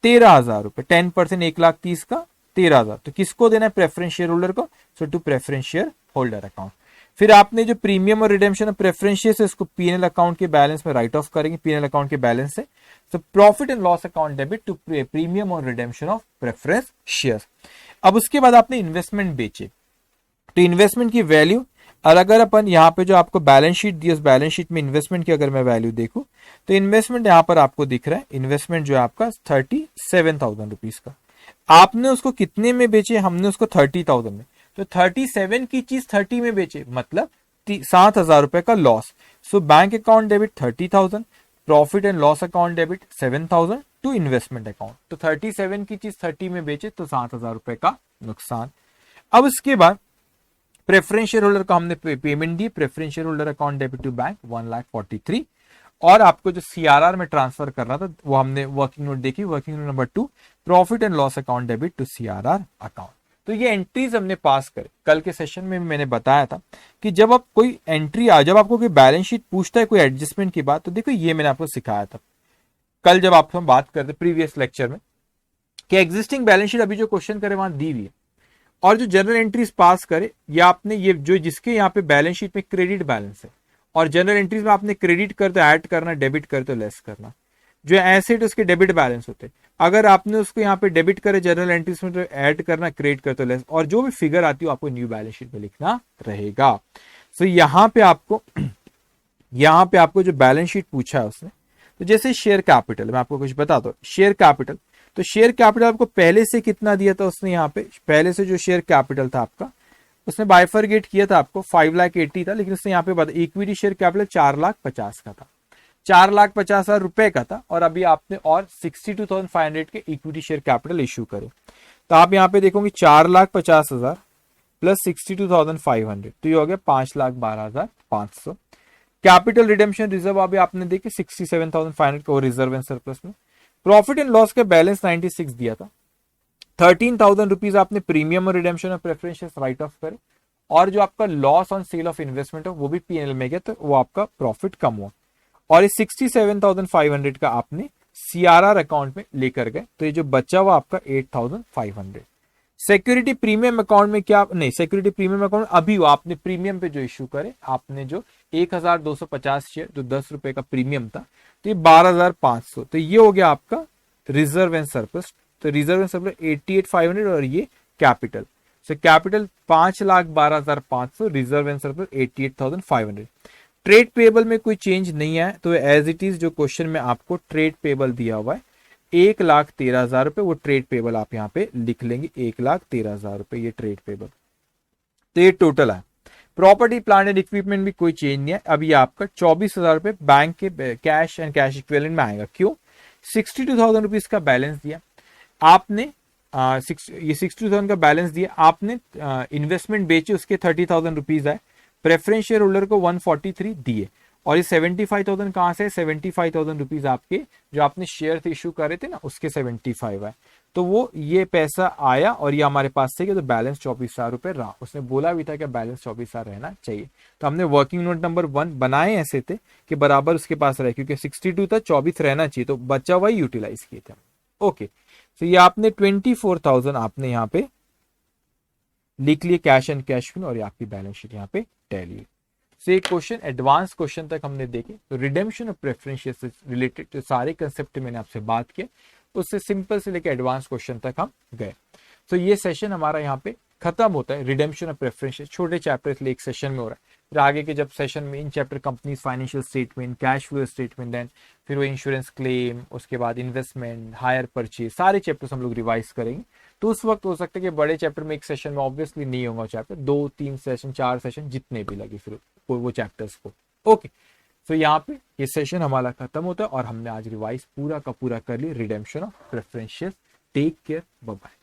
13,000 रुपए 10% 1,30,000 का 13,000 तो किसको देना है प्रेफरेंस शेयर होल्डर को so to preference share holder account फिर आपने जो प्रीमियम और रिडेम्पशन ऑफ प्रेफरेंस शेयर्स है उसको पीएनएल अकाउंट के बैलेंस में राइट ऑफ करेंगे पीएनएल अकाउंट के बैलेंस से तो profit and loss account debit to premium और रिडेम्पशन ऑफ प्रेफरेंस शेयर्स अब उसके बाद आपने इन्वेस्टमेंट बेचे तो इन्वेस्टमेंट की वैल्यू और अगर अपन यहाँ पे जो आपको बैलेंस शीट दी उस बैलेंस शीट में इन्वेस्टमेंट की अगर मैं वैल्यू देखूं तो इन्वेस्टमेंट यहाँ पर आपको दिख रहा है इन्वेस्टमेंट जो है आपका 37,000 रुपीज का आपने उसको कितने में बेचे हमने उसको 30,000 में तो 37 की चीज 30 में बेचे मतलब 7,000 रुपए का loss so bank account debit 30,000 profit and loss account debit 7,000 to investment account तो 37 की चीज 30 में बेचे तो 7,000 रुपए का नुकसान अब उसके बाद प्रेफरेंस शेयर होल्डर को हमने पेमेंट दी preference share holder account debit to bank 1,43,000 और आपको जो सीआरआर में ट्रांसफर करना था वो हमने वर्किंग नोट देखी working note number 2 profit and loss account debit to CRR account तो ये एंट्रीज हमने पास करे कल के सेशन में मैंने बताया था कि जब आप कोई एंट्री जब आपको कोई बैलेंस शीट पूछता है कोई एडजस्टमेंट की बात तो देखो ये मैंने आपको सिखाया था कल जब आप हम बात करते प्रीवियस लेक्चर में कि एग्जिस्टिंग बैलेंस शीट अभी जो क्वेश्चन करे वहां दी हुई है और जो जनरल एंट्रीज पास करे या आपने ये जो जिसके यहाँ पे बैलेंस शीट में क्रेडिट बैलेंस है और जनरल एंट्रीज में आपने क्रेडिट कर तो ऐड करना डेबिट कर तो लेस करना जो एसेट उसके डेबिट बैलेंस होते अगर आपने उसको यहाँ पे डेबिट करे जनरल एंट्रीज में तो ऐड करना क्रेडिट कर तो लेस और जो भी फिगर आती है आपको न्यू बैलेंस शीट में लिखना रहेगा सो यहाँ पे आपको जो बैलेंस शीट पूछा है उसने तो जैसे शेयर कैपिटल मैं आपको कुछ बता दो शेयर कैपिटल तो शेयर कैपिटल आपको पहले से कितना दिया था उसने यहाँ पे पहले से जो शेयर कैपिटल था आपका उसने बाइफरगेट किया था आपको 5,80,000 था लेकिन उसने यहाँ पे बता इक्विटी शेयर कैपिटल 4,50,000 का था 4,50,000 रुपए का था और अभी आपने और 62,500 के इक्विटी शेयर कैपिटल इश्यू करे तो आप यहाँ पे देखोगे 4,50,000 प्लस 62,500 तो ये हो गया 5,12,500 कैपिटल रिडेम्पशन रिजर्व अभी आपने देखे 67,500 को रिजर्व एंड सरप्लस में प्रॉफिट एंड लॉस का बैलेंस 96 दिया था 13,000 रुपीज आपने प्रीमियम और रिडेम्पशन और प्रेफरेंस राइट ऑफ करे और जो आपका loss on sale of investment है वो भी पीएनएल में गया तो वो आपका प्रॉफिट कम हुआ और इस 67,500 का आपने सीआरआर अकाउंट में लेकर गए तो ये जो बचा हुआ आपका 8,500 सिक्योरिटी प्रीमियम अकाउंट में क्या नहीं सिक्योरिटी प्रीमियम अकाउंट अभी हुआ आपने प्रीमियम पे जो इश्यू करे आपने जो 1,250 शेयर जो 10 रुपए का प्रीमियम था तो ये 12,500 तो ये हो गया आपका रिजर्व एंड सरप्लस तो रिजर्व एंड सरप्लस 88,500 और ये capital so capital 5,12,500 reserve and surplus 88,500 trade payable में कोई चेंज नहीं है तो एज इट इज जो क्वेश्चन में आपको ट्रेड पेबल दिया हुआ है 1,13,000 रुपए, वो ट्रेड पेबल आप यहाँ पे लिख लेंगे, 1,13,000 रुपए ये ट्रेड पेबल। तो ये टोटल है। प्रॉपर्टी प्लांट एंड इक्विपमेंट भी कोई चेंज नहीं है। अब ये आपका 24,000 रुपए बैंक के कैश एंड कैश इक्विवेलेंट में आएगा। क्यों? 62,000 रुपीज का बैलेंस दिया आपने, ये 62,000 का बैलेंस दिया आपने, इन्वेस्टमेंट बेचे उसके 30,000 रुपीज आए, प्रेफरेंस शेयर होल्डर को 143 दिए, और ये 75,000 कहां से? 75,000 रुपीज आपके जो आपने शेयर इशू करे थे ना, उसके 75 है। तो वो ये पैसा आया और ये हमारे पास से, तो बैलेंस 24,000 रुपए रहा। उसने बोला भी था कि बैलेंस 24,000 रहना चाहिए, तो हमने वर्किंग नोट नंबर 1 बनाए ऐसे थे कि बराबर उसके पास रहे, क्योंकि 62 था, 24 रहना चाहिए, तो बचा हुआ यूटिलाइज किए थे। ओके, तो ये आपने 24,000 आपने यहाँ पे लिख लिए कैश एंड कैश फ्लो, और ये आपकी बैलेंस शीट यहाँ पे टैली। से एक क्वेश्चन, एडवांस क्वेश्चन तक हमने देखे, तो रिडेम्पशन ऑफ प्रेफरेंस शेयर से रिलेटेड जो सारे कंसेप्ट मैंने आपसे बात किया, उससे सिंपल से लेकर एडवांस क्वेश्चन तक हम गए। तो ये सेशन हमारा यहाँ पे खत्म होता है। रिडेम्पशन ऑफ प्रेफरेंस शेयर छोटे चैप्टर इसलिए एक सेशन में हो रहा है, फिर आगे के जब सेशन में इन chapter company financial statement, cash flow statement, then फिर वो इंश्योरेंस क्लेम, उसके बाद इन्वेस्टमेंट, हायर परचेज, सारे चैप्टर्स हम लोग रिवाइज करेंगे। तो उस वक्त हो सकता है कि बड़े चैप्टर में एक सेशन में ऑब्वियसली नहीं होगा चैप्टर, 2-3 सेशन 4 सेशन जितने भी लगे फिर वो चैप्टर्स को। ओके, तो यहाँ पे ये सेशन हमारा खत्म होता है और हमने आज रिवाइज पूरा का पूरा कर लिया redemption of preference shares. Take care, bye bye.